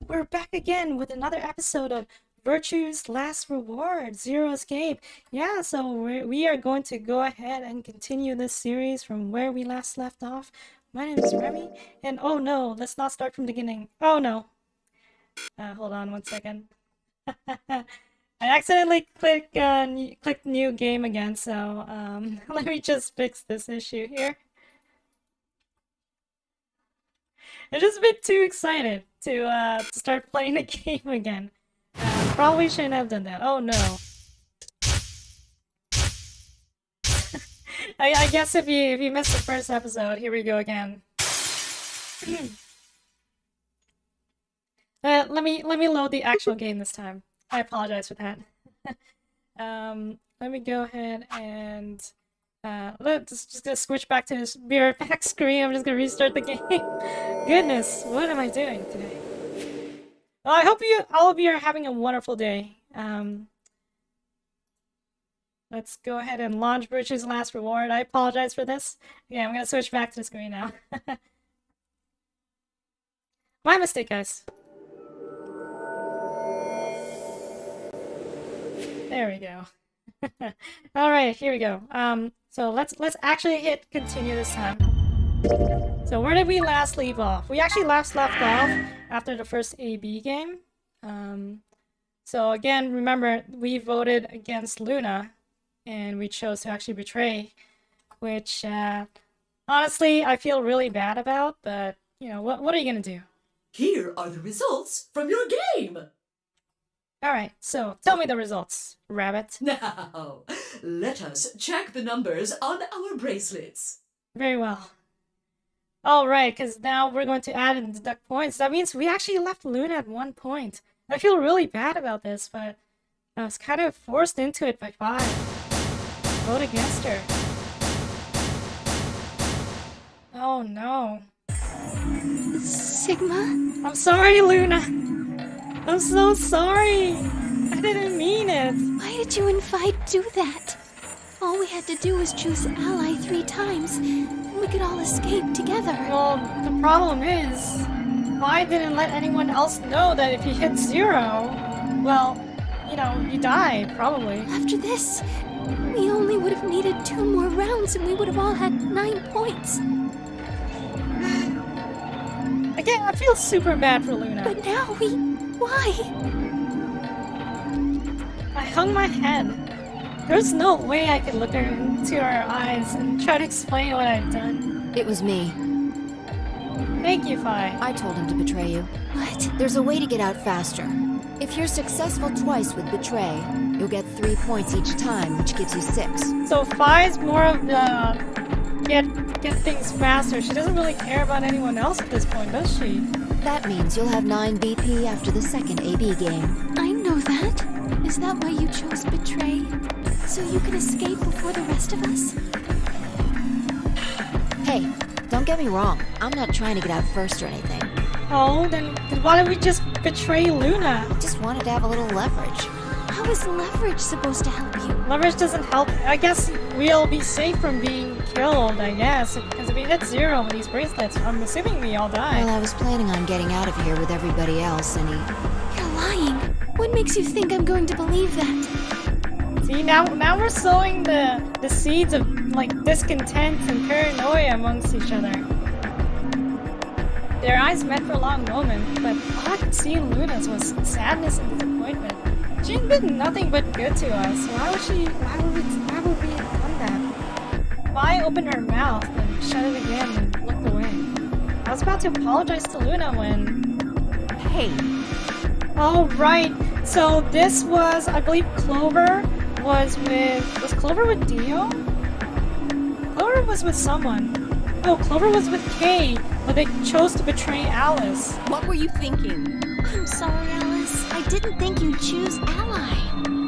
we're back again with another episode of Virtue's Last Reward, Zero Escape. Yeah, so we are going to go ahead and continue this series from where we last left off. My name is Remy, and oh no, let's not start from the beginning. Oh no. Hold on one second. I accidentally clicked new game again, so let me just fix this issue here. I'm just a bit too excited to start playing the game again. Probably shouldn't have done that. Oh no. I guess if you missed the first episode, here we go again. Let me load the actual game this time. I apologize for that. Let me go ahead and let's just gonna switch back to this mirror back screen. I'm just gonna restart the game. Goodness, what am I doing today? Well, I hope all of you are having a wonderful day. Let's go ahead and launch Virtue's Last Reward. I apologize for this. Yeah, I'm gonna switch back to the screen now. My mistake, guys. There we go. All right, here we go. So let's actually hit continue this time. So where did we last leave off? We actually last left off after the first AB game. So again, remember we voted against Luna, and we chose to actually betray, which honestly I feel really bad about. But you know what are you gonna do? Here are the results from your game. Alright, so tell me the results, Rabbit. Now, let us check the numbers on our bracelets. Very well. Alright, because now we're going to add and deduct points. That means we actually left Luna at 1 point. I feel really bad about this, but I was kind of forced into it by 5. Vote against her. Oh no. Sigma? I'm sorry, Luna. I'm so sorry. I didn't mean it. Why did you and Vi do that? All we had to do was choose ally 3 times, and we could all escape together. Well, the problem is, Vi didn't let anyone else know that if you hit 0, well, you know, you die, probably. After this, we only would have needed 2 more rounds and we would have all had 9 points. Again, I feel super bad for Luna. But now why? I hung my head. There's no way I could look her into her eyes and try to explain what I'd done. It was me. Thank you, Vi. I told him to betray you. What? There's a way to get out faster. If you're successful twice with betray, you'll get 3 points each time, which gives you 6. So Vi's more of the get things faster. She doesn't really care about anyone else at this point, does she? That means you'll have 9 BP after the second AB game. I know that. Is that why you chose betray? So you can escape before the rest of us? Hey, don't get me wrong. I'm not trying to get out first or anything. Oh, then why don't we just betray Luna? I just wanted to have a little leverage. How is leverage supposed to help you? Leverage doesn't help. I guess we'll be safe from being killed, I guess. Because if we hit 0 with these bracelets, I'm assuming we all die. Well, I was planning on getting out of here with everybody else, and You're lying. What makes you think I'm going to believe that? See, now we're sowing the seeds of, like, discontent and paranoia amongst each other. Their eyes met for a long moment, but all I could see in Luna's was sadness and disappointment. She's been nothing but good to us. Why would we have done that? Vi opened her mouth and shut it again and looked away. I was about to apologize to Luna when... hey. Oh, right. So this was, I believe Clover was Clover with Dio? Clover was with someone. Oh, Clover was with Kay, but they chose to betray Alice. What were you thinking? I'm sorry, Alice. I didn't think you'd choose ally.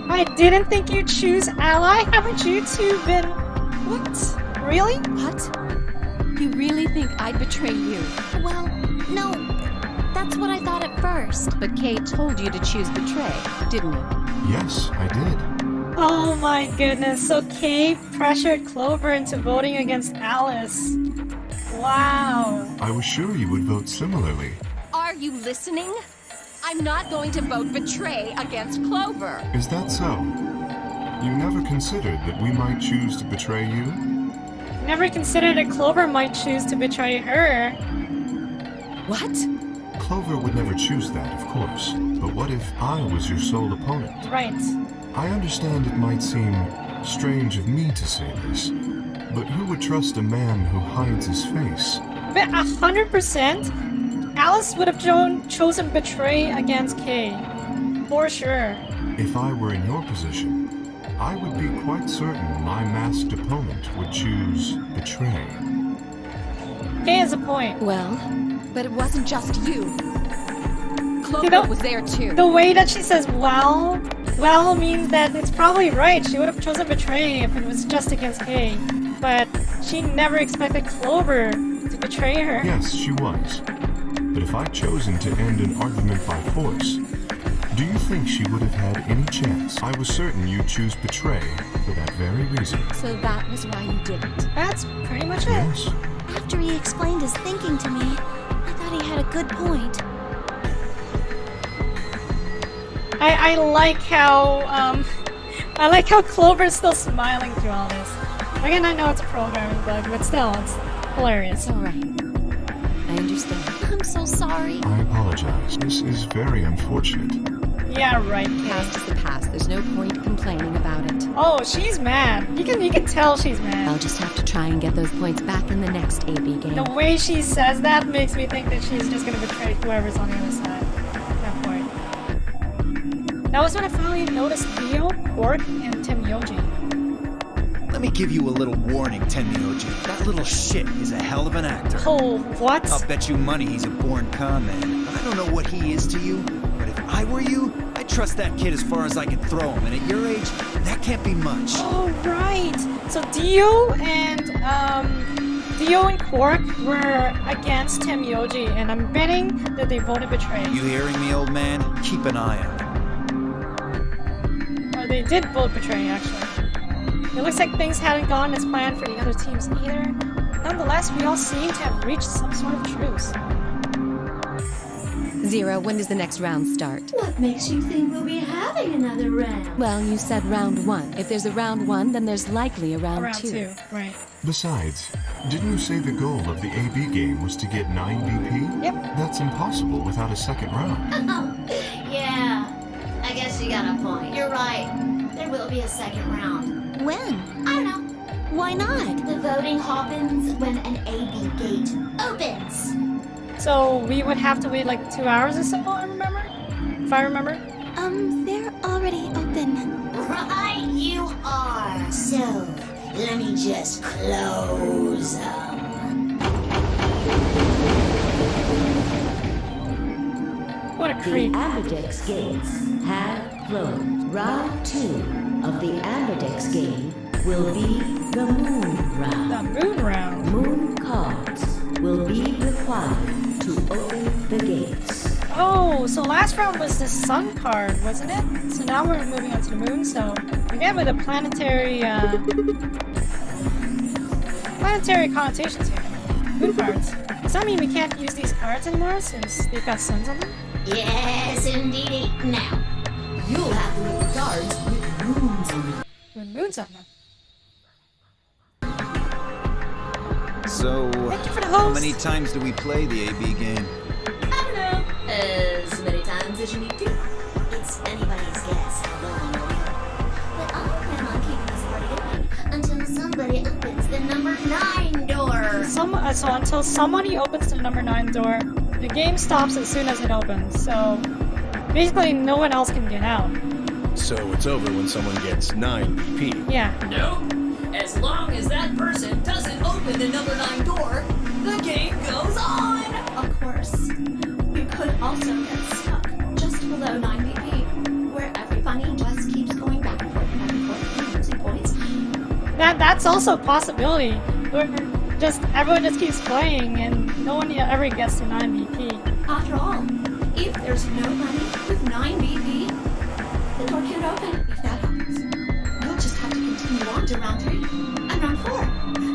I didn't think you'd choose ally? Haven't you two been... What? Really? What? You really think I'd betray you? Well, no. That's what I thought at first. But Kay told you to choose betray, didn't he? Yes, I did. Oh my goodness, so Kay pressured Clover into voting against Alice. Wow. I was sure you would vote similarly. Are you listening? I'm not going to vote betray against Clover. Is that so? You never considered that we might choose to betray you? Never considered that Clover might choose to betray her. What? Clover would never choose that, of course. But what if I was your sole opponent? Right. I understand it might seem strange of me to say this, but who would trust a man who hides his face? But 100%, Alice would have chosen betray against Kay. For sure. If I were in your position, I would be quite certain my masked opponent would choose betray. Kay has a point. Well, but it wasn't just you. Clover You know, was there too. The way that she says well means that it's probably right. She would have chosen betray if it was just against Kay. But she never expected Clover to betray her. Yes, she was. But if I'd chosen to end an argument by force, do you think she would have had any chance? I was certain you'd choose betray for that very reason. So that was why you didn't. That's pretty much it. Yes? After he explained his thinking to me, I thought he had a good point. I like how Clover's still smiling through all this. Again, I know it's a programming bug, but still, it's hilarious. It's alright. I understand. I'm so sorry. I apologize. This is very unfortunate. Yeah, right, Past Kay. is the past. There's no point complaining about it. Oh, she's mad. You can tell she's mad. I'll just have to try and get those points back in the next AB game. The way she says that makes me think that she's just gonna betray whoever's on the other side. At that point. That was when I finally noticed Theo, Quark, and Tim Yoji. Let me give you a little warning, Tenmyoji. That little shit is a hell of an actor. Oh, what? I'll bet you money he's a born con man. I don't know what he is to you, but if I were you, I'd trust that kid as far as I can throw him. And at your age, that can't be much. Oh, right. So Dio and Quark were against Tim Yoji, and I'm betting that they voted betray. You hearing me, old man? Keep an eye on him. Or they did vote betray, actually. It looks like things hadn't gone as planned for the other teams either. Nonetheless, we all seem to have reached some sort of truce. Zero, when does the next round start? What makes you think we'll be having another round? Well, you said round one. If there's a round one, then there's likely a round, Round two. two, right. Besides, didn't you say the goal of the AB game was to get 9 BP? Yep. That's impossible without a second round. Yeah, I guess you got a point. You're right. There will be a second round. When? I don't know. Why not? The voting happens when an AB gate opens. So we would have to wait like 2 hours or so, I remember? If I remember? They're already open. Right, you are. So, let me just close them. What a The creep. Ambidex gates have closed. Round 2 of the Ambidex game will be the Moon The Round. moon round. Moon cards will be required to open the gates. Oh, so last round was the sun card, wasn't it? So now we're moving on to the moon, so again with the planetary connotations here. Moon cards. Does that mean we can't use these cards anymore since they've got suns on them? Yes, indeedy. Now, you'll have to make the cards with moons in them. With moons on them. So, Thank you for the how host. many times do we play the AB game? I don't know. As many times as you need to. It's anybody's guess how long it'll be. But I plan on keeping this party going until somebody opens the number 9 door. So until somebody opens the number 9 door, the game stops as soon as it opens. So basically no one else can get out. So it's over when someone gets 9 BP. Yeah. Nope. As long as that person doesn't open the number 9 door, the game goes on! Of course, you could also get stuck just below 9 BP, where every bunny just keeps going back and forth and losing points. That's also a possibility. Where everyone just keeps playing and no one ever gets to 9 BP. After all, if there's no bunny with 9 BP, the door can't open. If that happens, you'll just have to continue on to round 3, and round 4,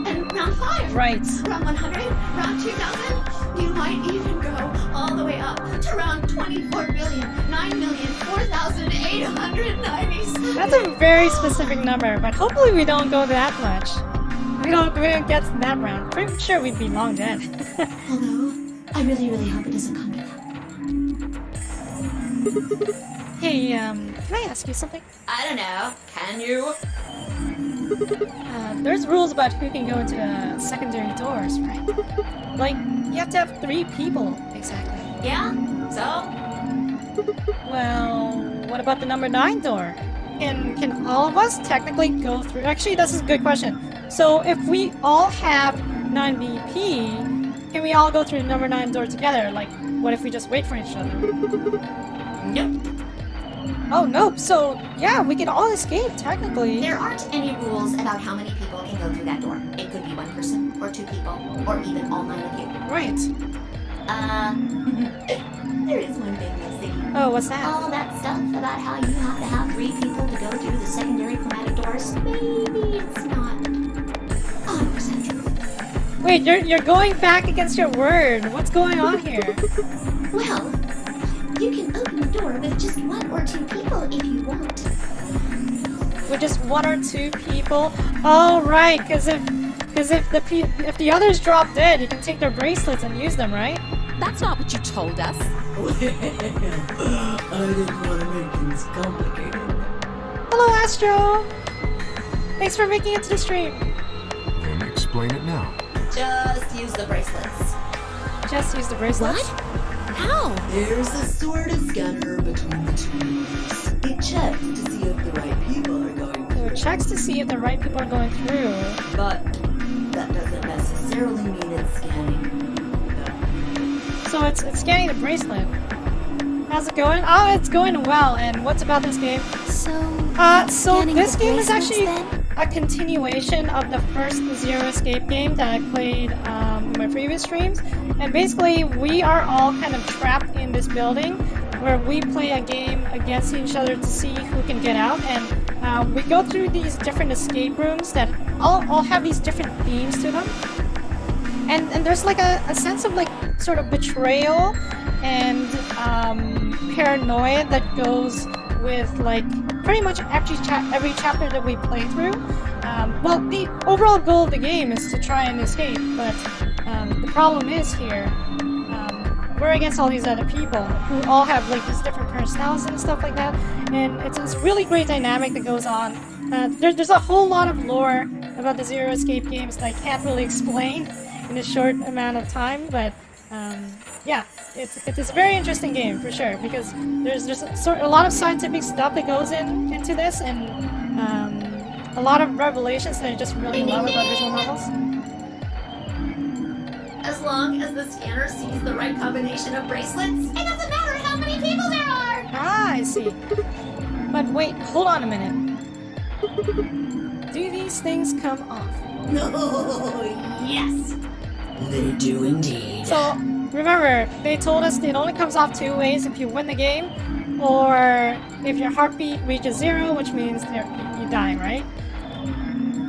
and round 5. Right. Round 100, round 2000, You might even go all the way up to around 24,009,004,897. That's a very specific number, but hopefully we don't go that much. We don't get to that round. Pretty sure we'd be long dead. Although, I really, really hope it doesn't come to that. Hey, can I ask you something? I don't know. Can you? There's rules about who can go into the secondary doors, right? Like, you have to have 3 people, exactly. Yeah? So? Well, what about the number 9 door? Can all of us technically go through? Actually, this is a good question. So, if we all have 9 BP, can we all go through the number 9 door together? Like, what if we just wait for each other? Nope. Oh, nope. So, yeah, we can all escape, technically. There aren't any rules about how many people can go through that door. It could be 1 person, or 2 people, or even all 9 of you. Right. There is one thing missing. Oh, what's that? All that stuff about how you have to have 3 people to go through the secondary chromatic doors. Maybe it's not 100% true. Wait, you're going back against your word. What's going on here? Well, you can open the door with just 1 or 2 people if you want. With just 1 or 2 people? Oh, right, because if the others drop dead, you can take their bracelets and use them, right? That's not what you told us. Well, I didn't want to make things complicated. Hello, Astro! Thanks for making it to the stream. Then explain it now. Just use the bracelets. Just use the bracelets. What? How? There's a sort of scanner between the 2 doors. It checks to see if the right people are going So through. it checks to see if the right people are going through. But that doesn't necessarily mean it's scanning. So it's scanning the bracelet. How's it going? Oh, it's going well. And what's about this game? So scanning This the game is bracelets, actually then? a continuation of the first Zero Escape game that I played in my previous streams. And basically, we are all kind of trapped in this building where we play a game against each other to see who can get out. And we go through these different escape rooms that all have these different themes to them. And there's like a sense of like sort of betrayal and paranoia that goes with like pretty much every chapter that we play through. Well, the overall goal of the game is to try and escape, but the problem is here, we're against all these other people who all have like these different personalities and stuff like that, and it's this really great dynamic that goes on. There's a whole lot of lore about the Zero Escape games that I can't really explain in a short amount of time, but yeah, it's a very interesting game for sure, because there's a lot of scientific stuff that goes into this, and a lot of revelations that I just really love about visual novels. As long as the scanner sees the right combination of bracelets, it doesn't matter how many people there are! Ah, I see. But wait, hold on a minute. Do these things come off? No, yes. They do indeed. So, remember, they told us it only comes off 2 ways: if you win the game, or if your heartbeat reaches 0, which means you die, right?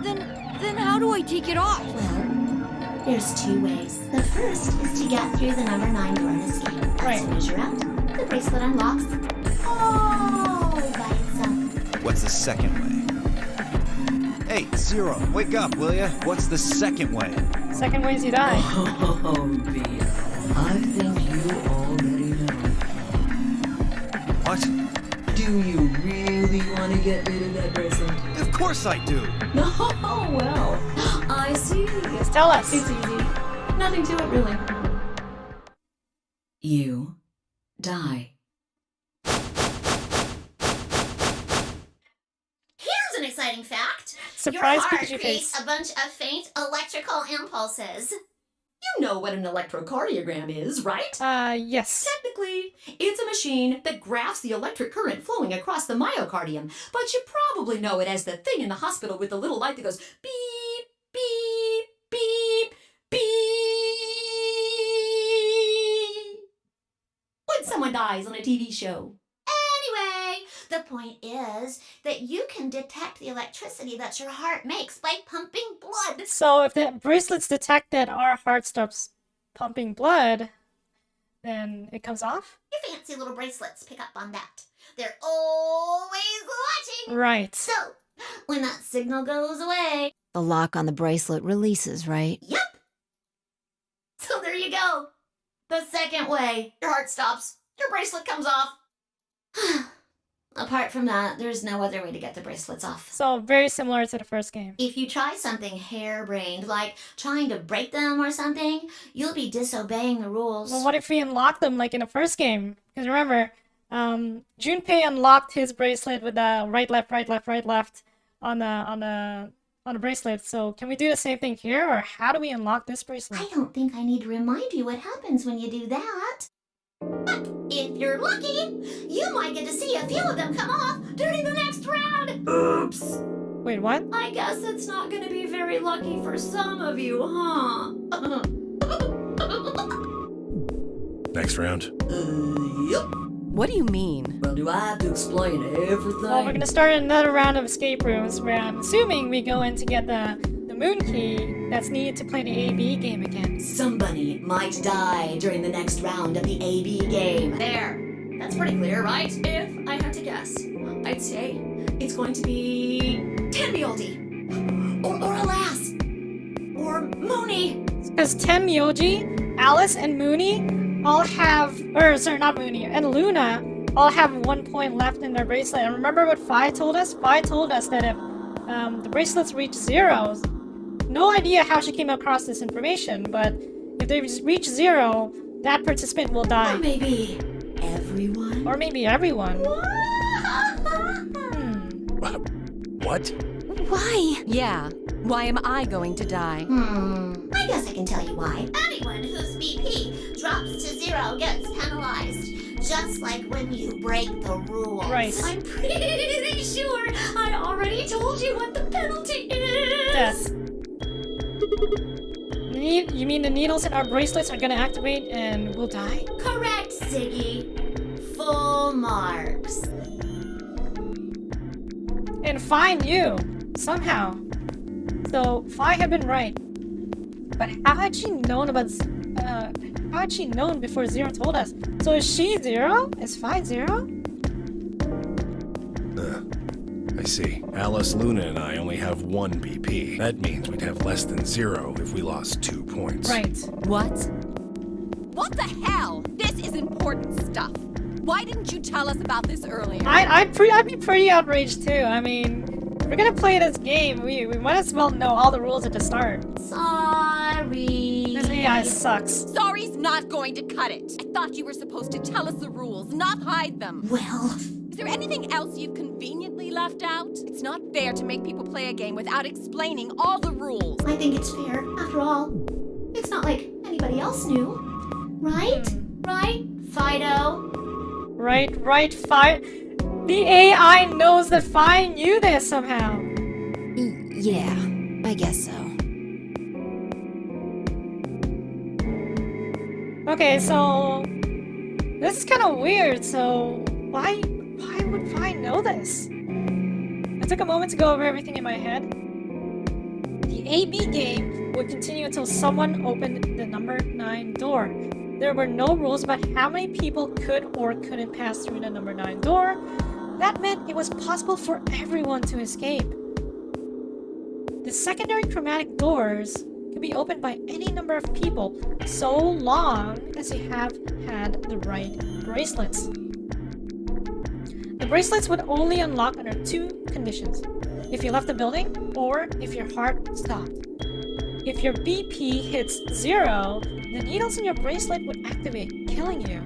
Then how do I take it off? Well, there's 2 ways. The first is to get through the number 9 door and escape. Right. As soon as you're out, the bracelet unlocks all by itself. What's the second way? Hey, Zero, wake up, will ya? What's the second way? Second way is you die. Oh, Bia, I think you already know. What? Do you really want to get rid of that bracelet? Of course I do. No, well, I see. Just tell us. It's easy. Nothing to it, really. You die. Here's an exciting fact. Surprise Your heart Pikachu creates face. a bunch of faint electrical impulses. You know what an electrocardiogram is, right? Yes. Technically, it's a machine that graphs the electric current flowing across the myocardium, but you probably know it as the thing in the hospital with the little light that goes beep, beep, beep, beep when someone dies on a TV show. Anyway, the point is that you can detect the electricity that your heart makes by pumping blood. So if the bracelets detect that our heart stops pumping blood, then it comes off? Your fancy little bracelets pick up on that. They're always watching. Right. So, when that signal goes away, The lock on the bracelet releases, right? yep. So there you go. The second way. Your heart stops. Your bracelet comes off. Apart from that, there's no other way to get the bracelets off. So very similar to the first game. If you try something harebrained, like trying to break them or something, you'll be disobeying the rules. Well, what if we unlock them like in the first game? Because remember, Junpei unlocked his bracelet with the right, left on the bracelet. So can we do the same thing here, or how do we unlock this bracelet? I don't think I need to remind you what happens when you do that. But if you're lucky, you might get to see a few of them come off during the next round. Oops. Wait, what? I guess it's not gonna be very lucky for some of you, huh? Next round. Yep. What do you mean? Well, do I have to explain everything? Well, we're gonna start another round of escape rooms where I'm assuming we go in to get the moon key that's needed to play the AB game again. Somebody might die during the next round of the AB game. There. That's pretty clear, right? If I had to guess, I'd say it's going to be Tenmyoldi. Or Alas. Or Mooney. Because Tenmyoji, Alice, and Mooney all have, or sorry, not Mooney, and Luna all have 1 point left in their bracelet. And remember what Fi told us? Fi told us that if the bracelets reach 0, no idea how she came across this information, but if they reach 0, that participant will die. Or maybe everyone. Or maybe everyone. What? Why? Yeah. Why am I going to die? I guess I can tell you why. Anyone whose BP drops to 0 gets penalized. Just like when you break the rules. Right. I'm pretty sure I already told you what the penalty is. Death. You mean the needles in our bracelets are gonna activate and we'll die? Correct, Siggy. Full marks. And Fi knew, somehow. So Fi had been right. But how had she known about how had she known before 0 told us? So is she 0? Is Fi 0? I see. Alice, Luna, and I only have 1 BP. That means we'd have less than 0 if we lost 2 points. Right. What? What the hell? This is important stuff. Why didn't you tell us about this earlier? I'd be pretty outraged too. I mean, if we're gonna play this game, we might as well know all the rules at the start. Sorry. This AI sucks. Sorry's not going to cut it. I thought you were supposed to tell us the rules, not hide them. Well, Is there anything else you've conveniently left out? It's not fair to make people play a game without explaining all the rules. I think it's fair. After all, it's not like anybody else knew. Right? Right, Fido? Right, Fi. The AI knows that Fi knew this somehow. Yeah, I guess so. Okay, so this is kind of weird. So why would Fi know this? I took a moment to go over everything in my head. The AB game would continue until someone opened the number 9 door. There were no rules about how many people could or couldn't pass through the number 9 door. That meant it was possible for everyone to escape. The secondary chromatic doors could be opened by any number of people, so long as you have had the right bracelets. The bracelets would only unlock under 2 conditions: if you left the building, or if your heart stopped. If your BP hits 0, the needles in your bracelet would activate, killing you.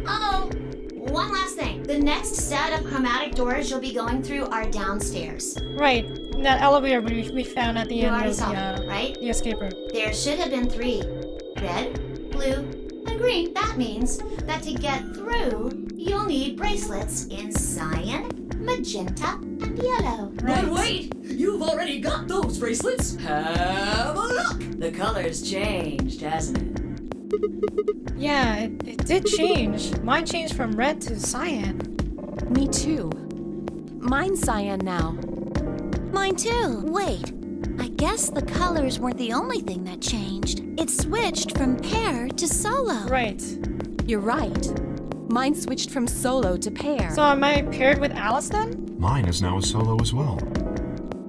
Oh, one last thing. The next set of chromatic doors you'll be going through are downstairs. Right, that elevator we found at the You end already of saw it, right? the escape room. There should have been 3. Red, blue, and green. That means that to get through, you'll need bracelets in cyan, magenta, and yellow. But wait! You've already got those bracelets! Have a look! The color's changed, hasn't it? Yeah, it did change. Mine changed from red to cyan. Me too. Mine's cyan now. Mine too. Wait, I guess the colors weren't the only thing that changed. It switched from pair to solo. Right. You're right. Mine switched from solo to pair. So am I paired with Alice then? Mine is now a solo as well.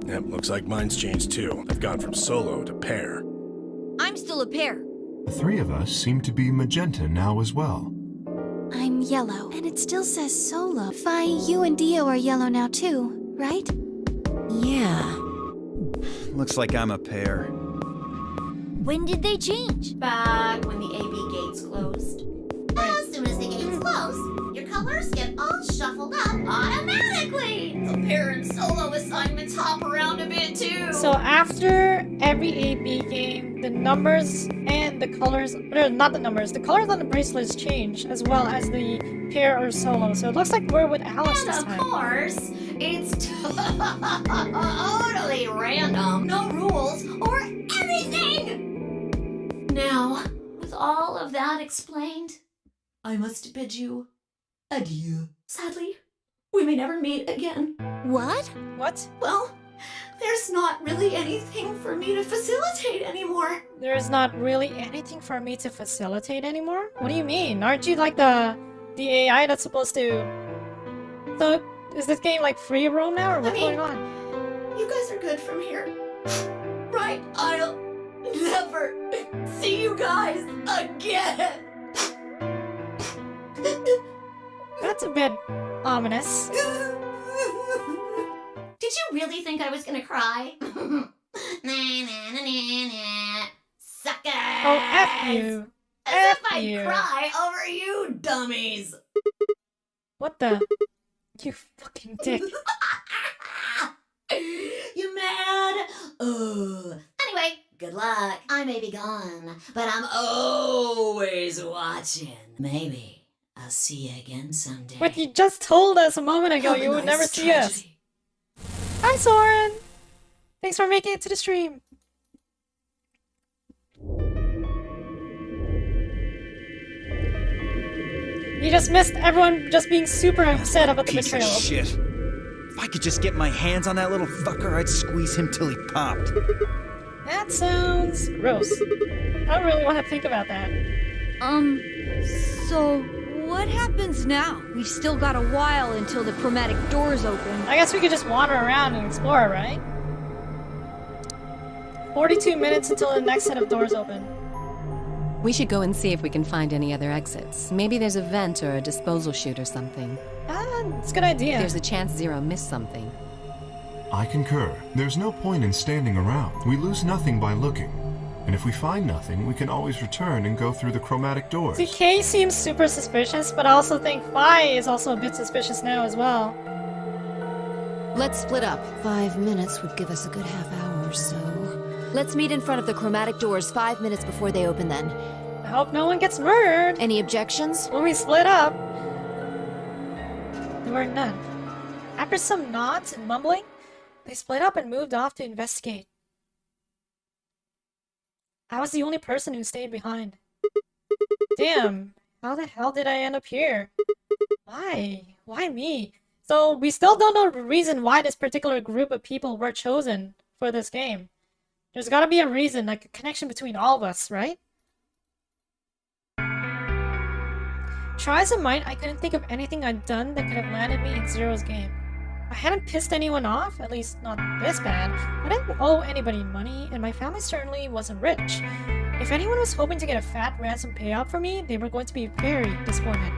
Yep, looks like mine's changed too. I've gone from solo to pair. I'm still a pair. The three of us seem to be magenta now as well. I'm yellow, and it still says solo. Fi, you and Dio are yellow now too, right? Yeah. Looks like I'm a pair. When did they change? Back when the AB gates closed. As soon as the gates close, your colors get all shuffled up automatically. The pair and solo assignments hop around a bit too. So after every AB game, the numbers and the colors, or not the numbers, the colors on the bracelets change, as well as the pair or solo. So it looks like we're with Alice And this of time. course, it's totally random. No rules or anything! Now, with all of that explained, I must bid you adieu. Sadly, we may never meet again. What? What? Well, there's not really anything for me to facilitate anymore. There's not really anything for me to facilitate anymore? What do you mean? Aren't you like the AI that's supposed to... So, is this game like free roam now, or what's going on? You guys are good from here. Right? I'll never see you guys again. That's a bit ominous. Did you really think I was gonna cry? Suckers! Oh, F you. As F if I'd you. cry over you dummies. What the? You fucking dick. You mad? Anyway, good luck. I may be gone, but I'm always watching. Maybe I'll see you again someday. But you just told us a moment ago Have a you would nice never see us. tragedy. Hi, Soren! Thanks for making it to the stream. You just missed everyone just being super upset about the Piece betrayal. of shit. If I could just get my hands on that little fucker, I'd squeeze him till he popped. That sounds gross. I don't really want to think about that. So what happens now? We've still got a while until the chromatic doors open. I guess we could just wander around and explore, right? 42 minutes until the next set of doors open. We should go and see if we can find any other exits. Maybe there's a vent or a disposal chute or something. It's a good idea. There's a chance Zero missed something. I concur. There's no point in standing around. We lose nothing by looking. And if we find nothing, we can always return and go through the chromatic doors. See, Kay seems super suspicious, but I also think Fi is also a bit suspicious now as well. Let's split up. 5 minutes would give us a good half hour or so. Let's meet in front of the chromatic doors 5 minutes before they open then. I hope no one gets murdered Any objections? when we split up. There were none. After some nods and mumbling, they split up and moved off to investigate. I was the only person who stayed behind. Damn, how the hell did I end up here? Why? Why me? So we still don't know the reason why this particular group of people were chosen for this game. There's gotta be a reason, like a connection between all of us, right? Try as I might, I couldn't think of anything I'd done that could have landed me in Zero's game. I hadn't pissed anyone off, at least not this bad. I didn't owe anybody money, and my family certainly wasn't rich. If anyone was hoping to get a fat ransom payout for me, they were going to be very disappointed.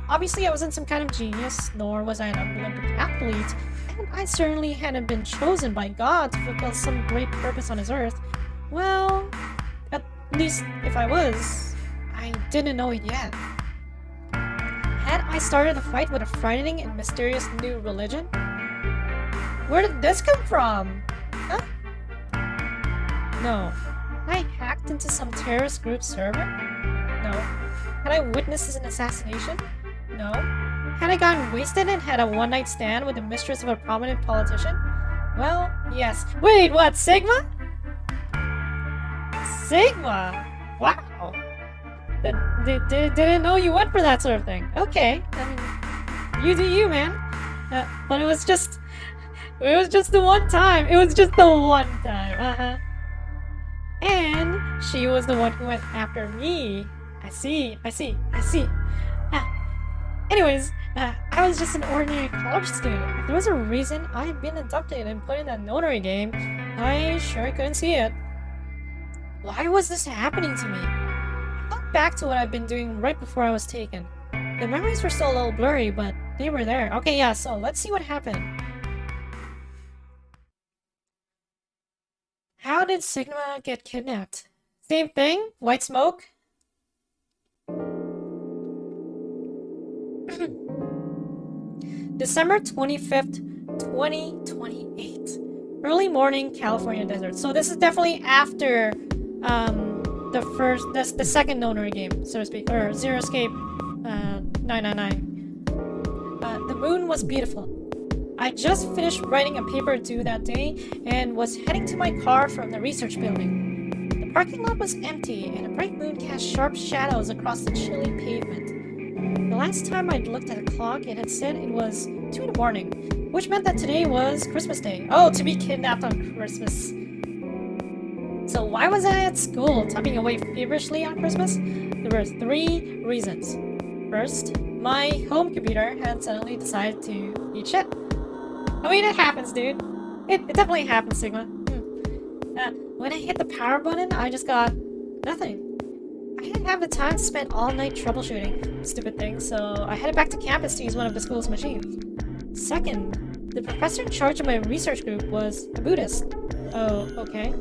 Obviously, I wasn't some kind of genius, nor was I an Olympic athlete, and I certainly hadn't been chosen by God to fulfill some great purpose on his earth. Well, at least if I was, I didn't know it yet. Had I started a fight with a frightening and mysterious new religion? Where did this come from? Huh? No. Had I hacked into some terrorist group server? No. Had I witnessed an assassination? No. Had I gotten wasted and had a one-night stand with the mistress of a prominent politician? Well, yes. Wait, what? Sigma? Sigma? Wow. Didn't know you went for that sort of thing. Okay. I mean, you do you, man. But it was just It was just the one time. It was just the one time. And she was the one who went after me. I see. Anyways, I was just an ordinary college student. If there was a reason I had been inducted and put in that notary game, I sure couldn't see it. Why was this happening to me? I thought back to what I'd been doing right before I was taken. The memories were still a little blurry, but they were there. Okay, yeah, so let's see what happened. How did Sigma get kidnapped? Same thing? White smoke? December 25th, 2028. Early morning, California desert. So this is definitely after the second notary game, so to speak, or Zero Escape 999. The moon was beautiful. I just finished writing a paper due that day and was heading to my car from the research building. The parking lot was empty and a bright moon cast sharp shadows across the chilly pavement. The last time I'd looked at a clock, it had said it was 2 in the morning, which meant that today was Christmas Day. Oh, to be kidnapped on Christmas. So why was I at school, typing away feverishly on Christmas? There were 3 reasons. First, my home computer had suddenly decided to eat shit. I mean, it happens, dude. It definitely happens, Sigma. When I hit the power button, I just got nothing. I didn't have the time to spend all night troubleshooting stupid things, so I headed back to campus to use one of the school's machines. Second, the professor in charge of my research group was a Buddhist. Oh, okay.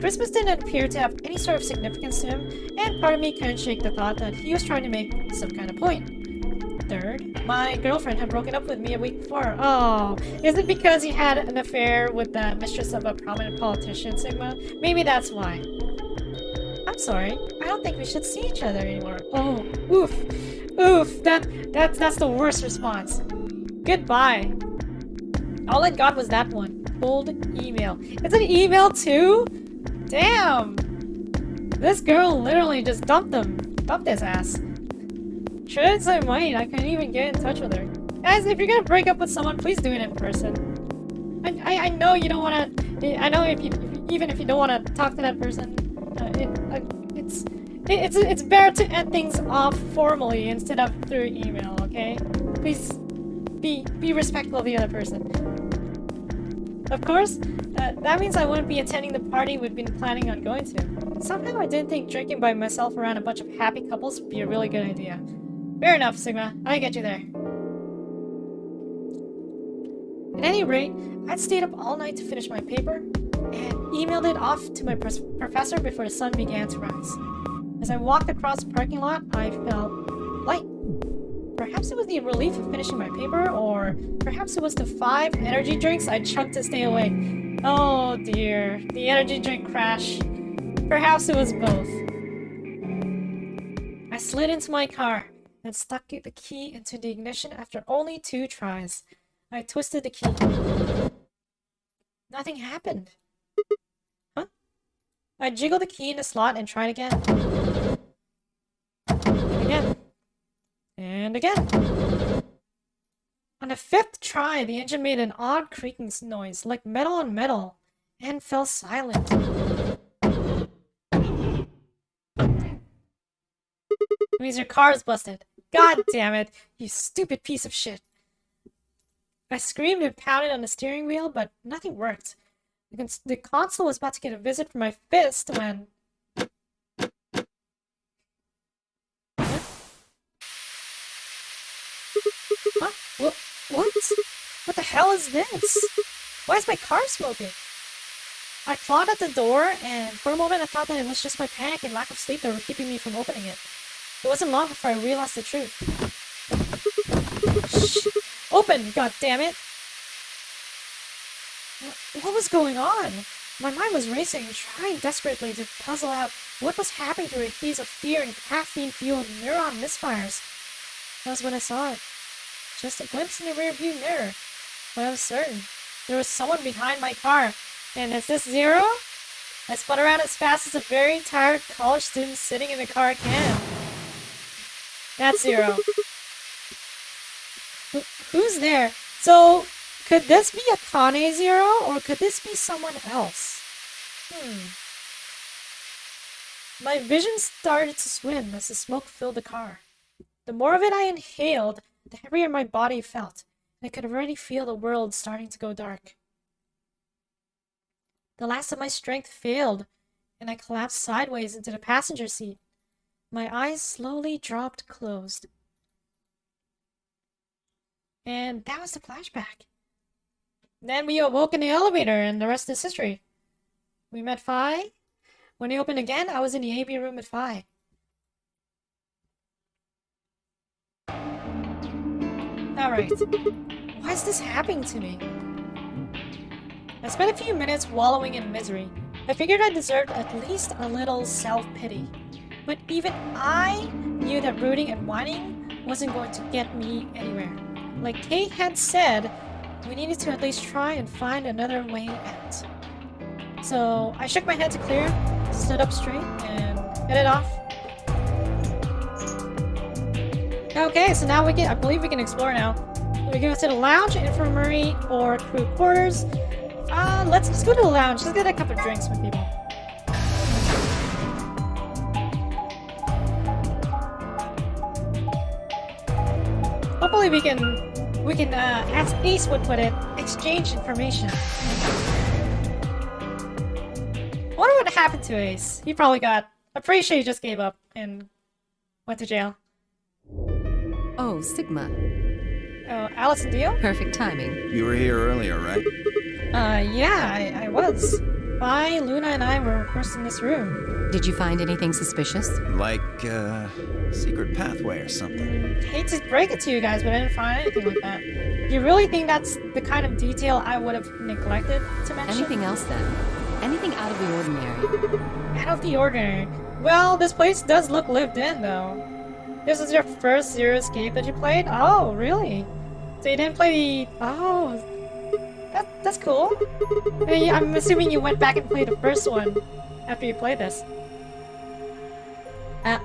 Christmas didn't appear to have any sort of significance to him, and part of me couldn't shake the thought that he was trying to make some kind of point. Third, my girlfriend had broken up with me a week before. Oh, is it because he had an affair with the mistress of a prominent politician, Sigma? Maybe that's why. I'm sorry. I don't think we should see each other anymore. Oh, oof. Oof. That's the worst response. Goodbye. All I got was that one. Old email. It's an email too? Damn. This girl literally just dumped his ass. Should I might, I couldn't even get in touch with her. Guys, if you're gonna break up with someone, please do it in person. I know you don't wanna. I know even if you don't wanna talk to that person, it's better to end things off formally instead of through email. Okay, please be respectful of the other person. Of course, that means I wouldn't be attending the party we'd been planning on going to. Somehow I didn't think drinking by myself around a bunch of happy couples would be a really good idea. Fair enough, Sigma. I get you there. At any rate, I'd stayed up all night to finish my paper, and emailed it off to my professor before the sun began to rise. As I walked across the parking lot, I felt light. Perhaps it was the relief of finishing my paper, or perhaps it was the 5 energy drinks I chugged to stay awake. Oh dear, the energy drink crash. Perhaps it was both. I slid into my car and stuck the key into the ignition after only 2 tries. I twisted the key. Nothing happened. Huh? I jiggled the key in the slot and tried again. And again. And again. On the 5th try, the engine made an odd creaking noise, like metal on metal, and fell silent. It means your car is busted. God damn it, you stupid piece of shit. I screamed and pounded on the steering wheel, but nothing worked. The console was about to get a visit from my fist when... Huh? What? What the hell is this? Why is my car smoking? I clawed at the door, and for a moment I thought that it was just my panic and lack of sleep that were keeping me from opening it. It wasn't long before I realized the truth. Shh! Open, goddammit! What was going on? My mind was racing, trying desperately to puzzle out what was happening through a haze of fear and caffeine-fueled neuron misfires. That was when I saw it. Just a glimpse in the rearview mirror. But I was certain. There was someone behind my car. And is this Zero? I spun around as fast as a very tired college student sitting in the car can. That's Zero. Who's there? So, Could this be a Kane Zero, or could this be someone else? My vision started to swim as the smoke filled the car. The more of it I inhaled, the heavier my body felt. I could already feel the world starting to go dark. The last of my strength failed, and I collapsed sideways into the passenger seat. My eyes slowly dropped closed. And that was the flashback. Then we awoke in the elevator, and the rest is history. We met Phi. When he opened again, I was in the AB room with Phi. Alright. Why is this happening to me? I spent a few minutes wallowing in misery. I figured I deserved at least a little self-pity. But even I knew that brooding and whining wasn't going to get me anywhere. Like Kate had said, we needed to at least try and find another way out. So I shook my head to clear, stood up straight, and headed off. Okay, so now I believe we can explore now. We go to the lounge, infirmary, or crew quarters. Let's go to the lounge. Let's get a couple of drinks with people. Hopefully we can, as Ace would put it, exchange information. I wonder what happened to Ace. He probably got... I'm pretty sure he just gave up and went to jail. Oh, Sigma. Oh, Alice and Dio? Perfect timing. You were here earlier, right? Yeah, I was. Phi, Luna, and I were first in this room. Did you find anything suspicious? Like, secret pathway or something. Hate to break it to you guys, but I didn't find anything like that. Do you really think that's the kind of detail I would have neglected to mention? Anything else then? Anything out of the ordinary? Out of the ordinary? Well, this place does look lived in, though. This is your first Zero Escape that you played? Oh, really? So you didn't play the... Oh... That's cool. I'm assuming you went back and played the first one after you played this.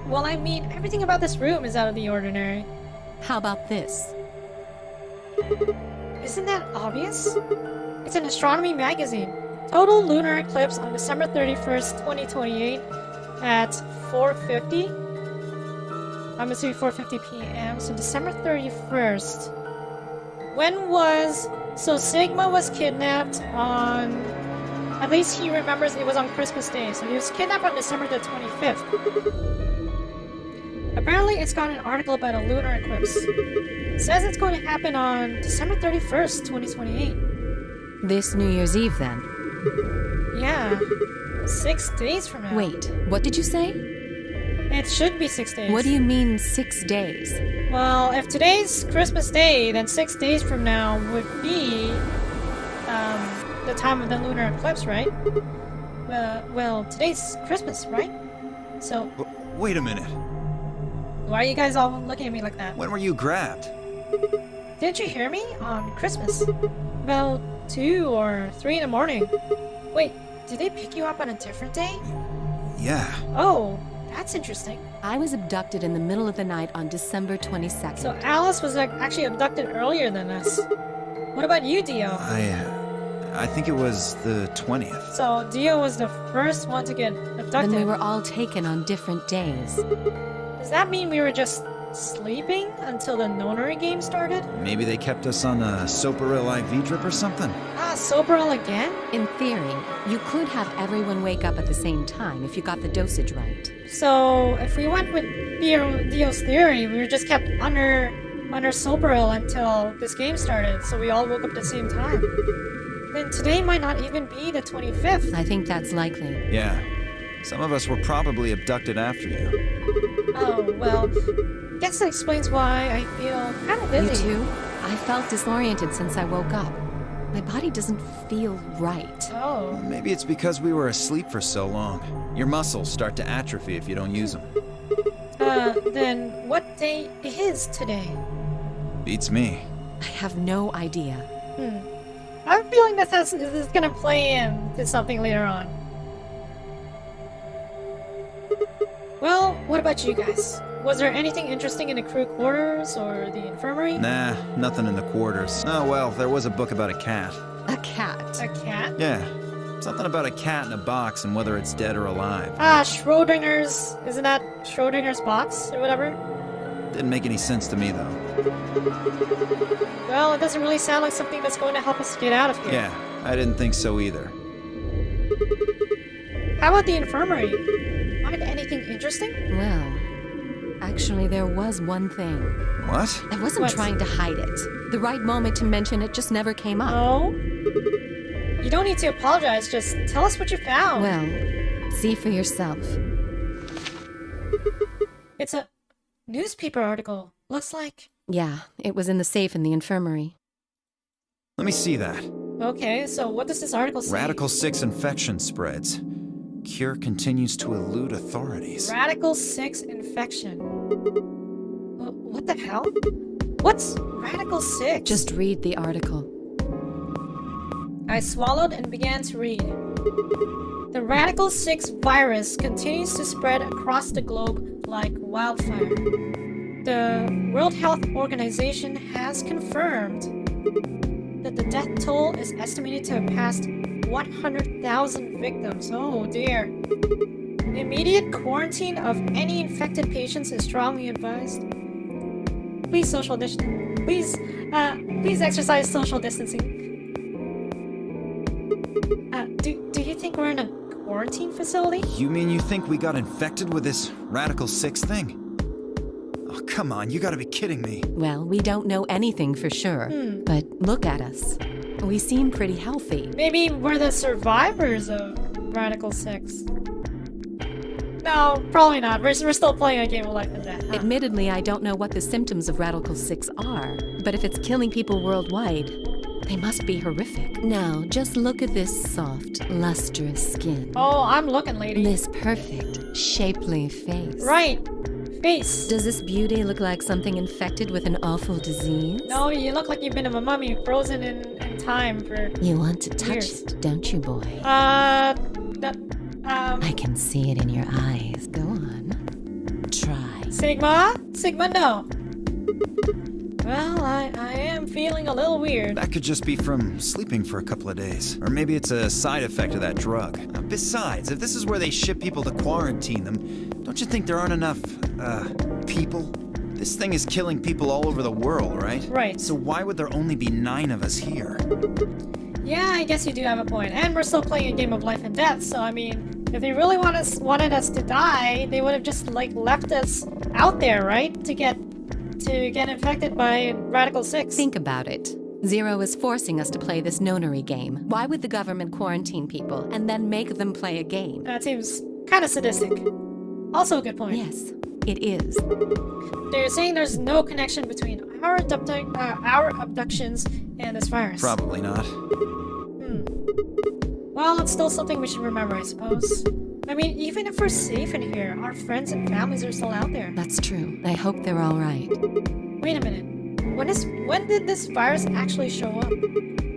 Well, I mean, everything about this room is out of the ordinary. How about this? Isn't that obvious? It's an astronomy magazine. Total lunar eclipse on December 31st, 2028 at 4:50. I'm assuming 4:50 p.m. So December 31st. When was... So Sigma was kidnapped on... At least he remembers it was on Christmas Day. So he was kidnapped on December the 25th. Apparently it's got an article about a lunar eclipse. It says it's going to happen on December 31st, 2028. This New Year's Eve then? Yeah. 6 days from now. Wait, what did you say? It should be 6 days. What do you mean 6 days? Well, if today's Christmas Day, then 6 days from now would be the time of the lunar eclipse, right? Well, today's Christmas, right? So... Wait a minute. Why are you guys all looking at me like that? When were you grabbed? Didn't you hear me? On Christmas. About 2 or 3 in the morning. Wait, did they pick you up on a different day? Yeah. Oh, that's interesting. I was abducted in the middle of the night on December 22nd. So Alice was actually abducted earlier than us. What about you, Dio? I think it was the 20th. So Dio was the first one to get abducted. Then we were all taken on different days. Does that mean we were just sleeping until the nonary game started? Maybe they kept us on a Soparil IV drip or something? Ah, Soparil again? In theory, you could have everyone wake up at the same time if you got the dosage right. So, if we went with Dio's theory, we were just kept under Soparil until this game started, so we all woke up at the same time. Then today might not even be the 25th. I think that's likely. Yeah. Some of us were probably abducted after you. Oh, well, guess that explains why I feel kind of dizzy. You too? I felt disoriented since I woke up. My body doesn't feel right. Oh. Well, maybe it's because we were asleep for so long. Your muscles start to atrophy if you don't use them. Then what day is today? Beats me. I have no idea. I have a feeling this is gonna play into something later on. Well, what about you guys? Was there anything interesting in the crew quarters or the infirmary? Nah, nothing in the quarters. Oh well, there was a book about a cat. A cat. A cat? Yeah, something about a cat in a box and whether it's dead or alive. Ah, Schrodinger's... Isn't that Schrodinger's box or whatever? Didn't make any sense to me though. Well, it doesn't really sound like something that's going to help us get out of here. Yeah, I didn't think so either. How about the infirmary? Find anything interesting? Well, actually, there was one thing. What? I wasn't What? trying to hide it. The right moment to mention it just never came up. Oh? You don't need to apologize, just tell us what you found. Well, see for yourself. It's a newspaper article. Looks like... Yeah, it was in the safe in the infirmary. Let me see that. Okay, so what does this article say? Radical 6 infection spreads. Cure continues to elude authorities. Radical 6 infection. What the hell? What's Radical 6? Just read the article. I swallowed and began to read. The Radical 6 virus continues to spread across the globe like wildfire. The World Health Organization has confirmed that the death toll is estimated to have passed 100,000 victims. Oh dear. Immediate quarantine of any infected patients is strongly advised. Please please exercise social distancing. Do you think we're in a quarantine facility? You mean you think we got infected with this Radical 6 thing? Oh, come on, you gotta be kidding me. Well, we don't know anything for sure, but look at us. We seem pretty healthy. Maybe we're the survivors of Radical 6. No, probably not. We're still playing a game of life and death. Huh? Admittedly, I don't know what the symptoms of Radical 6 are, but if it's killing people worldwide, they must be horrific. Now, just look at this soft, lustrous skin. Oh, I'm looking, lady. This perfect, shapely face. Right. Face. Does this beauty look like something infected with an awful disease? No, you look like you've been a mummy frozen in time for You want to touch years. it, don't you, boy? I I can see it in your eyes. Go on. Try. Sigma? Sigma, no. Well, I am feeling a little weird. That could just be from sleeping for a couple of days. Or maybe it's a side effect of that drug. Besides, if this is where they ship people to quarantine them, don't you think there aren't enough, people? This thing is killing people all over the world, right? Right. So why would there only be 9 of us here? Yeah, I guess you do have a point. And we're still playing a game of life and death, so I mean, if they really wanted us to die, they would have just, like, left us out there, right? To get infected by Radical 6. Think about it. Zero is forcing us to play this nonary game. Why would the government quarantine people and then make them play a game? That seems kind of sadistic. Also a good point. Yes, it is. They're saying there's no connection between our abductions and this virus. Probably not. Well, it's still something we should remember, I suppose. I mean, even if we're safe in here, our friends and families are still out there. That's true. I hope they're all right. Wait a minute. When did this virus actually show up?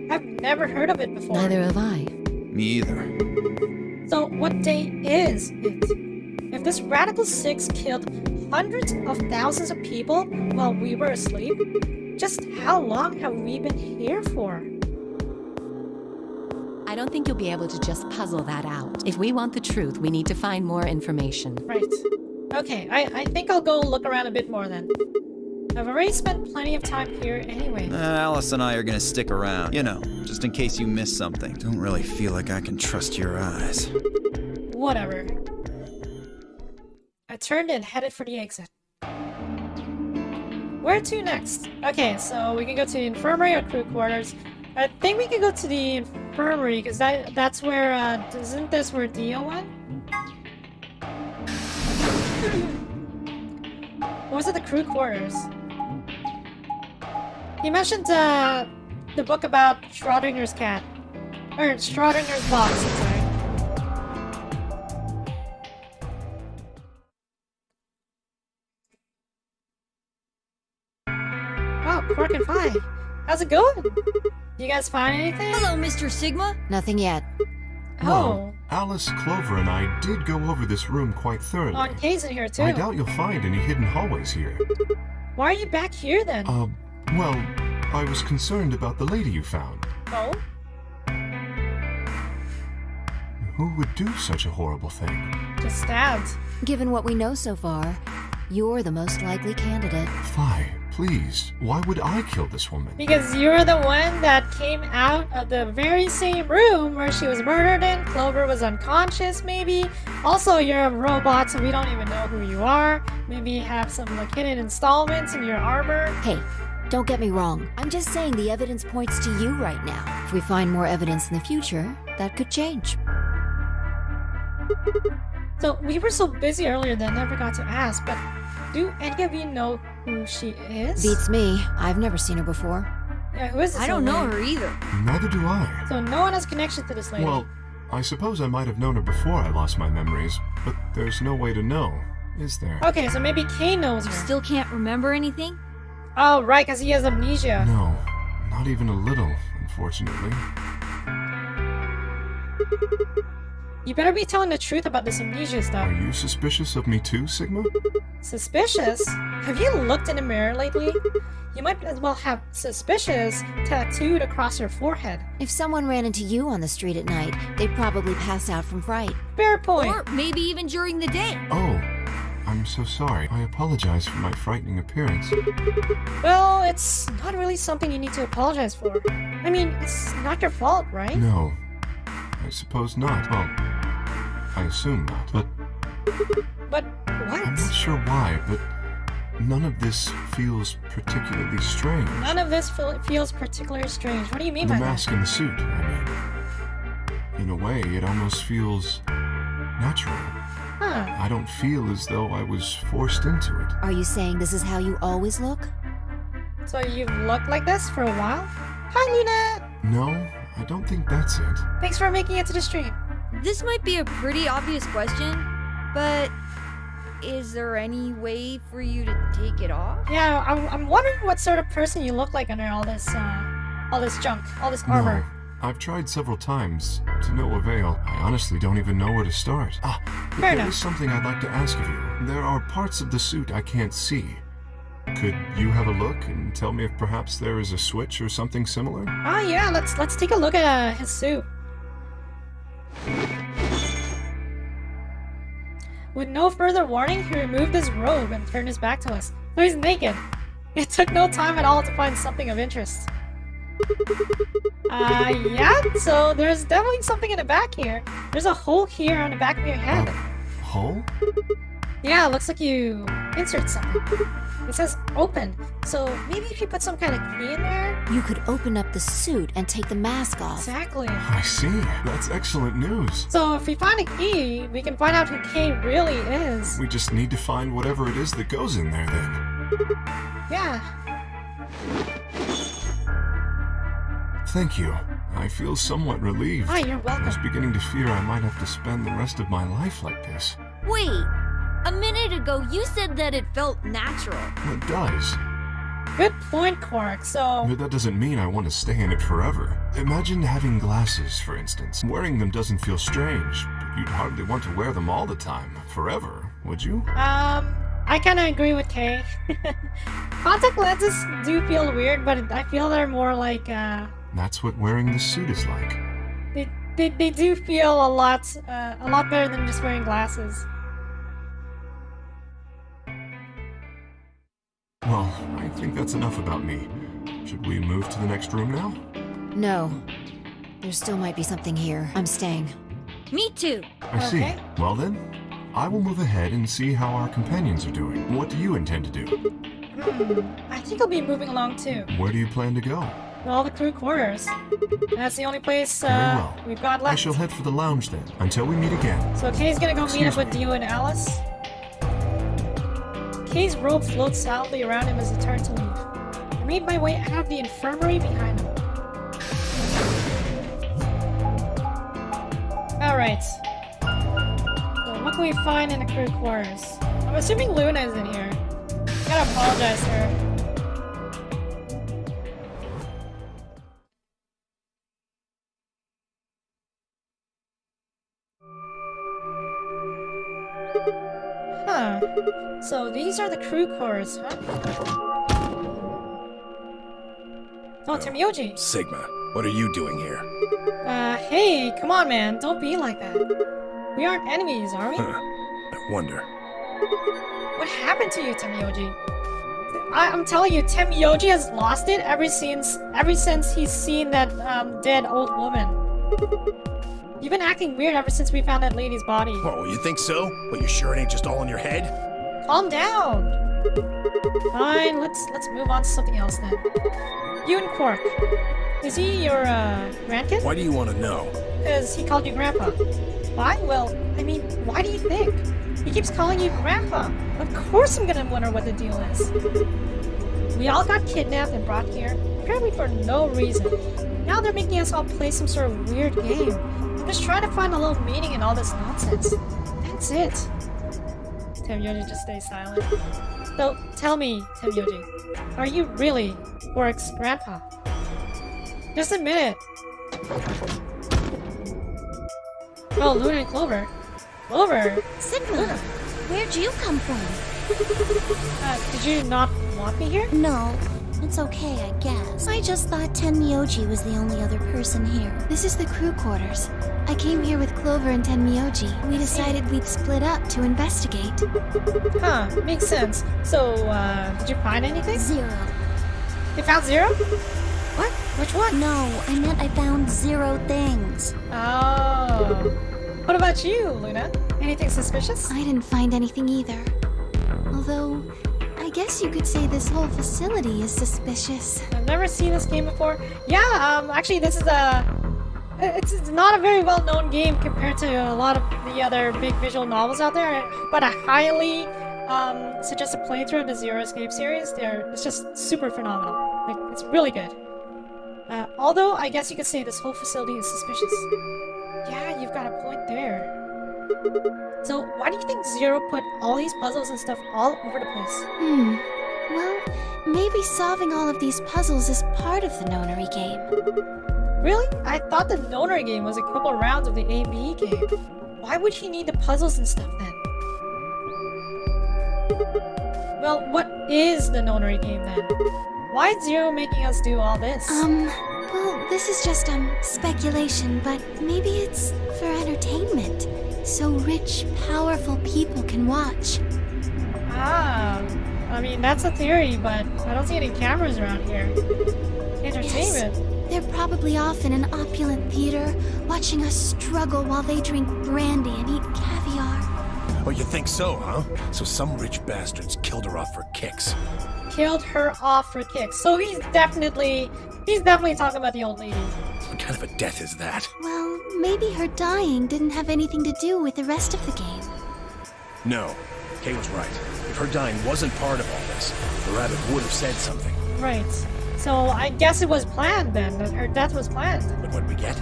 I've never heard of it before. Neither have I. Me either. So, what day is it? If this Radical 6 killed hundreds of thousands of people while we were asleep, just how long have we been here for? I don't think you'll be able to just puzzle that out. If we want the truth, we need to find more information. Right. Okay, I think I'll go look around a bit more then. I've already spent plenty of time here anyway. Alice and I are gonna stick around. You know, just in case you miss something. Don't really feel like I can trust your eyes. Whatever. I turned and headed for the exit. Where to next? Okay, so we can go to the infirmary or crew quarters. I think we can go to the infirmary, because that's where, isn't this where Dio went? Or was it the crew quarters? He mentioned, the book about Schrodinger's cat. Or Schrodinger's box, I'm sorry. Oh, Quark and Phi. How's it going? You guys find anything? Hello, Mr. Sigma. Nothing yet. Oh. Alice, Clover, and I did go over this room quite thoroughly. Oh, and Kay's in here too. I doubt you'll find any hidden hallways here. Why are you back here then? Well, I was concerned about the lady you found. Oh? Who would do such a horrible thing? Just stabbed. Given what we know so far, you're the most likely candidate. Fi, please, why would I kill this woman? Because you're the one that came out of the very same room where she was murdered in. Clover was unconscious, maybe. Also, you're a robot, so we don't even know who you are. Maybe you have some like hidden installments in your armor. Hey, don't get me wrong. I'm just saying the evidence points to you right now. If we find more evidence in the future, that could change. So, we were so busy earlier that I never got to ask, but do any of you know who she is? Beats me. I've never seen her before. Yeah, who is this? I don't know old her lady? either. Neither do I. So, no one has connection to this lady. Well, I suppose I might have known her before I lost my memories, but there's no way to know, is there? Okay, so maybe Kay knows You her. still can't remember anything? Oh, right, because he has amnesia. No, not even a little, unfortunately. You better be telling the truth about this amnesia stuff. Are you suspicious of me too, Sigma? Suspicious? Have you looked in the mirror lately? You might as well have suspicious tattooed across your forehead. If someone ran into you on the street at night, they'd probably pass out from fright. Fair point. Or maybe even during the day. Oh, I'm so sorry. I apologize for my frightening appearance. Well, it's not really something you need to apologize for. I mean, it's not your fault, right? No, I suppose not. Well, I assume not, but But what? I'm not sure why, but none of this feels particularly strange. None of this feels particularly strange. What do you mean The by mask that? and the suit, I mean. In a way, it almost feels natural. Huh. I don't feel as though I was forced into it. Are you saying this is how you always look? So you've looked like this for a while? Hi, Luna! No, I don't think that's it. Thanks for making it to the stream. This might be a pretty obvious question, but is there any way for you to take it off? Yeah, I'm wondering what sort of person you look like under all this junk, all this armor. No, I've tried several times, to no avail. I honestly don't even know where to start. But Fair there enough. is something I'd like to ask of you. There are parts of the suit I can't see. Could you have a look and tell me if perhaps there is a switch or something similar? Ah, yeah, let's take a look at his suit. With no further warning, he removed his robe and turned his back to us. So he's naked. It took no time at all to find something of interest. Yeah, so there's definitely something in the back here. There's a hole here on the back of your head. Hole? Yeah, looks like you insert something. It says open, so maybe if you put some kind of key in there? You could open up the suit and take the mask off. Exactly. I see. That's excellent news. So if we find a key, we can find out who Kay really is. We just need to find whatever it is that goes in there then. Yeah. Thank you. I feel somewhat relieved. Hi, you're welcome. I was beginning to fear I might have to spend the rest of my life like this. Wait, a minute ago you said that it felt natural. It does. Good point, Quark. So, But that doesn't mean I want to stay in it forever. Imagine having glasses, for instance. Wearing them doesn't feel strange, but you'd hardly want to wear them all the time, forever, would you? I kind of agree with Kay. Contact lenses do feel weird, but I feel they're more like, That's what wearing the suit is like. they do feel a lot better than just wearing glasses. Well, I think that's enough about me. Should we move to the next room now? No. There still might be something here. I'm staying. Me too. I see. Well then, I will move ahead and see how our companions are doing. What do you intend to do? I think I'll be moving along too. Where do you plan to go? All the crew quarters. That's the only place Very well. we've got I left. shall head for the lounge then, until we meet again. So Kay's gonna go meet Excuse up with Dio and Alice. Kay's robe floats sadly around him as he turns to leave. I made my way out of the infirmary behind him. Alright. So what can we find in the crew quarters? I'm assuming Luna is in here. Gotta apologize to her. Huh. So these are the crew cores, huh? Oh, Temyoji. Sigma, what are you doing here? Hey, come on, man. Don't be like that. We aren't enemies, are we? I wonder. What happened to you, Temyoji? I'm telling you, Temyoji has lost it ever since he's seen that dead old woman. You've been acting weird ever since we found that lady's body. Oh, you think so? But you sure it ain't just all in your head? Calm down. Fine, let's move on to something else then. Yoon Quark. Is he your grandkid? Why do you want to know? Because he called you Grandpa. Why? Well, I mean, why do you think? He keeps calling you Grandpa. Of course I'm gonna wonder what the deal is. We all got kidnapped and brought here, apparently for no reason. Now they're making us all play some sort of weird game. I'm just trying to find a little meaning in all this nonsense. That's it. Temyoji just stays silent. So, tell me, Temyoji, are you really Quark's grandpa? Just admit it. Oh, Luna and Clover. Clover? Sigma, where'd you come from? Did you not want me here? No, it's okay, I guess. I just thought Tenmyoji was the only other person here. This is the crew quarters. I came here with Clover and Tenmyoji. We decided we'd split up to investigate. Huh, makes sense. So, did you find anything? 0. You found 0? What? Which one? No, I meant I found 0 things. Oh. What about you, Luna? Anything suspicious? I didn't find anything either. Although, I guess you could say this whole facility is suspicious. I've never seen this game before. Yeah, actually this is it's not a very well-known game compared to a lot of the other big visual novels out there, but I highly suggest a playthrough of the Zero Escape series. It's just super phenomenal. Like, it's really good. Although, I guess you could say this whole facility is suspicious. Yeah, you've got a point there. So, why do you think Zero put all these puzzles and stuff all over the place? Well, maybe solving all of these puzzles is part of the nonary game. Really? I thought the nonary game was a couple rounds of the ABE game. Why would he need the puzzles and stuff then? Well, what is the nonary game then? Why is Zero making us do all this? Well, this is just, speculation, but maybe it's for entertainment. So rich, powerful people can watch. I mean, that's a theory, but I don't see any cameras around here. Entertainment? Yes, they're probably off in an opulent theater, watching us struggle while they drink brandy and eat caviar. Oh, you think so, huh? So some rich bastards killed her off for kicks. Killed her off for kicks. So he's definitely talking about the old lady. What kind of a death is that? Well, maybe her dying didn't have anything to do with the rest of the game. No, Kay was right. If her dying wasn't part of all this, the rabbit would have said something. Right. So I guess it was planned then, that her death was planned. But what we get?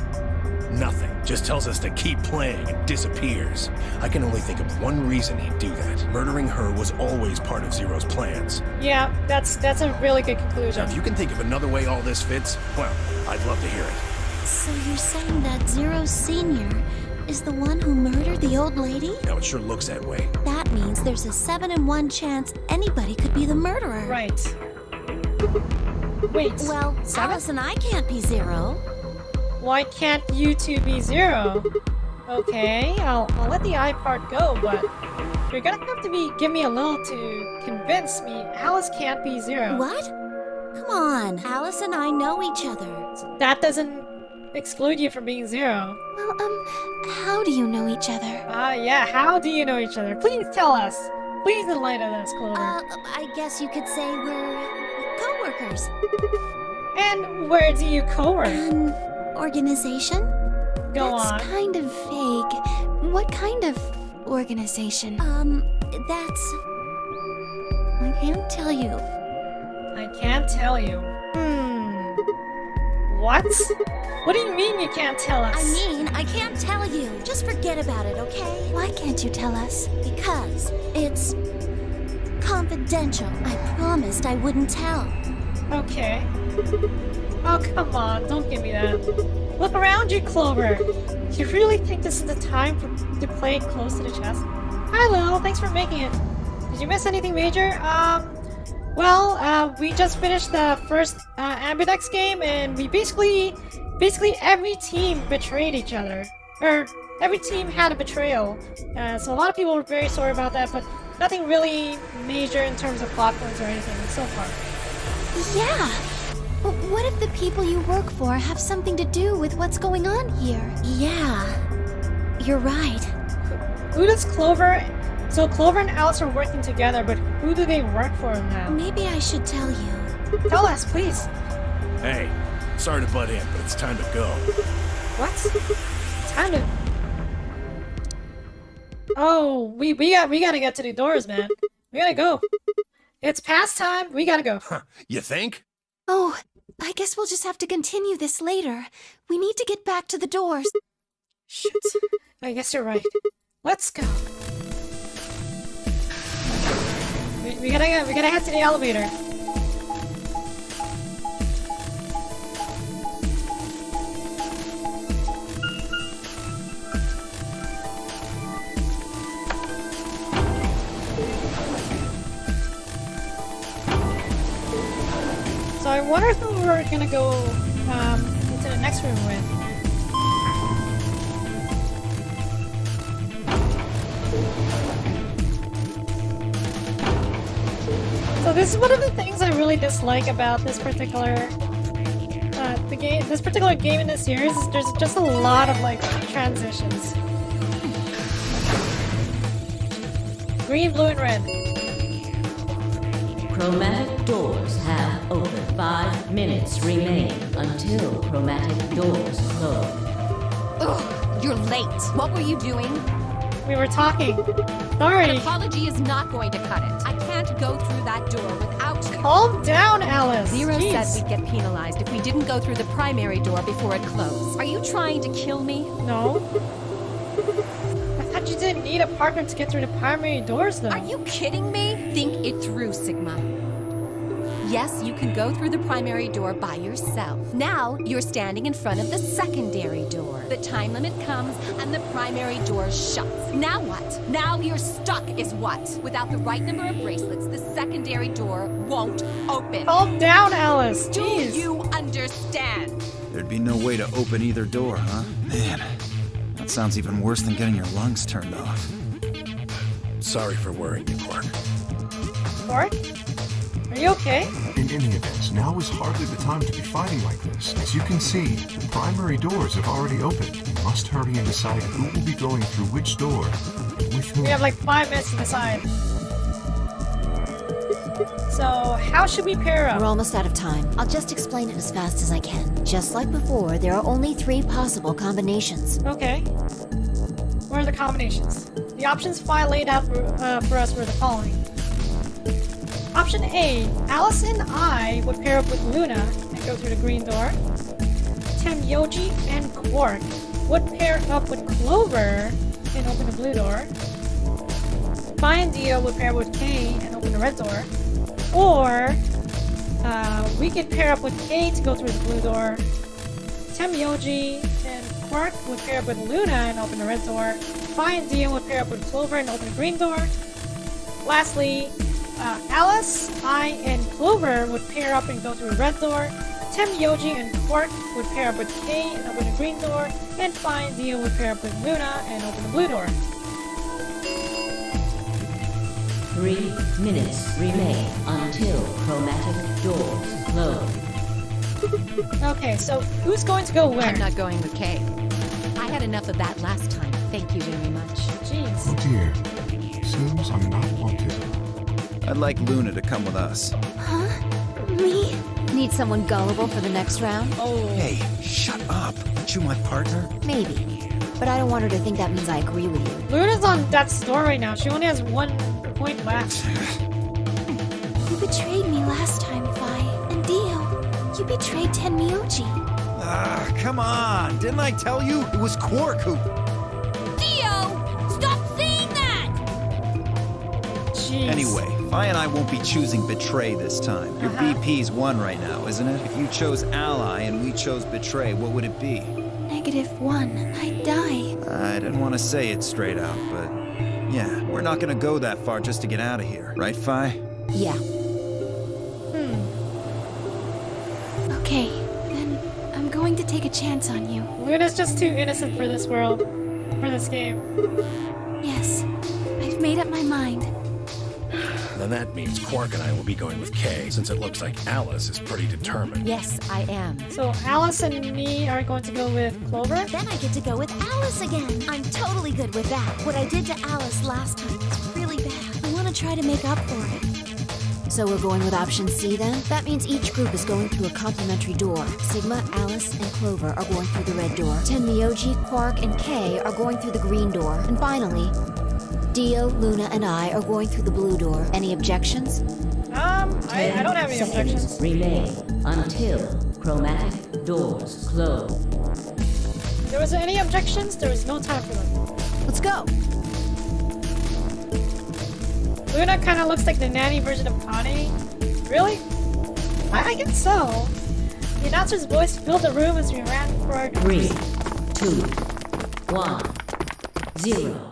Nothing. Just tells us to keep playing and disappears. I can only think of one reason he'd do that. Murdering her was always part of Zero's plans. Yeah, that's a really good conclusion. Now, if you can think of another way all this fits, well, I'd love to hear it. So you're saying that Zero Senior is the one who murdered the old lady? Now, it sure looks that way. That means there's a 7 in 1 chance anybody could be the murderer. Right. Wait, Well, 7? Alice and I can't be Zero. Why can't you two be Zero? Okay, I'll let the I part go, but you're gonna have to give me a little to convince me Alice can't be Zero. What? Come on, Alice and I know each other. That doesn't exclude you from being Zero. Well, how do you know each other? Yeah, how do you know each other? Please tell us. Please enlighten us, Clover. I guess you could say we're co-workers. And where do you co-work? An organization? Go That's on. kind of vague. What kind of organization? That's... I can't tell you. I can't tell you. What? What do you mean you can't tell us? I mean, I can't tell you. Just forget about it, okay? Why can't you tell us? Because it's confidential. I promised I wouldn't tell. Okay. Oh, come on. Don't give me that. Look around you, Clover. You really think this is the time to play close to the chest? Hi, Lil. Thanks for making it. Did you miss anything major? Well, we just finished the first Ambidex game, and we basically every team betrayed each other. Or, every team had a betrayal. So a lot of people were very sorry about that, but nothing really major in terms of plot points or anything so far. Yeah. But what if the people you work for have something to do with what's going on here? Yeah. You're right. Who does Clover... So Clover and Alice are working together, but who do they work for now? Maybe I should tell you. Tell us, please. Hey, sorry to butt in, but it's time to go. What? Time to... Oh, we gotta get to the doors, man. We gotta go. It's past time. We gotta go. You think? Oh, I guess we'll just have to continue this later. We need to get back to the doors. Shit. I guess you're right. Let's go. We gotta head to the elevator. So I wonder who we're gonna go into the next room with. So this is one of the things I really dislike about this particular game in this series. Is there's just a lot of like transitions. Green, blue, and red. Chromatic doors have opened. 5 minutes remain until chromatic doors close. Ugh, you're late. What were you doing? We were talking. Sorry. An apology is not going to cut it. I can't go through that door without you. Calm down, Alice. Zero Jeez. said we'd get penalized if we didn't go through the primary door before it closed. Are you trying to kill me? No. I thought you didn't need a partner to get through the primary doors, though. Are you kidding me? Think it through, Sigma. Yes, you can go through the primary door by yourself. Now, you're standing in front of the secondary door. The time limit comes, and the primary door shuts. Now what? Now you're stuck, is what? Without the right number of bracelets, the secondary door won't open. Calm down, Alice. Do Jeez. you understand? There'd be no way to open either door, huh? Man, that sounds even worse than getting your lungs turned off. Sorry for worrying you, Quark. Quark? Are you okay? In any event, now is hardly the time to be fighting like this. As you can see, the primary doors have already opened. You must hurry and decide who will be going through which door and with whom. We have like 5 minutes to decide. So, how should we pair up? We're almost out of time. I'll just explain it as fast as I can. Just like before, there are only 3 possible combinations. Okay. What are the combinations? The options file laid out for us were the following. Option A, Alice and I would pair up with Luna and go through the green door. Yoji and Quark would pair up with Clover and open the blue door. Fi and Dio would pair up with Kay and open the red door. Or, we could pair up with Kay to go through the blue door. Yoji and Quark would pair up with Luna and open the red door. Fi and Dio would pair up with Clover and open the green door. Lastly, Alice, I, and Clover would pair up and go through the red door. Yoji and Quark would pair up with Kay and open the green door. And Fi and Dio would pair up with Luna and open the blue door. 3 minutes remain until chromatic doors close. Okay, so who's going to go where? I'm not going with Kay. I had enough of that last time. Thank you very much. Jeez. Oh dear. Seems I'm not wanted. I'd like Luna to come with us. Huh? Me? Need someone gullible for the next round? Oh. Hey, shut up. Aren't you my partner? Maybe. But I don't want her to think that means I agree with you. Luna's on death's door right now. She only has 1 point left. You betrayed me last time, Fi. And Dio, you betrayed Tenmyoji. Ah, come on. Didn't I tell you? It was Quark who... Dio! Stop saying that! Jeez. Anyway, Fi and I won't be choosing Betray this time. Your BP's 1 right now, isn't it? If you chose Ally and we chose Betray, what would it be? -1. I'd die. I didn't want to say it straight out, but Yeah, we're not gonna go that far just to get out of here, right, Fi? Yeah. Okay, then I'm going to take a chance on you. Luna's just too innocent for this world, for this game. Yes, I've made up my mind. Then that means Quark and I will be going with Kay, since it looks like Alice is pretty determined. Yes, I am. So Alice and me are going to go with Clover. Then I get to go with Alice again. I'm totally good with that. What I did to Alice last time was really bad. I want to try to make up for it. So we're going with option C then? That means each group is going through a complementary door. Sigma, Alice, and Clover are going through the red door. Tenmyoji, Quark, and Kay are going through the green door. And finally, Dio, Luna, and I are going through the blue door. Any objections? I don't have any objections. Remain until chromatic doors close. There was any objections? There was no time for them. Let's go. Luna kind of looks like the nanny version of Connie. Really? I guess so. The announcer's voice filled the room as we ran for our 3, 2, 1, 0.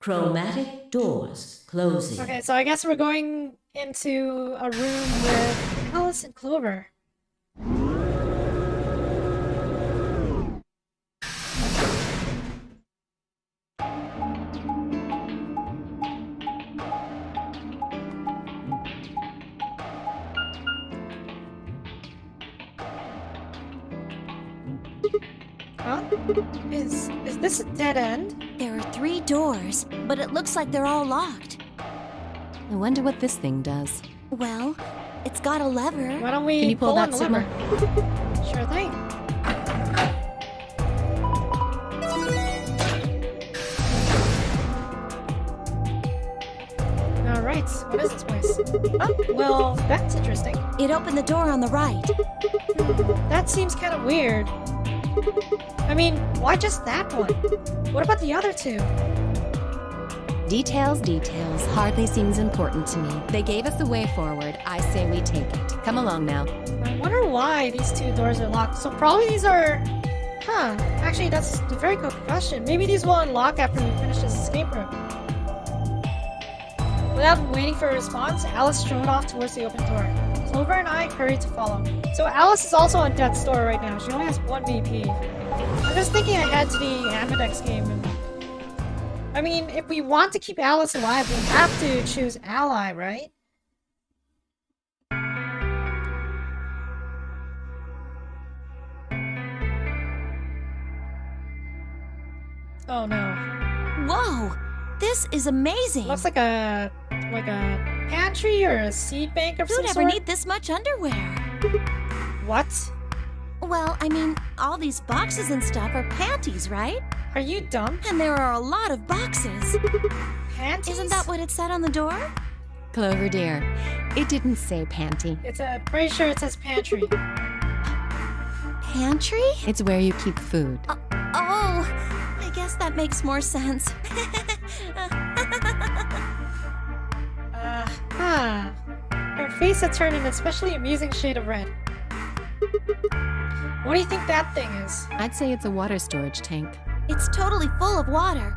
Chromatic doors closing. Okay, so I guess we're going into a room with Alice and Clover. Huh? Is this a dead end? There are 3 doors, but it looks like they're all locked. I wonder what this thing does. Well, it's got a lever. Why don't we Can you pull on that, the Sigma? lever? Sure thing. Alright, what is this place? Oh, well, that's interesting. It opened the door on the right. That seems kind of weird. I mean, why just that one? What about the other 2? Details, details. Hardly seems important to me. They gave us the way forward. I say we take it. Come along now. I wonder why these 2 doors are locked. So probably these are... Huh. Actually, that's a very good question. Maybe these will unlock after we finish this escape room. Without waiting for a response, Alice strode off towards the open door. Clover and I hurried to follow. So Alice is also on death's door right now. She only has 1 BP. I'm just thinking ahead to the Ambidex game. I mean, if we want to keep Alice alive, we have to choose Ally, right? Oh no. Whoa! This is amazing! Looks like a pantry or a seed bank of some Who'd ever sort. need this much underwear? What? Well, I mean, all these boxes and stuff are panties, right? Are you dumb? And there are a lot of boxes. Panties? Isn't that what it said on the door? Clover dear, it didn't say panty. It's pretty sure it says pantry. Pantry? It's where you keep food. Oh, I guess that makes more sense. Her face had turned an especially amusing shade of red. What do you think that thing is? I'd say it's a water storage tank. It's totally full of water.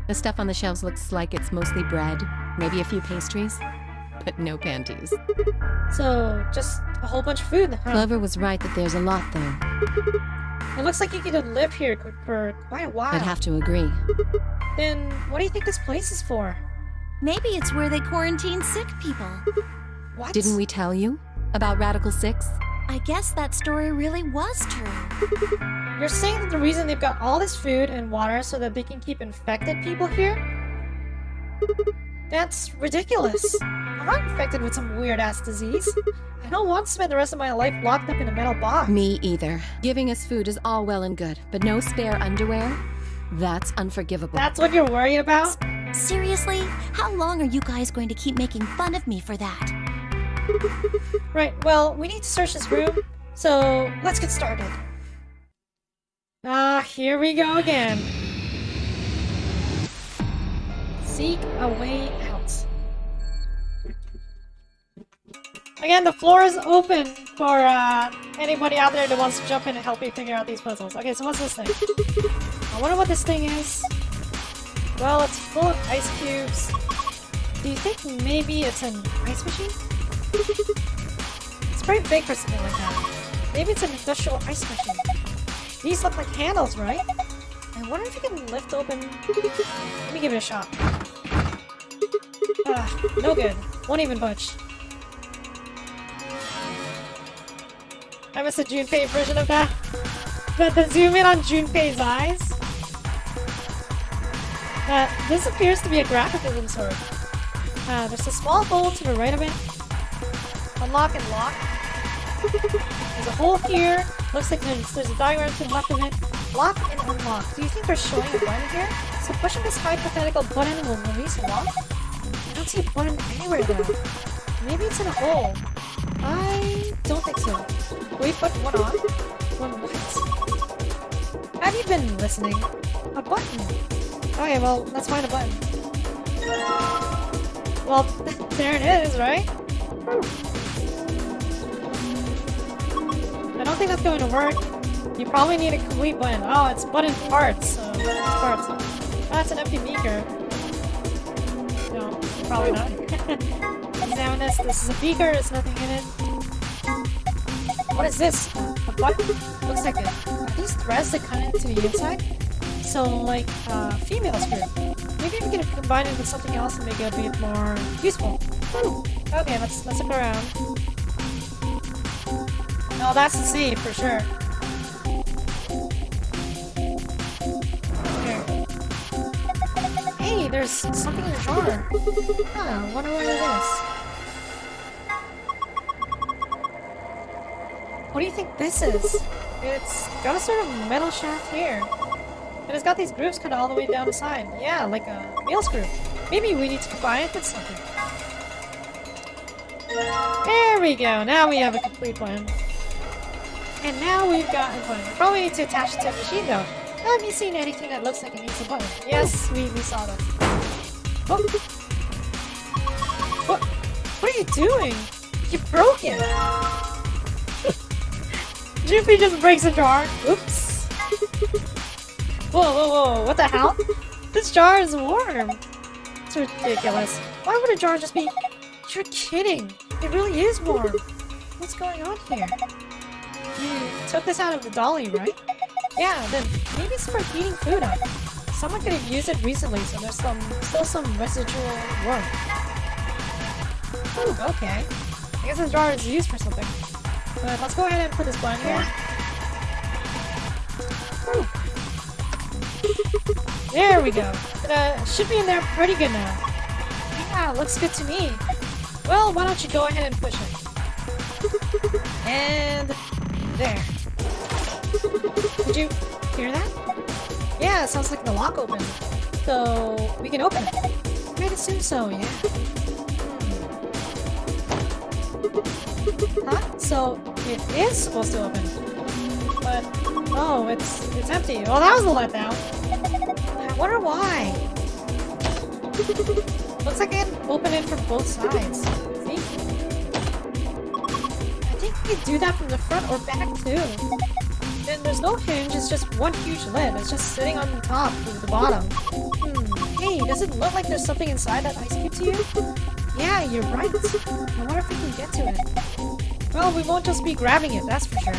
The stuff on the shelves looks like it's mostly bread, maybe a few pastries, but no panties. So, just a whole bunch of food, huh? Clover was right that there's a lot there. It looks like you could live here for quite a while. I'd have to agree. Then, what do you think this place is for? Maybe it's where they quarantine sick people. What? Didn't we tell you about Radical 6? I guess that story really was true. You're saying that the reason they've got all this food and water so that they can keep infected people here? That's ridiculous. I'm not infected with some weird-ass disease. I don't want to spend the rest of my life locked up in a metal box. Me either. Giving us food is all well and good, but no spare underwear? That's unforgivable. That's what you're worried about? Seriously? How long are you guys going to keep making fun of me for that? Right, well, we need to search this room, so let's get started. Here we go again. Seek a way out. Again, the floor is open for anybody out there that wants to jump in and help me figure out these puzzles. Okay, so what's this thing? I wonder what this thing is. Well, it's full of ice cubes. Do you think maybe it's an ice machine? It's pretty big for something like that. Maybe it's an industrial ice machine. These look like handles, right? I wonder if you can lift open... Let me give it a shot. No good. Won't even budge. I miss the Junpei version of that. The zoom in on Junpei's eyes. This appears to be a graphic of some sort. There's a small hole to the right of it. Unlock and lock. There's a hole here. Looks like there's a diagram to the left of it. Lock and unlock. Do you think they're showing a button here? So pushing this hypothetical button will release a lock? I don't see a button anywhere though. Maybe it's in a hole. I don't think so. We put one on. One what? Have you been listening? A button. Okay, well, let's find a button. Well, there it is, right? I don't think that's going to work. You probably need a complete button. Oh, it's button parts. Parts. That's an empty beaker. No, probably not. Examine this. This is a beaker. There's nothing in it. What is this? A button? Looks like it. Are these threads that cut into the inside? So, like, female screw. Maybe we can combine it with something else and make it a bit more useful. Okay, let's look around. No, that's the same for sure. Here. Hey, there's something in the drawer. Huh, wonder what it is. What do you think this is? It's got a sort of metal shaft here. And it's got these grooves cut all the way down the side. Yeah, like a wheel screw. Maybe we need to combine it with something. There we go. Now we have a complete plan. And now we've got a button. We probably need to attach it to a machine though. Have you seen anything that looks like it needs a button? Yes, we saw that. Oh. What are you doing? You broke it. Junpei just breaks a jar. Oops. Whoa, what the hell? This jar is warm. It's ridiculous. Why would a jar just be... You're kidding. It really is warm. What's going on here? You took this out of the dolly, right? Yeah, then maybe it's for heating food up. Someone could have used it recently, so there's still some residual warmth. Ooh, okay. I guess this jar is used for something. But let's go ahead and put this button here. Ooh. There we go. It should be in there pretty good now. Yeah, looks good to me. Well, why don't you go ahead and push it. And there. Did you hear that? Yeah, it sounds like the lock opened. So we can open it. I'd assume so, yeah. Huh? So it is supposed to open. But oh, it's empty. Well, that was a letdown. I wonder why. Looks like I can open it from both sides. See? I think you can do that from the front or back too. Then there's no hinge, it's just one huge lid. It's just sitting on the top with the bottom. Hey, does it look like there's something inside that ice cube to you? Yeah, you're right. I wonder if we can get to it. Well, we won't just be grabbing it, that's for sure.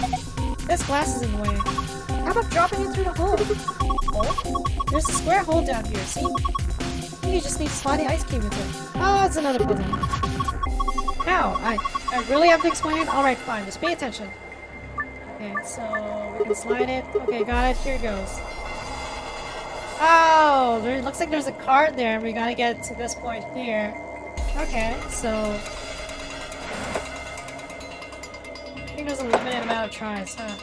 This glass is in the way. How about dropping it through the hole? Hole? There's a square hole down here, see? You just need to slide the ice cube into it. Oh, it's another puzzle. Now, I really have to explain it? Alright, fine, just pay attention. Okay, so we can slide it. Okay, got it, here it goes. Oh, there looks like there's a card there and we gotta get to this point here. Okay, so I think there's a limited amount of tries, huh?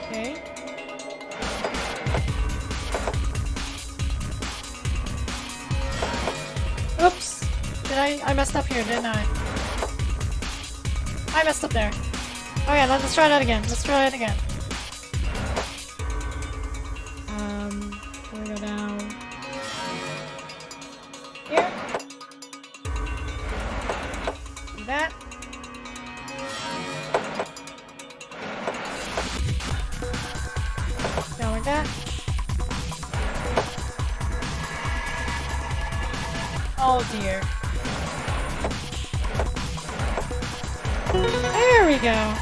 Okay. Oops! I messed up here, didn't I? I messed up there. Okay, let's try that again. Let's try it again. We go down here. Do that. like that. Oh dear. There we go.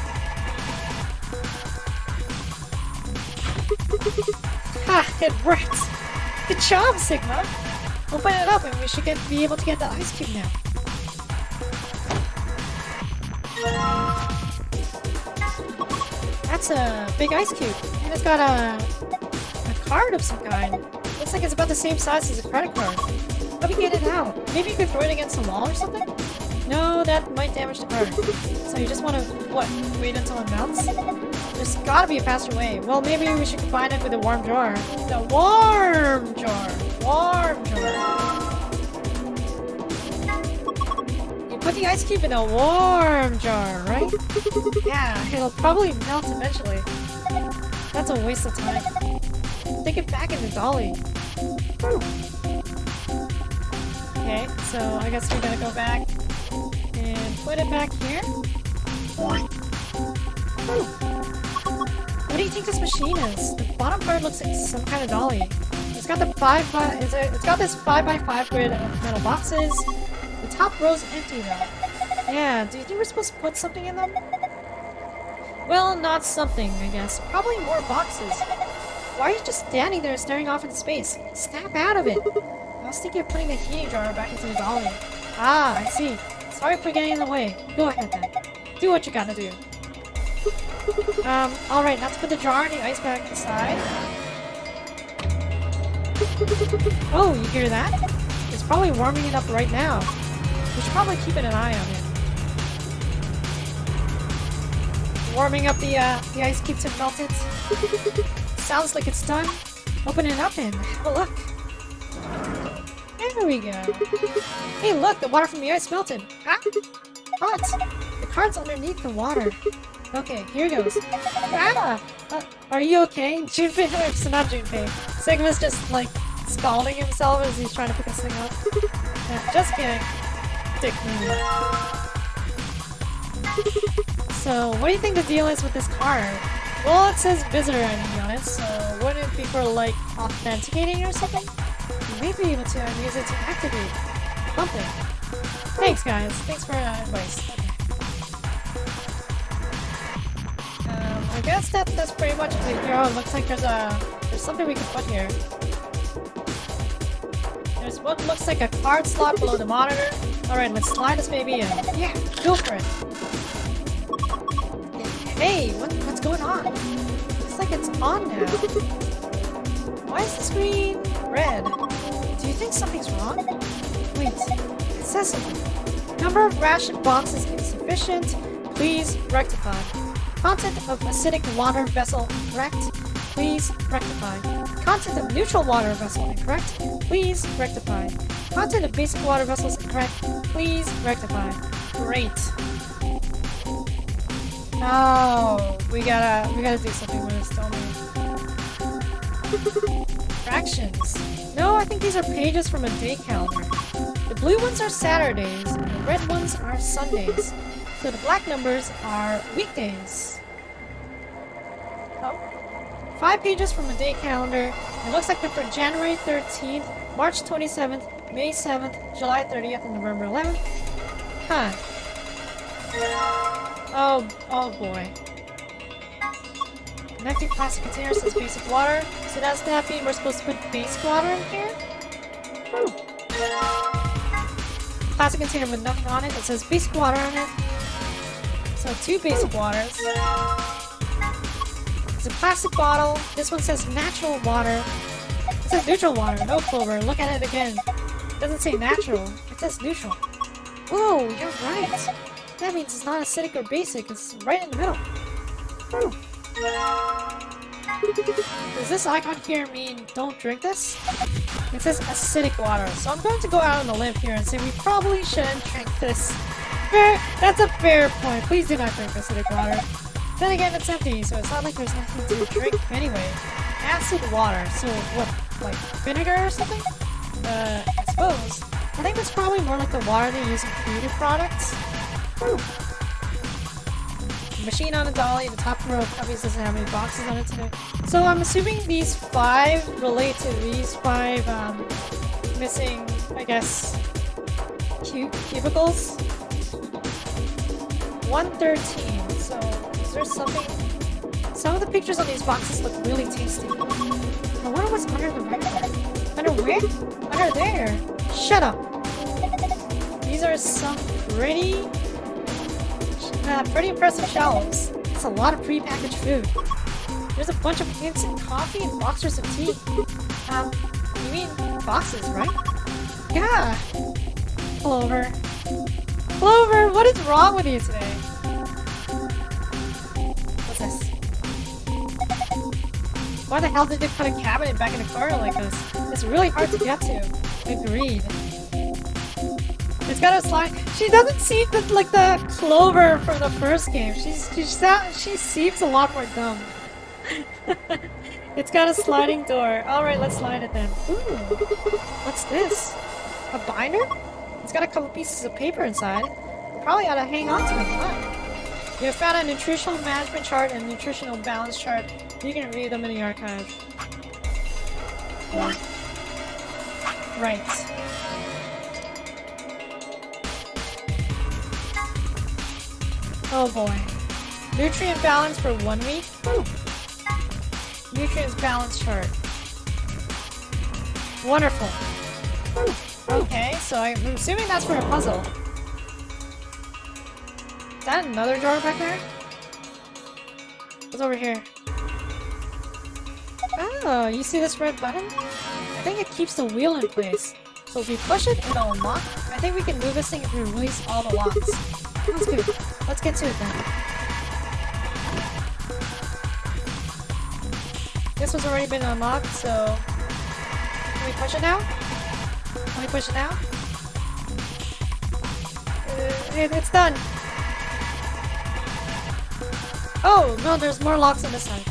Ha! It worked! Good job, Sigma! Open it up and we should be able to get the ice cube now. That's a big ice cube. And it's got a card of some kind. Looks like it's about the same size as a credit card. How do we get it out? Maybe you could throw it against the wall or something? No, that might damage the card. So you just want to, what, wait until it melts? There's gotta be a faster way. Well, maybe we should combine it with a warm jar. The warm jar! Warm jar! You put the ice cube in a warm jar, right? Yeah, it'll probably melt eventually. That's a waste of time. Stick it back in the dolly. Okay, so I guess we're gonna go back and put it back here. What do you think this machine is? The bottom part looks like some kind of dolly. It's got the it's got this 5x5 grid of metal boxes. The top row's empty though. Yeah, do you think we're supposed to put something in them? Well, not something, I guess. Probably more boxes. Why are you just standing there staring off into space? Snap out of it! I was thinking of putting the heating jar back into the dolly. Ah, I see. Sorry for getting in the way. Go ahead then. Do what you gotta do. Alright, now to put the jar and the ice back inside. Oh, you hear that? It's probably warming it up right now. We should probably keep an eye on it. Warming up the ice cube to melt it. Sounds like it's done. Open it up and have a look. There we go. Hey, look, the water from the ice melted. Ah, hot. The card's underneath the water. Okay, here goes. Ah! Are you okay? Junpei, so not Junpei. Sigma's just like scalding himself as he's trying to pick this thing up. Just kidding. Dick move. So, what do you think the deal is with this card? Well, it says visitor ID on it, so wouldn't it be for like authenticating or something? You may be able to use it to activate something. Thanks, guys. Thanks for advice. I guess that's pretty much it here. Oh, it looks like there's something we can put here. There's what looks like a card slot below the monitor. Alright, let's slide this baby in. Yeah, go for it. Hey, what's going on? Looks like it's on now. Why is the screen red? Do you think something's wrong? Wait, it says something. Number of ration boxes insufficient. Please rectify. Content of acidic water vessel incorrect. Please rectify. Content of neutral water vessel incorrect. Please rectify. Content of basic water vessels incorrect. Please rectify. Great. Oh, we gotta do something with this, don't we? Fractions. No, I think these are pages from a day calendar. The blue ones are Saturdays, and the red ones are Sundays. So the black numbers are weekdays. Oh. 5 pages from a day calendar. It looks like they're for January 13th, March 27th, May 7th, July 30th, and November 11th. Huh. Oh boy. An empty plastic container says basic water. So does that mean we're supposed to put basic water in here? Plastic container with nothing on it. It says basic water on it. So 2 basic waters. It's a plastic bottle. This one says natural water. It says neutral water. No, Clover. Look at it again. It doesn't say natural. It says neutral. Whoa, you're right. That means it's not acidic or basic. It's right in the middle. Does this icon here mean don't drink this? It says acidic water. So I'm going to go out on a limb here and say we probably shouldn't drink this. Fair. That's a fair point. Please do not drink acidic water. Then again, it's empty, so it's not like there's nothing to drink anyway. Acid water. So what, like vinegar or something? I suppose. I think that's probably more like the water they use in beauty products. machine on a dolly. The top row obviously doesn't have any boxes on it today. So I'm assuming these 5 relate to these 5 missing, I guess, cubicles. 113. So is there something? Some of the pictures on these boxes look really tasty. I wonder what's under the record. Under where? Under there. Shut up. These are some pretty impressive shelves. It's a lot of prepackaged food. There's a bunch of instant coffee and boxers of tea. You mean boxes, right? Yeah. Clover. Clover, what is wrong with you today? What's this? Why the hell did they put a cabinet back in the corner like this? It's really hard to get to. Agreed. It's got a slide. She doesn't seem like the Clover from the first game. She seems a lot more dumb. It's got a sliding door. Alright, let's slide it then. Ooh. What's this? A binder? It's got a couple pieces of paper inside. We probably ought to hang on to them. Huh? You have found a nutritional management chart and nutritional balance chart. You can read them in the archive. Right. Oh boy. Nutrient balance for 1 week? Ooh. Nutrients balance chart. Wonderful. Ooh. Okay, so I'm assuming that's for a puzzle. Is that another drawer back there? What's over here? Oh, you see this red button? I think it keeps the wheel in place. So if we push it, it'll unlock. I think we can move this thing if we release all the locks. That's good. Let's get to it then. This one's already been unlocked, so... Can we push it now? Can we push it now? It's done! Oh, no, there's more locks on this side.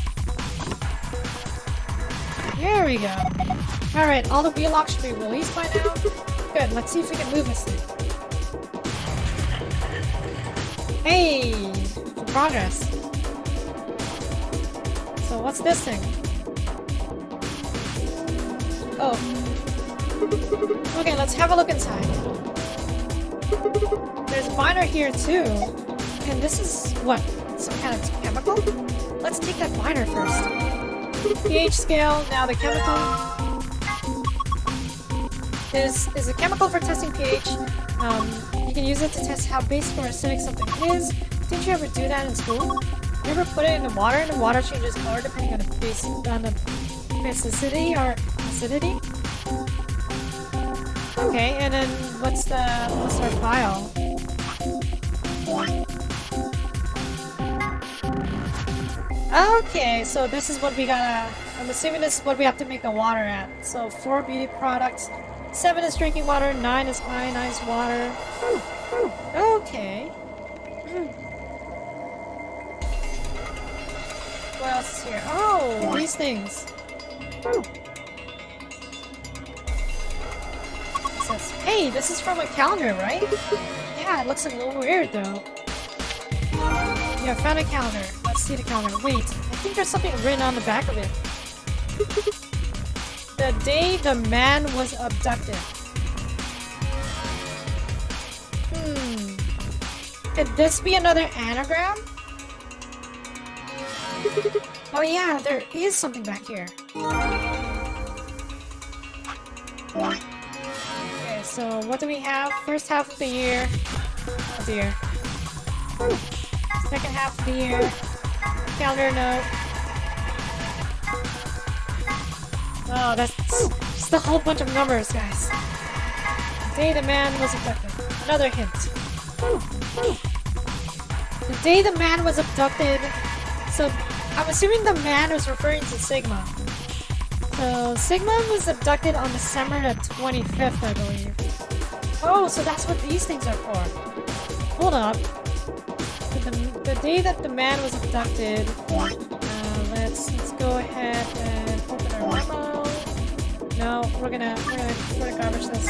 There we go. Alright, all the wheel locks should be released by now. Good, let's see if we can move this thing. Hey! Some progress. So what's this thing? Oh. Okay, let's have a look inside. There's a binder here too. And this is what? Some kind of chemical? Let's take that binder first. pH scale, now the chemical. Is a chemical for testing pH. You can use it to test how basic or acidic something is. Didn't you ever do that in school? You ever put it in the water and the water changes color depending on the basicity or acidity? Okay, and then what's our file? Okay, so this is what we gotta... I'm assuming this is what we have to make the water at. So 4 beauty products, 7 is drinking water, 9 is ionized water. Okay. What else is here? Oh, these things. Hey, this is from a calendar, right? Yeah, it looks a little weird though. Yeah, I found a calendar. Let's see the calendar. Wait, I think there's something written on the back of it. The day the man was abducted. Could this be another anagram? Oh yeah, there is something back here. Okay, so what do we have? First half of the year. Oh dear. Second half of the year. Calendar note. Oh, that's just a whole bunch of numbers, guys. The day the man was abducted. Another hint. The day the man was abducted. So, I'm assuming the man was referring to Sigma. So, Sigma was abducted on December the 25th, I believe. Oh, so that's what these things are for. Hold up. The day that the man was abducted, let's go ahead and open our memo. No, we're gonna garbage this.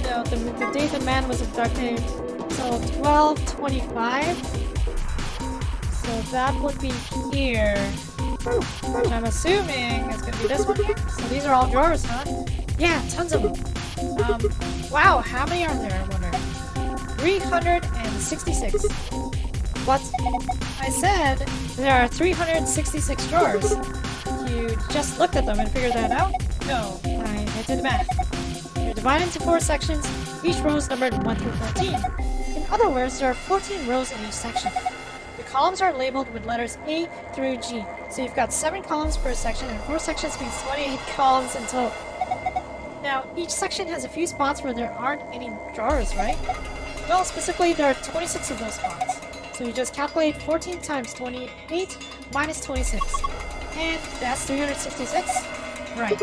No, the day the man was abducted. So 12:25. So that would be here. Which I'm assuming is gonna be this one here. So these are all drawers, huh? Yeah, tons of them. Wow, how many are there, I wonder? 366. What? I said there are 366 drawers. You just looked at them and figured that out? No, I did the math. They're divided into 4 sections, each row is numbered 1 through 14. In other words, there are 14 rows in each section. The columns are labeled with letters A through G. So you've got 7 columns per section, and 4 sections means 28 columns in total. Now, each section has a few spots where there aren't any drawers, right? Well, specifically, there are 26 of those spots. So you just calculate 14 times 28 minus 26. And that's 366? Right.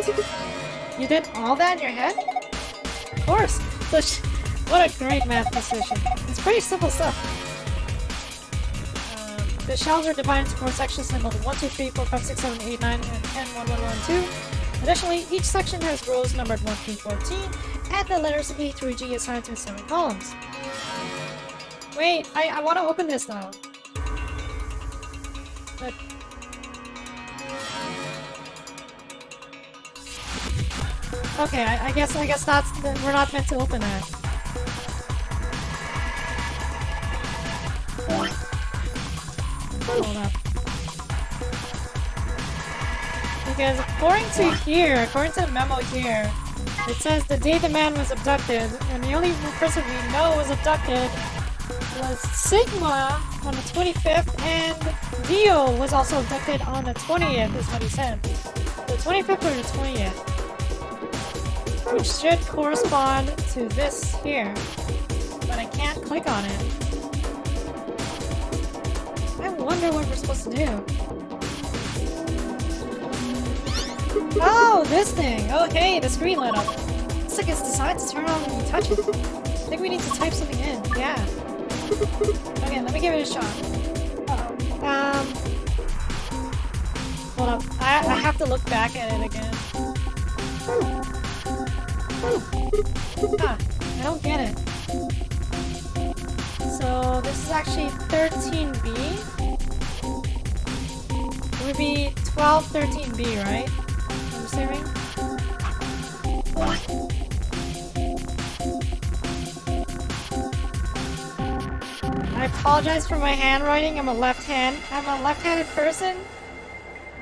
You did all that in your head? Of course! What a great math precision. It's pretty simple stuff. The shelves are divided into 4 sections labeled 1, 2, 3, 4, 5, 6, 7, 8, 9, and 10, 1, 1, 1, 2. Additionally, each section has rows numbered 1 through 14, and the letters A through G assigned to 7 columns. Wait, I want to open this now. But... Okay, I guess that's we're not meant to open that. Hold up. Because according to the memo here, it says the day the man was abducted, and the only person we know was abducted was Sigma on the 25th, and Dio was also abducted on the 20th, is what he said. The 25th or the 20th. Which should correspond to this here. But I can't click on it. I wonder what we're supposed to do. Oh, this thing! Oh, hey, the screen lit up. Looks like it's designed to turn on when you touch it. I think we need to type something in. Yeah. Okay, let me give it a shot. Hold up. I have to look back at it again. I don't get it. So, this is actually 13B. It would be 1213B, right? I'm assuming. I apologize for my handwriting. I'm a left-handed person.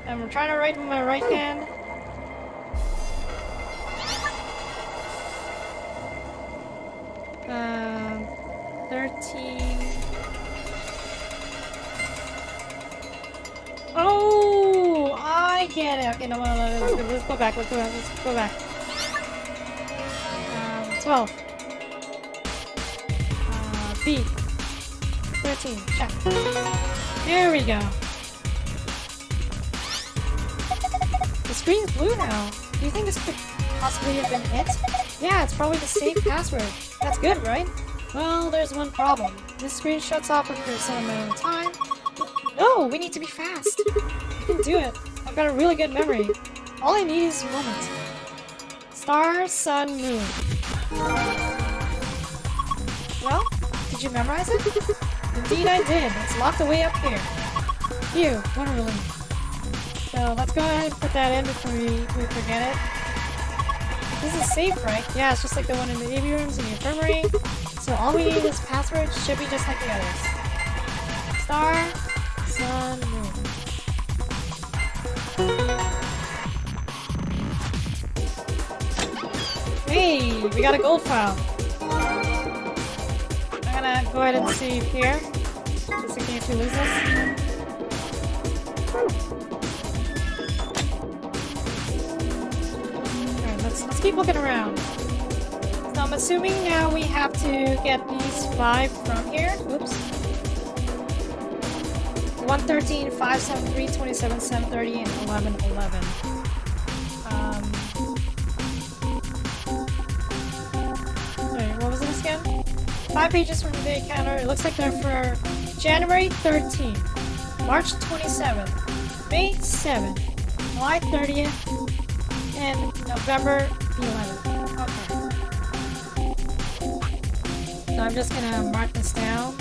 I'm trying to write with my right hand. Um, 13. Oh, I get it. Okay, no, let's go back. Let's go back. 12. B. 13. Check. There we go. The screen's blue now. Do you think this could possibly have been it? Yeah, it's probably the safe password. That's good, right? Well, there's one problem. This screen shuts off after a certain amount of time. No, we need to be fast. I can do it. I've got a really good memory. All I need is a moment. Star, sun, moon. Well, did you memorize it? Indeed I did. It's locked away up here. Phew, what a relief. So let's go ahead and put that in before we forget it. This is safe, right? Yeah, it's just like the one in the AV rooms and the infirmary. So all we need is password. Should be just like the others. Star, sun, moon. Hey, we got a gold file. I'm gonna go ahead and save here, just in case we lose this. Let's keep looking around. So I'm assuming now we have to get these 5 from here. Oops. 113, 573, 27, 730, and 1111. Sorry, what was this again? 5 pages from the counter. It looks like they're for January 13th, March 27th, May 7th, July 30th, and November 11th. Okay. So I'm just gonna mark this down.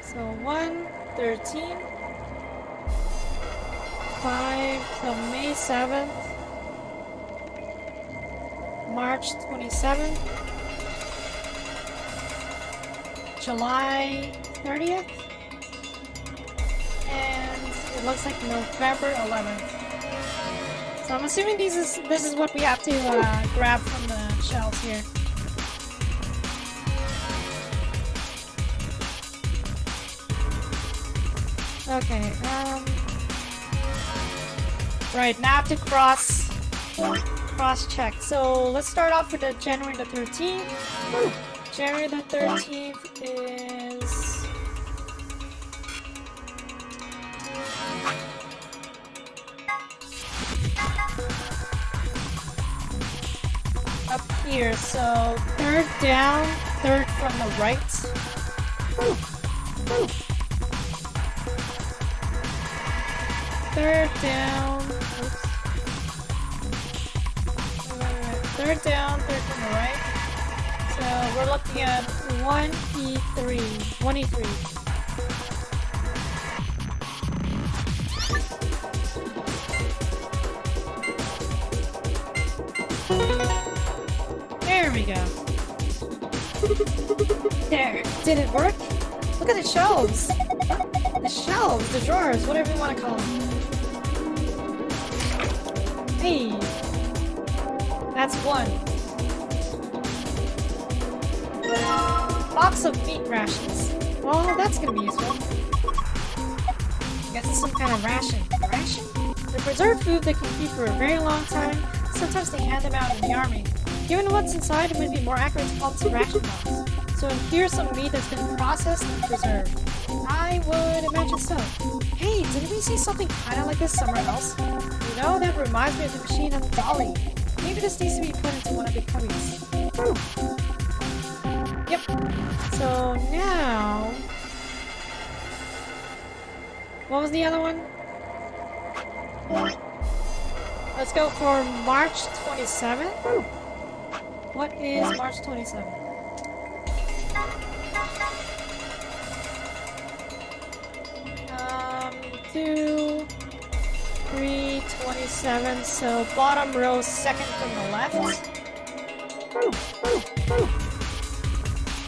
So 1/13, 5, so May 7th, March 27th, July 30th, and it looks like November 11th. So I'm assuming this is what we have to grab from the shelves here. Okay, right, now I have to cross check. So let's start off with the January the 13th. January the 13th is up here. So third down, third from the right. Third down. Oops. Third down, third from the right. So we're looking at 1E3. 1E3. There we go. There. Did it work? Look at the shelves. The shelves, the drawers, whatever you want to call them. Hey. That's one. Box of meat rations. Well, that's gonna be useful. I guess it's some kind of ration. Ration? They're preserved food that can keep for a very long time. Sometimes they hand them out in the army. Given what's inside, it might be more accurate to call this a ration box. So here's some meat that's been processed and preserved. I would imagine so. Hey, didn't we see something kind of like this somewhere else? You know, that reminds me of the machine on the dolly. Maybe this needs to be put into one of the cubbies. Yep. So now... What was the other one? Let's go for March 27th. What is March 27th? Two, 3, 27. So bottom row, second from the left.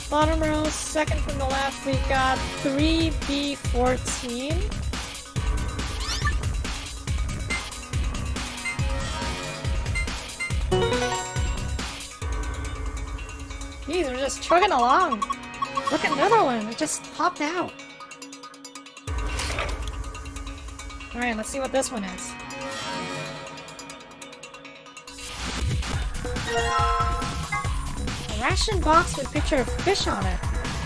Bottom row, second from the left. We got 3B14. Jeez, we're just chugging along. Look at another one. It just popped out. Alright, let's see what this one is. A ration box with a picture of fish on it.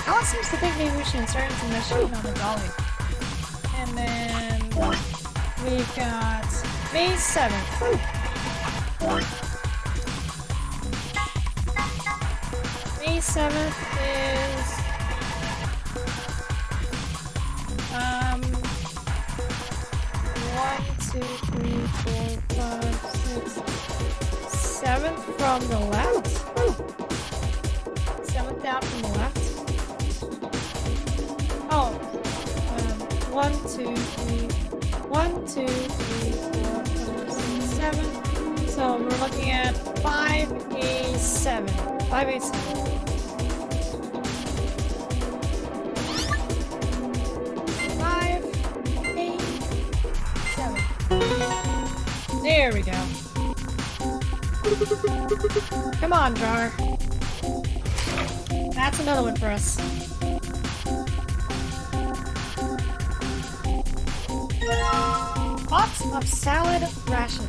Alice seems to think maybe we should insert into the machine on the dolly. And then we've got May 7th. May 7th is 1, 2, 3, 4, 5, 6, 7th from the left. 7th down from the left. Oh, 1, 2, 3, 1, 2, 3, 4, 5, 6, 7. So we're looking at 5A7. 5A7. 5A7. There we go. Come on, drawer. That's another one for us. Box of salad ration.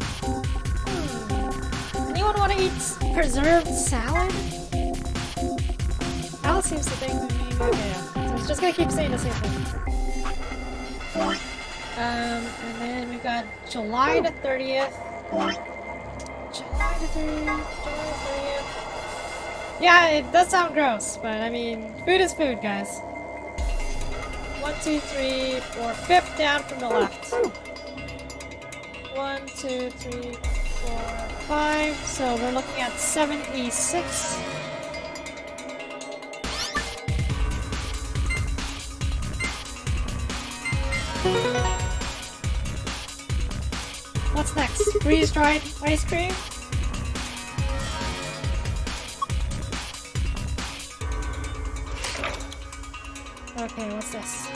Anyone want to eat preserved salad? Alice seems to think that maybe, yeah. So it's just gonna keep saying the same thing. And then we've got July the 30th. July the 30th. Yeah, it does sound gross, but I mean, food is food, guys. 1, 2, 3, 4, 5th down from the left. 1, 2, 3, 4, 5. So we're looking at 786. What's next? Freeze-dried ice cream? Okay, what's this?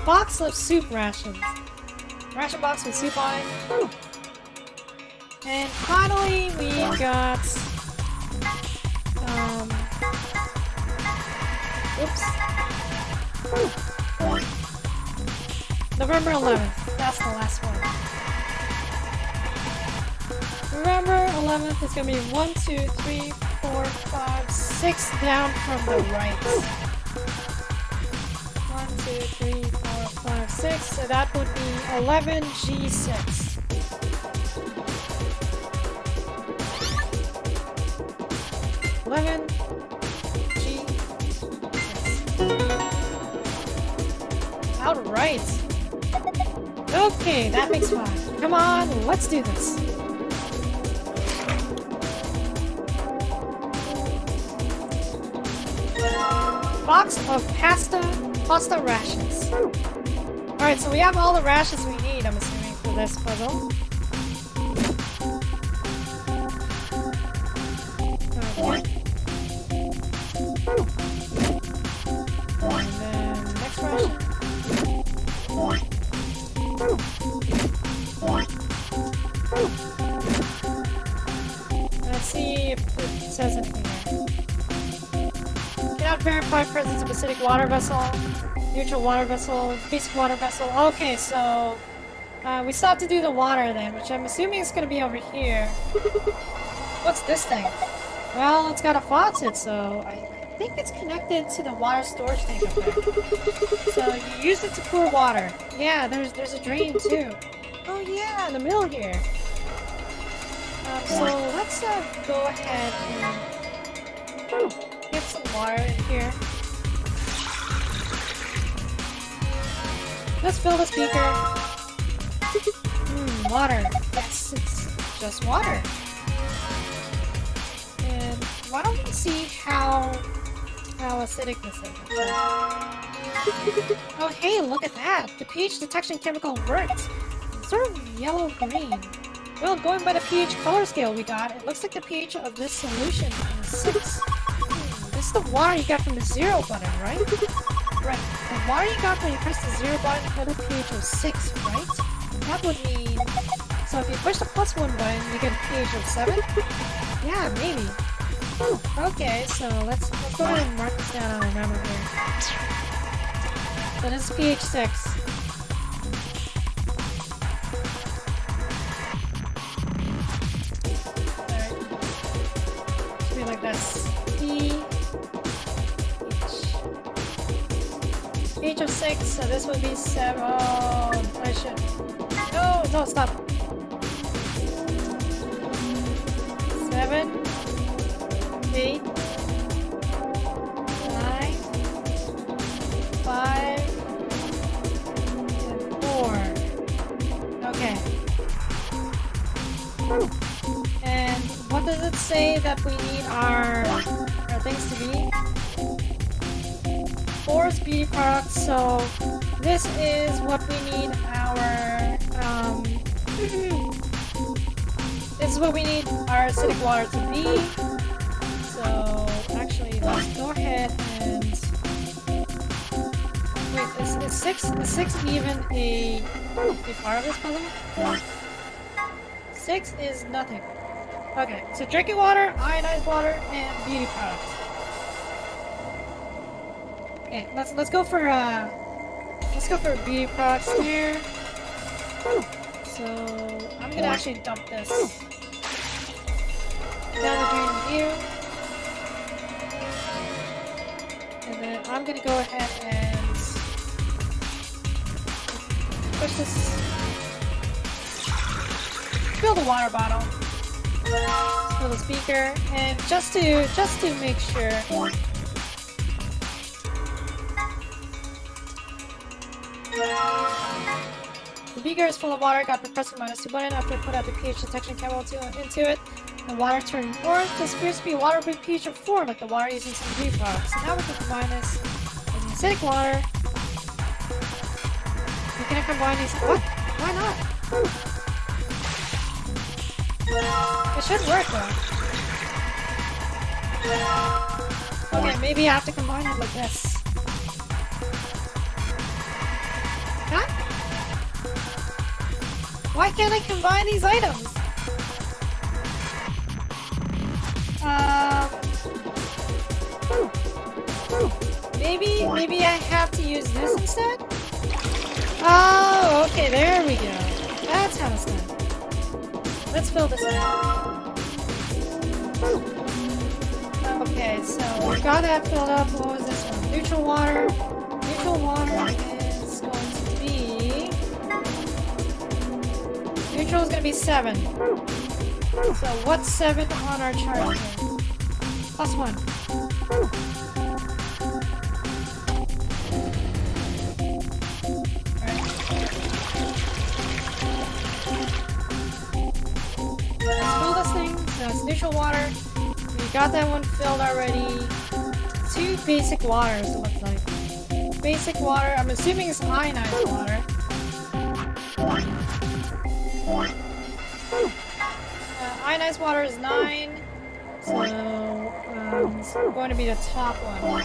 Box of soup rations. Ration box with soup on it. Whew. And finally, we got oops. Whew. November 11th. That's the last one. November 11th is gonna be 1, 2, 3, 4, 5, 6 down from the right. 1, 2, 3, 4, 5, 6. So that would be 11G6. Alright. Okay, that makes 5. Come on, let's do this. Box of pasta rations. Alright, so we have all the rations we need, I'm assuming, for this puzzle. Okay. And then next ration. Let's see if it says anything here. Cannot verify presence of acidic water vessel, neutral water vessel, basic water vessel. Okay, so we still have to do the water then, which I'm assuming is going to be over here. What's this thing? Well, it's got a faucet, so I think it's connected to the water storage tank up there. So you use it to pour water. Yeah, there's a drain too. Oh yeah, in the middle here. So let's go ahead and get some water in here. Let's fill this beaker. Water. Yes, it's just water. And why don't we see how acidic this is? Oh hey, look at that! The pH detection chemical worked. It's sort of yellow-green. Well, going by the pH color scale we got, it looks like the pH of this solution is 6. This is the water you got from the 0 button, right? Right. The water you got when you press the 0 button had a pH of 6, right? That would mean... So if you push the +1 button, you get a pH of 7? Yeah, maybe. Okay, so let's go ahead and mark this down on our memo here. So this is pH 6. Alright. Should be like this. pH of 6, so this would be 7. Oh, I should. No, stop. 7, 8, 9, 5, and 4. Okay. And what does it say that we need our things to be? Forest beauty products, so this is what we need our this is what we need our acidic water to be. So actually let's go ahead and wait, is 6 even a part of this puzzle? 6 is nothing. Okay, so drinking water, ionized water, and beauty products. Okay, let's go for beauty products here. So I'm gonna actually dump this down the drain here, and then I'm gonna go ahead and push this. Fill the water bottle. Fill the speaker, and just to make sure. The beaker is full of water. Got the pressing -2 button after put out the pH detection chemical into it. The water turned orange. This appears to be water with pH of 4, like the water using some beauty products. So now we can combine this with the acidic water. We can combine these. What? Why not? It should work though. Okay, maybe I have to combine it like this. Huh? Why can't I combine these items? Maybe I have to use this instead? Oh, okay, there we go. That's how it's done. Let's fill this in. Okay, so we got that filled up. What was this one? Neutral water. Neutral water is going to be... Neutral is going to be 7. So what's 7 on our chart here? +1. Let's fill this thing. So it's neutral water. We got that one filled already. 2 basic waters, it looks like. Basic water, I'm assuming it's ionized water. Ionized water is 9. So, it's going to be the top one.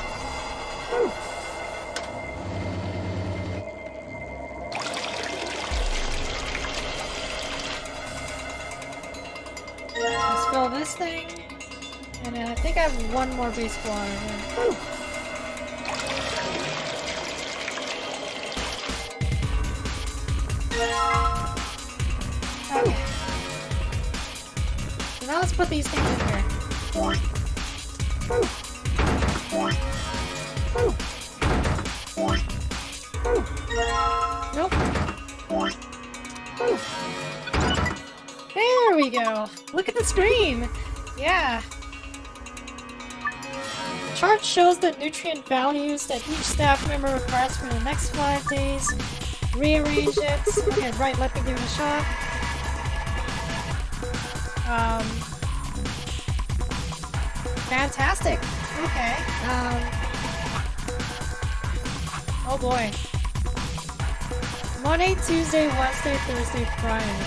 Let's fill this thing. And then I think I have one more basic water here. Okay. So now let's put these things in here. Nope. There we go. Look at the screen. Yeah. The chart shows the nutrient values that each staff member requires for the next 5 days. Rearrange it. Okay, right, let me give it a shot. Fantastic. Okay. Oh boy. Monday, Tuesday, Wednesday, Thursday, Friday.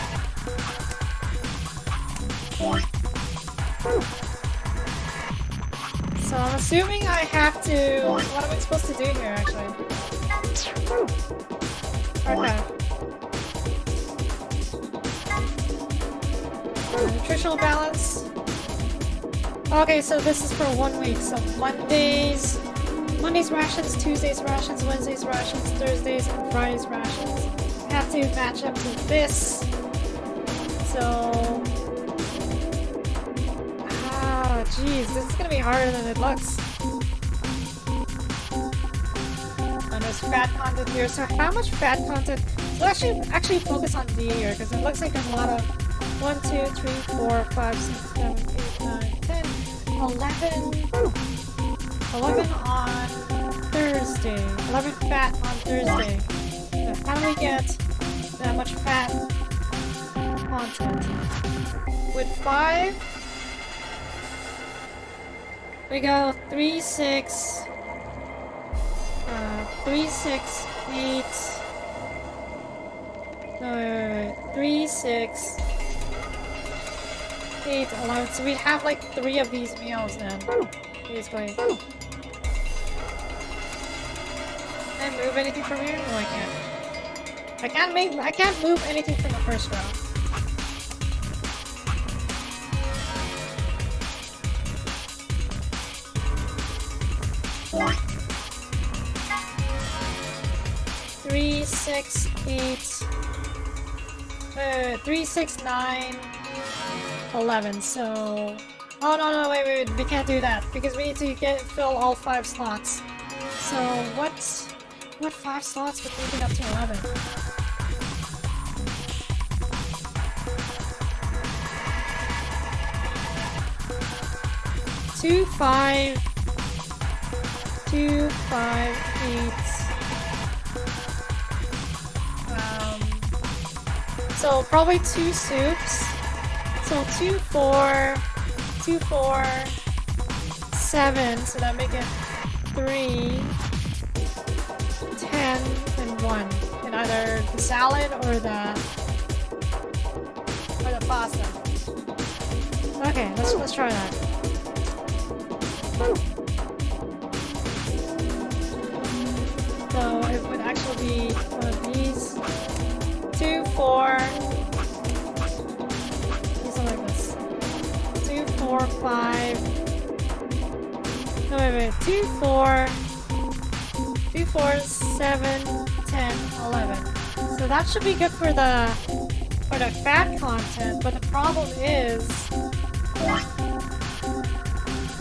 So I'm assuming I have to... What am I supposed to do here, actually? Okay. Nutritional balance. Okay, so this is for 1 week. So Mondays rations, Tuesdays rations, Wednesdays rations, Thursdays and Fridays rations. I have to match up to this. So... Ah, jeez, this is gonna be harder than it looks. And there's fat content here. So how much fat content? So actually focus on D here, because it looks like there's a lot of 1, 2, 3, 4, 5, 6, 7, 8, 9, 10, 11 on Thursday. 11 fat on Thursday. So how do we get that much fat content? With 5, we go 3, 6, 3, 6, 8. No, wait. 3, 6, 8, 11. So we have like 3 of these meals then. Basically. Can I move anything from here? No, I can't. I can't move anything from the first row. Three, 6, 8. 3, 6, 9, 11. So, oh no, wait, we can't do that because we need to fill all 5 slots. So what 5 slots would take it up to 11? Two, 5, 2, 5, 8. So probably 2 soups. So 2, 4, 2, 4, 7. So that make it 3, 10, and 1. In either the salad or the pasta. Okay, let's try that. So it would actually be one of these. 2, 4. Something like this. 2, 4, 5. No, wait. 2, 4. 2, 4, 7, 10, 11. So that should be good for the fat content, but the problem is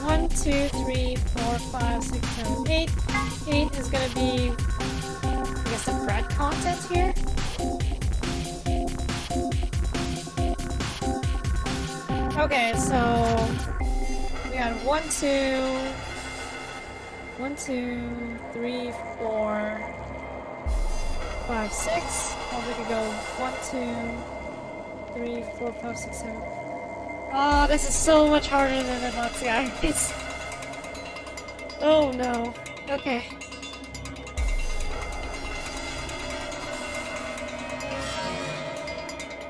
1, 2, 3, 4, 5, 6, 7, 8. 8 is gonna be, I guess, the bread content here. Okay, so we got 1, 2, 3, 4, 5, 6. Or we could go 1, 2, 3, 4, 5, 6, 7. Oh, this is so much harder than it looks, guys. Oh no. Okay.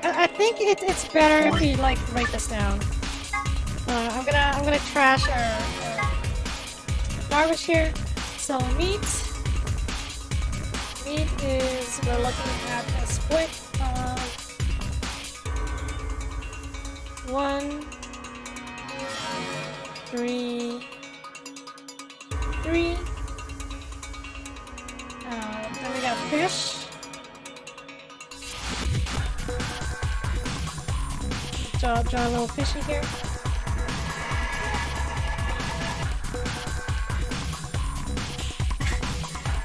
I think it's better if we like write this down. I'm gonna trash our garbage here. So meat is, we're looking at a split of 1, 3, 3. Then we got fish. Draw a little fishy here.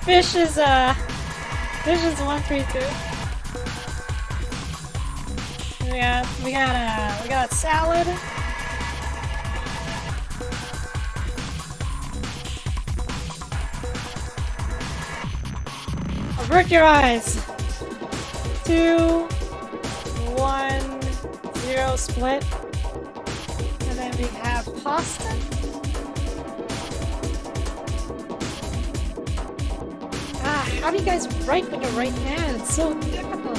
Fish is 1, 3, 2. We got salad. Avert your eyes. 2, 1, 0 split. And then we have pasta. How do you guys write with the right hand? It's so difficult.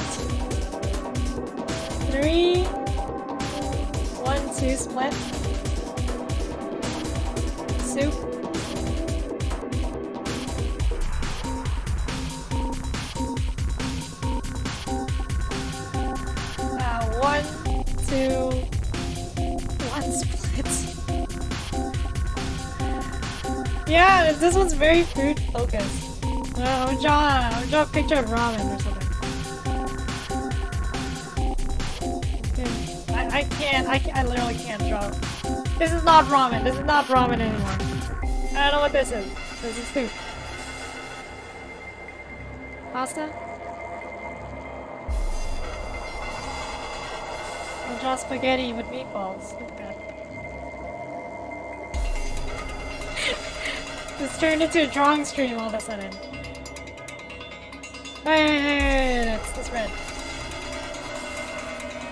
3, 1, 2 split. Soup. One, 2, 1 split. Yeah, this one's very food focused. I'm gonna draw a picture of ramen or something. I literally can't draw. This is not ramen. This is not ramen anymore. I don't know what this is. This is soup. Pasta? I'll draw spaghetti with meatballs. Okay. This turned into a drawing stream all of a sudden. Hey, that's red.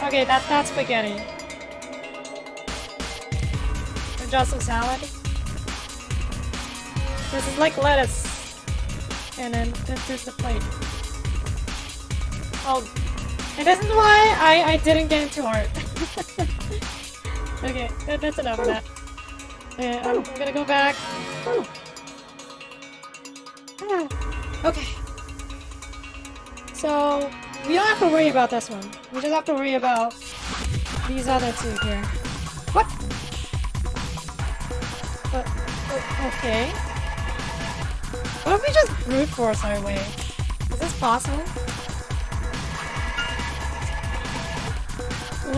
Okay, that's spaghetti. And draw some salad. This is like lettuce. And then this is the plate. Oh, and this is why I didn't get into art. Okay, that's enough of that. I'm gonna go back. Okay. So, we don't have to worry about this one. We just have to worry about these other two here. What? Okay. What if we just brute force our way? Is this possible?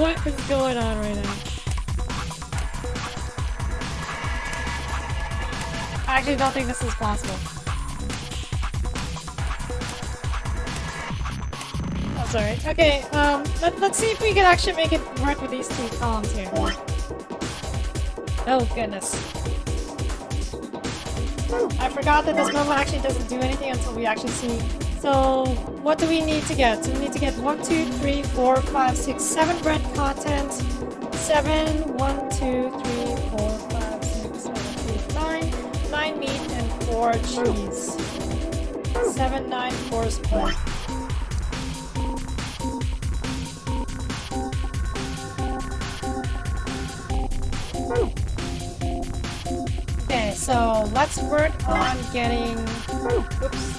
What is going on right now? I actually don't think this is possible. Oh, sorry. Okay, let's see if we can actually make it work with these two columns here. Oh, goodness. I forgot that this move actually doesn't do anything until we actually see So what do we need to get? So we need to get 1, 2, 3, 4, 5, 6, 7 bread content. 7, 1, 2, 3, 4, 5, 6, 7, 8, 9. 9 meat and 4 cheese. 7, 9 course bread. Okay, so let's work on getting. Oops.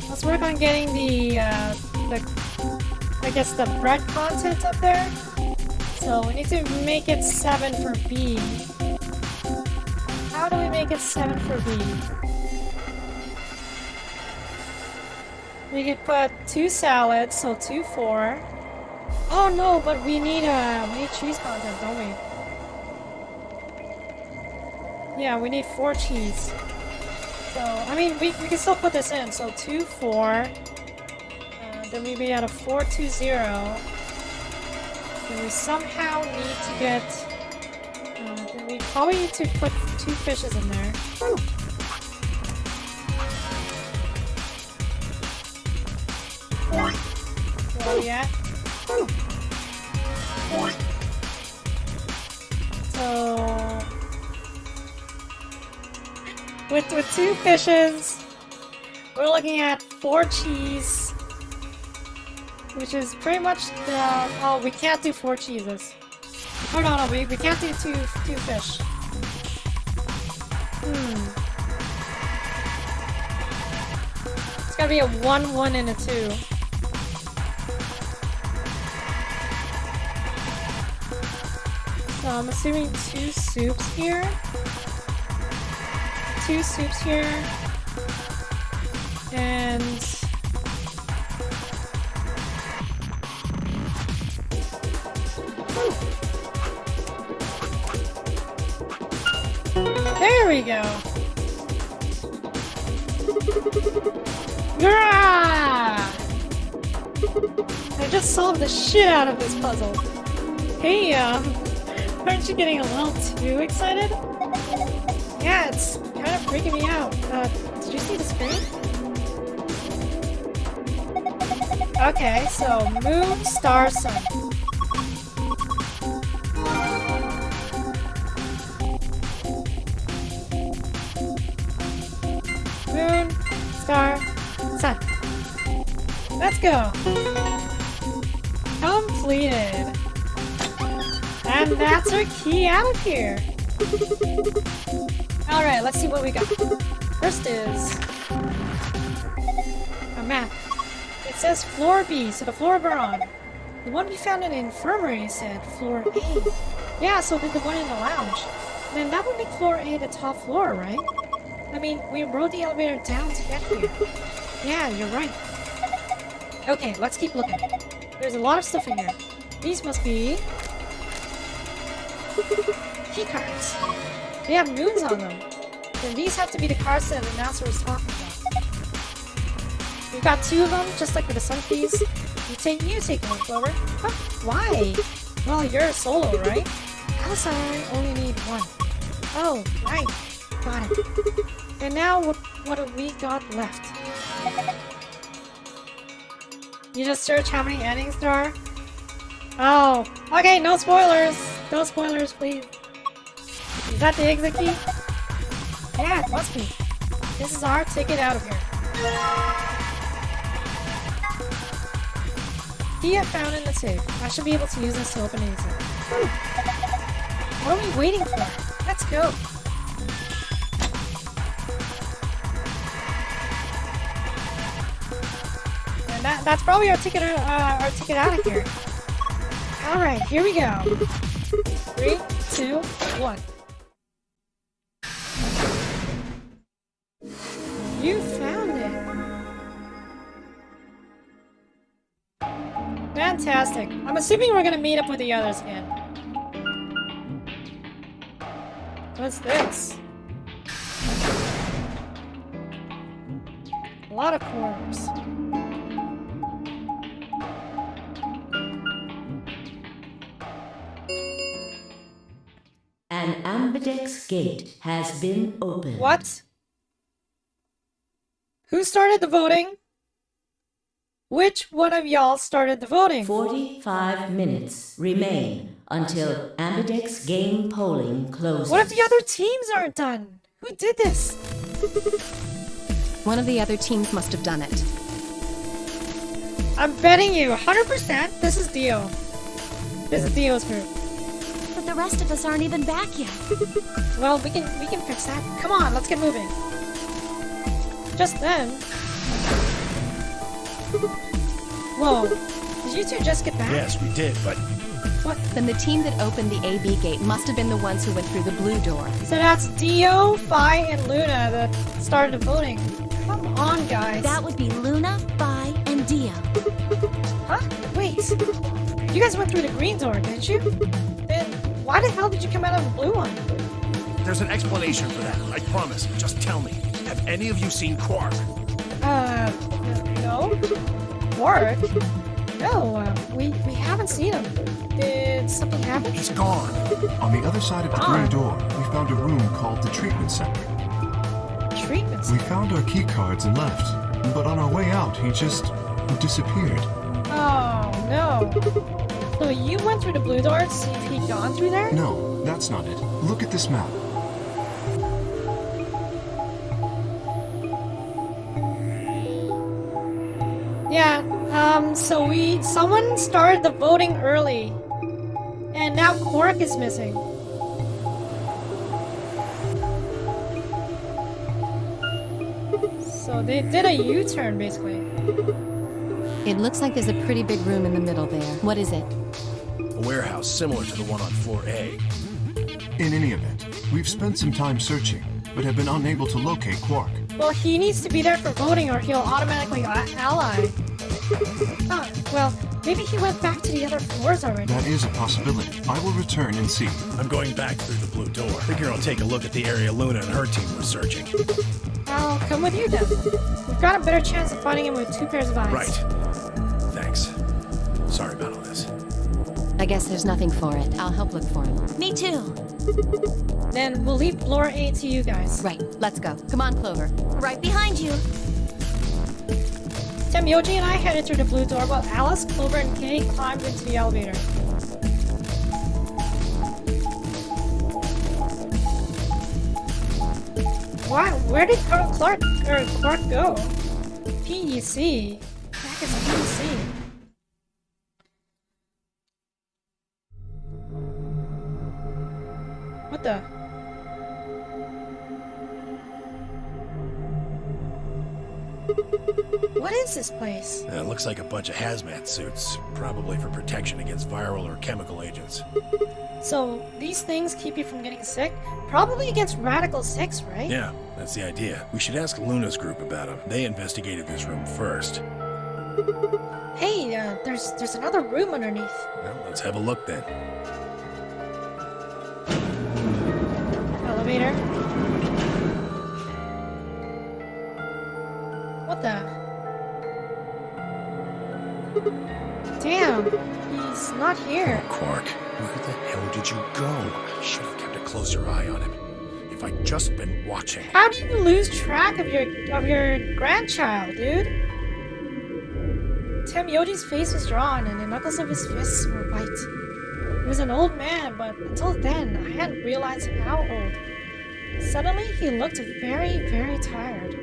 Let's work on getting the I guess the bread content up there. So we need to make it 7 for B. How do we make it 7 for B? We could put 2 salads, so 2, 4. Oh no, but we need cheese content, don't we? Yeah, we need 4 cheese. So, I mean, we can still put this in. So 2, 4. Then we be at a 4, 2, 0. Then we somehow need to get... then we probably need to put 2 fishes in there. Where are we at? So... With 2 fishes, we're looking at 4 cheese, which is pretty much the... Oh, we can't do 4 cheeses. Oh, no, we can't do two fish. It's gotta be a 1, 1, and a 2. So I'm assuming 2 soups here. 2 soups here, and there we go. Grah! I just solved the shit out of this puzzle. Hey, aren't you getting a little too excited? Yeah, it's kind of freaking me out. Did you see the screen? Okay, so moon, star, sun. Moon, star, sun. Let's go. Completed. And that's our key out of here. Alright, let's see what we got. First is a map. It says floor B, so the floor we're on. The one we found in the infirmary said floor A. Yeah, so did the one in the lounge. Then that would make floor A the top floor, right? I mean, we rode the elevator down to get here. Yeah, you're right. Okay, let's keep looking. There's a lot of stuff in here. These must be key cards. They have moons on them. Then these have to be the cards that the announcer was talking about. We've got 2 of them, just like with the sun keys. You take one, Clover. Huh? Why? Well, you're a solo, right? Alice and I only need 1. Oh, right. Got it. And now, what have we got left? You just search how many endings there are? Oh, okay, no spoilers! No spoilers, please. Is that the exit key? Yeah, it must be. This is our ticket out of here. Key I found in the safe. I should be able to use this to open the exit. What are we waiting for? Let's go. And that's probably our ticket out of here. Alright, here we go. 3, 2, 1. You found it! Fantastic. I'm assuming we're gonna meet up with the others again. What's this? A lot of corners. An Ambidex gate has been opened. What? Who started the voting? Which one of y'all started the voting? 45 minutes remain until Ambidex Game polling closes. What if the other teams aren't done? Who did this? One of the other teams must have done it. I'm betting you 100% this is Dio. This is Dio's group. But the rest of us aren't even back yet. Well, we can fix that. Come on, let's get moving. Just then. Whoa. Did you two just get back? Yes, we did, but What? Then the team that opened the AB gate must have been the ones who went through the blue door. So that's Dio, Fi, and Luna that started the voting. Come on, guys. That would be Luna, Fi, and Dio. Huh? Wait. You guys went through the green door, didn't you? Then why the hell did you come out of the blue one? there's an explanation for that. I promise. Just tell me. Have any of you seen Quark? No. Quark? No, we haven't seen him. Did something happen? He's gone. On the other side of the green door, we found a room called the treatment center. Treatment We center? found our key cards and left, but on our way out, he just disappeared. Oh, no. So you went through the blue door to see if he'd gone through there? No, that's not it. Look at this map. Yeah, so someone started the voting early. And now Quark is missing. So they did a U-turn, basically. It looks like there's a pretty big room in the middle there. What is it? A warehouse similar to the one on floor A. In any event, we've spent some time searching, but have been unable to locate Quark. Well, he needs to be there for voting or he'll automatically ally. Huh, well, maybe he went back to the other floors already. That is a possibility. I will return and see. I'm going back through the blue door. Figure I'll take a look at the area Luna and her team were searching. I'll come with you then. We've got a better chance of finding him with two pairs of eyes. Right. Thanks. Sorry about all this. I guess there's nothing for it. I'll help look for him. Me too. Then we'll leave floor A to you guys. Right, let's go. Come on, Clover. Right behind you. Temyoji and I headed through the blue door while Alice, Clover, and Kay climbed into the elevator. Why? Where did Clark go? PEC? Back is PEC. What the? What is this place? It looks like a bunch of hazmat suits, probably for protection against viral or chemical agents. So, these things keep you from getting sick? Probably against Radical 6, right? Yeah, that's the idea. We should ask Luna's group about them. They investigated this room first. Hey, there's another room underneath. Well, let's have a look then. Elevator. What the? Damn, he's not here. Quark, where the hell did you go? I should have kept a closer eye on him. If I'd just been watching. How do you lose track of your grandchild, dude? Temyoji's face was drawn and the knuckles of his fists were white. He was an old man, but until then, I hadn't realized how old. Suddenly, he looked very, very tired.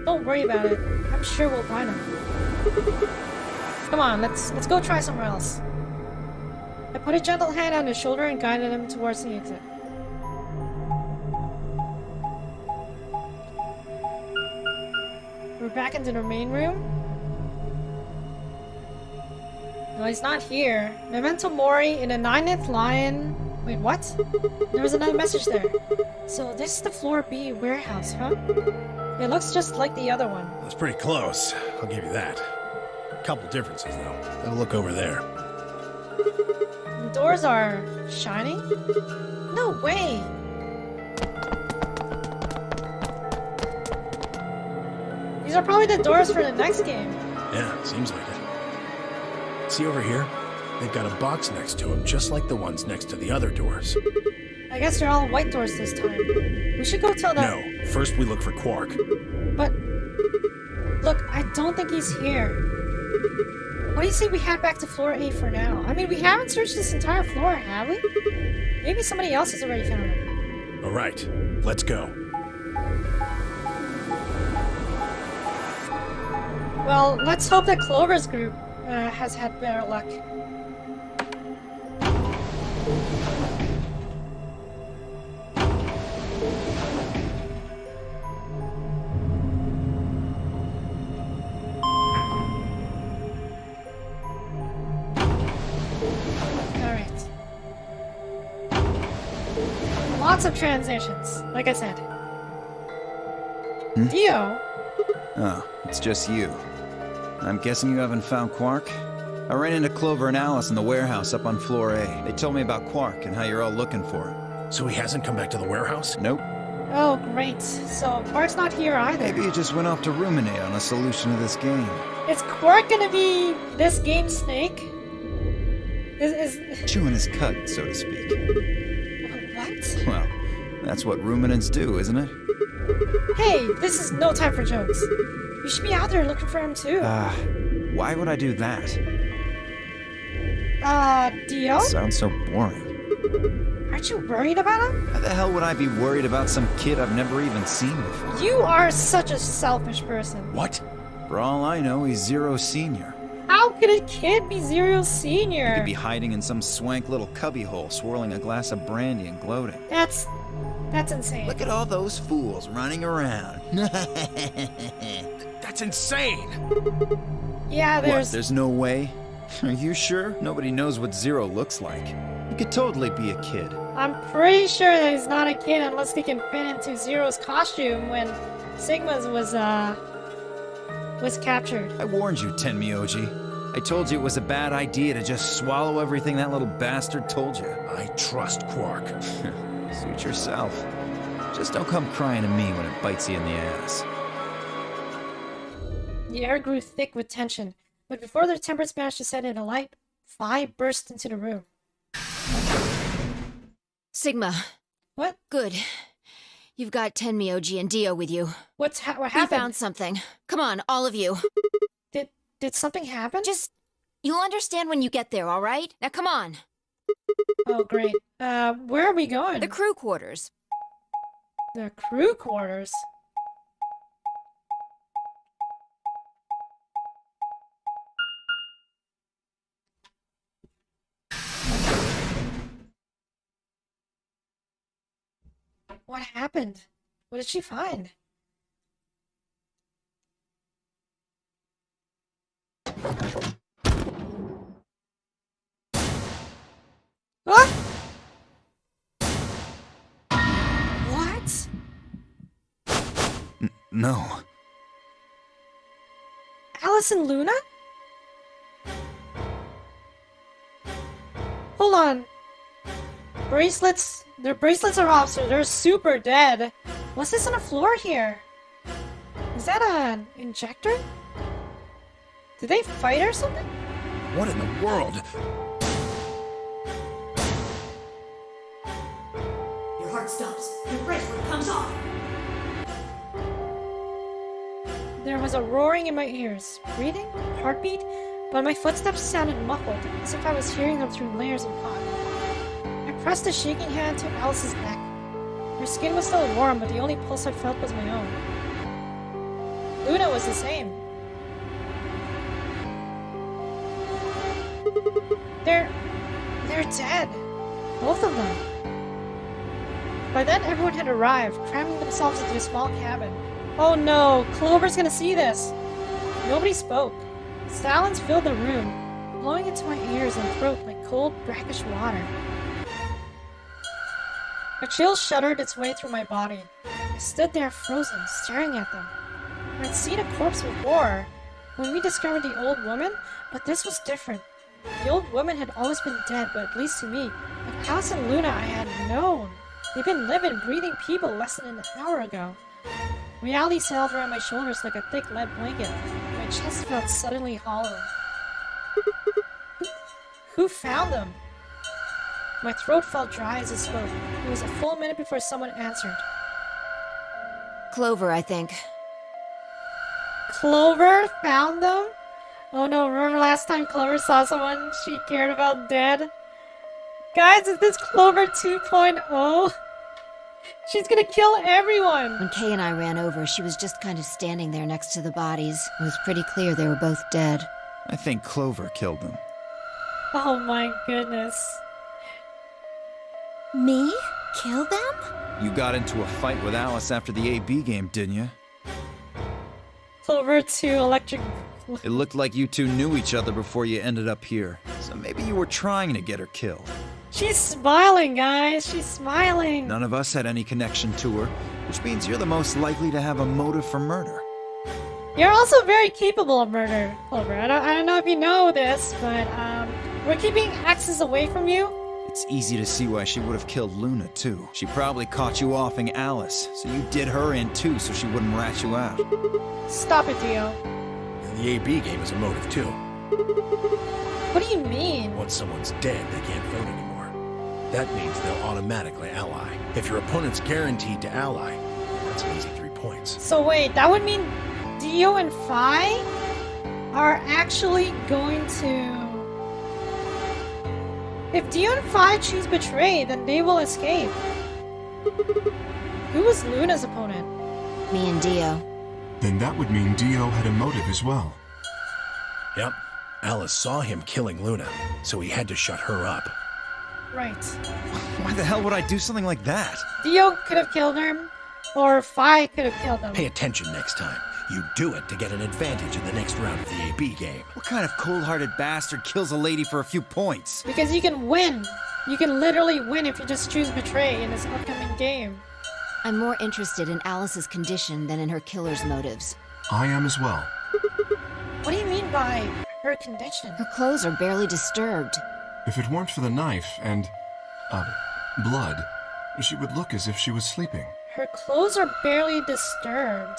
Don't worry about it. I'm sure we'll find him. Come on, let's go try somewhere else. I put a gentle hand on his shoulder and guided him towards the exit. We're back into the main room. No, he's not here. Memento Mori in the 9th line. Wait, what? There was another message there. So this is the floor B warehouse, huh? It looks just like the other one. That's pretty close. I'll give you that. A couple differences, though. Have a look over there. The doors are shining? No way! These are probably the doors for the next game. Yeah, seems like it. See over here? They've got a box next to them, just like the ones next to the other doors. I guess they're all white doors this time. We should go tell them. No, first we look for Quark. But Look, I don't think he's here. What do you say we head back to floor 8 for now? I mean, we haven't searched this entire floor, have we? Maybe somebody else has already found him. All right, let's go. Well, let's hope that Clover's group has had better luck. Alright. Lots of transitions, like I said. Dio? Oh, it's just you. I'm guessing you haven't found Quark? I ran into Clover and Alice in the warehouse up on floor A. They told me about Quark and how you're all looking for him. So he hasn't come back to the warehouse? Nope. Oh, great. So Quark's not here either. Maybe he just went off to ruminate on a solution to this game. Is Quark gonna be this game's snake? Is Chewing his cud, so to speak. what? Well, that's what ruminants do, isn't it? Hey, this is no time for jokes. You should be out there looking for him too. Why would I do that? Dio? Sounds so boring. Aren't you worried about him? How the hell would I be worried about some kid I've never even seen before? You are such a selfish person. What? For all I know, he's Zero Senior. How could a kid be Zero He Senior? could be hiding in some swank little cubbyhole, swirling a glass of brandy and gloating. That's insane. Look at all those fools running around. That's insane! Yeah, What, there's no way? Are you sure? Nobody knows what Zero looks like. He could totally be a kid. I'm pretty sure that he's not a kid unless he can fit into Zero's costume when Sigma's was captured. I warned you, Tenmyoji. I told you it was a bad idea to just swallow everything that little bastard told you. I trust Quark. Suit yourself. Just don't come crying to me when it bites you in the ass. The air grew thick with tension, but before their tempers managed to set in a light, Phi burst into the room. Sigma. What? Good. You've got Tenmyoji and Dio with you. What We happened? found something. Come on, all of you. Did something happen? You'll understand when you get there, all right? Now come on. Oh, great. Where are we going? The crew quarters. The crew quarters? What happened? What did she find? What? What? No. Alice and Luna? Hold on. Bracelets. Their bracelets are off, so they're super dead. What's this on the floor here? Is that an injector? Did they fight or something? What in the world? Your heart stops. Your bracelet comes off. There was a roaring in my ears. Breathing? Heartbeat? But my footsteps sounded muffled, as if I was hearing them through layers of cotton. I pressed a shaking hand to Alice's neck. Her skin was still warm, but the only pulse I felt was my own. Luna was the same. They're dead. Both of them. By then, everyone had arrived, cramming themselves into a small cabin. Oh no, Clover's gonna see this. Nobody spoke. Silence filled the room, blowing into my ears and throat like cold, brackish water. A chill shuddered its way through my body. I stood there frozen, staring at them. I'd seen a corpse before, when we discovered the old woman, but this was different. The old woman had always been dead, but at least to me, like Alice and Luna I had known. They'd been living, breathing people less than an hour ago. Reality sailed around my shoulders like a thick lead blanket. My chest felt suddenly hollow. Who found them? My throat felt dry as I spoke. It was a full minute before someone answered. Clover, I think. Clover found them? Oh no, remember last time Clover saw someone she cared about dead? Guys, is this Clover 2.0? She's gonna kill everyone! When Kay and I ran over, she was just kind of standing there next to the bodies. It was pretty clear they were both dead. I think Clover killed them. Oh my goodness. Me? Kill them? You got into a fight with Alice after the AB game, didn't you? Clover 2 electric... It looked like you two knew each other before you ended up here. So maybe you were trying to get her killed. She's smiling, guys. She's smiling. None of us had any connection to her, which means you're the most likely to have a motive for murder. You're also very capable of murder, Clover. I don't know if you know this, but we're keeping axes away from you. It's easy to see why she would have killed Luna, too. She probably caught you offing Alice, so you did her in, too, so she wouldn't rat you out. Stop it, Dio. The AB game is a motive, too. What do you mean? Once someone's dead, they can't vote anymore. That means they'll automatically ally. If your opponent's guaranteed to ally, that's an easy 3 points. So wait, that would mean Dio and Fi are actually going to... If Dio and Fi choose Betray, then they will escape. Who was Luna's opponent? Me and Dio. Then that would mean Dio had a motive as well. Yep. Alice saw him killing Luna, so he had to shut her up. Right. Why the hell would I do something like that? Dio could have killed him, or Fi could have killed him. Pay attention next time. You do it to get an advantage in the next round of the AB game. What kind of cold-hearted bastard kills a lady for a few points? Because you can win. You can literally win if you just choose Betray in this upcoming game. I'm more interested in Alice's condition than in her killer's motives. I am as well. What do you mean by her condition? Her clothes are barely disturbed. If it weren't for the knife and, blood, she would look as if she was sleeping. Her clothes are barely disturbed.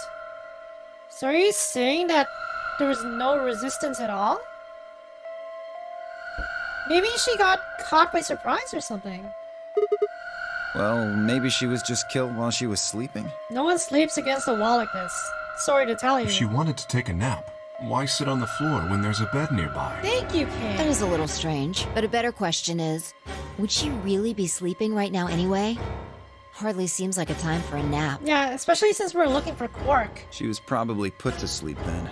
So are you saying that there was no resistance at all? Maybe she got caught by surprise or something. Well, maybe she was just killed while she was sleeping. No one sleeps against a wall like this. Sorry to tell you. If she wanted to take a nap, why sit on the floor when there's a bed nearby? Thank you, That King. is a little strange. But a better question is, would she really be sleeping right now anyway? Hardly seems like a time for a nap. Yeah, especially since we're looking for Quark. She was probably put to sleep then.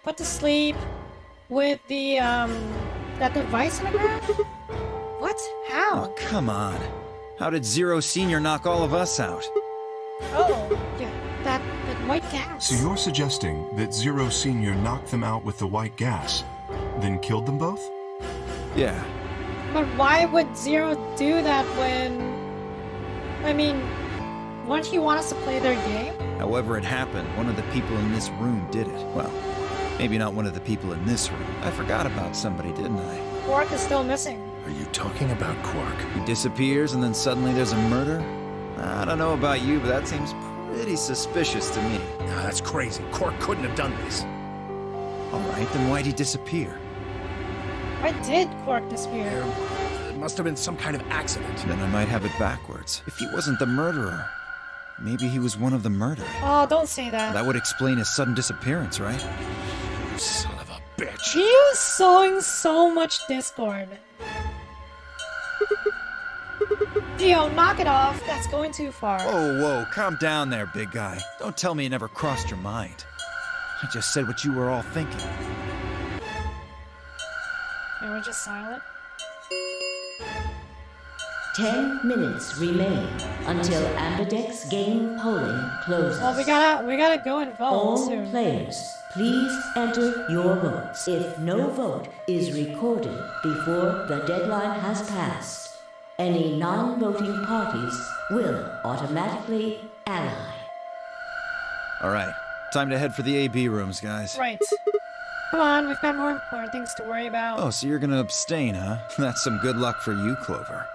Put to sleep with the, that device in the ground? What? How? Oh, come on. How did Zero Senior knock all of us out? Oh, yeah, that white gas. So you're suggesting that Zero Senior knocked them out with the white gas, then killed them both? Yeah. But why would Zero do that when... I mean, wouldn't he want us to play their game? However it happened, one of the people in this room did it. Well, maybe not one of the people in this room. I forgot about somebody, didn't I? Quark is still missing. Are you talking about Quark? He disappears and then suddenly there's a murder? I don't know about you, but that seems pretty suspicious to me. Nah, that's crazy. Quark couldn't have done this. Alright, then why'd he disappear? Why did Quark disappear? It must have been some kind of accident. Then I might have it backwards. If he wasn't the murderer, maybe he was one of the murdered. Oh, don't say that. That would explain his sudden disappearance, right? You son of a bitch. He was sowing so much discord. Dio, knock it off. That's going too far. Whoa, calm down there, big guy. Don't tell me it never crossed your mind. I just said what you were all thinking. And we're just silent. 10 minutes remain until Ambidex Game polling closes. Well, we gotta go and vote All soon. players, please enter your votes. If no vote is recorded before the deadline has passed, any non-voting parties will automatically ally. Alright, time to head for the AB rooms, guys. Right. Come on, we've got more important things to worry about. Oh, so you're gonna abstain, huh? That's some good luck for you, Clover.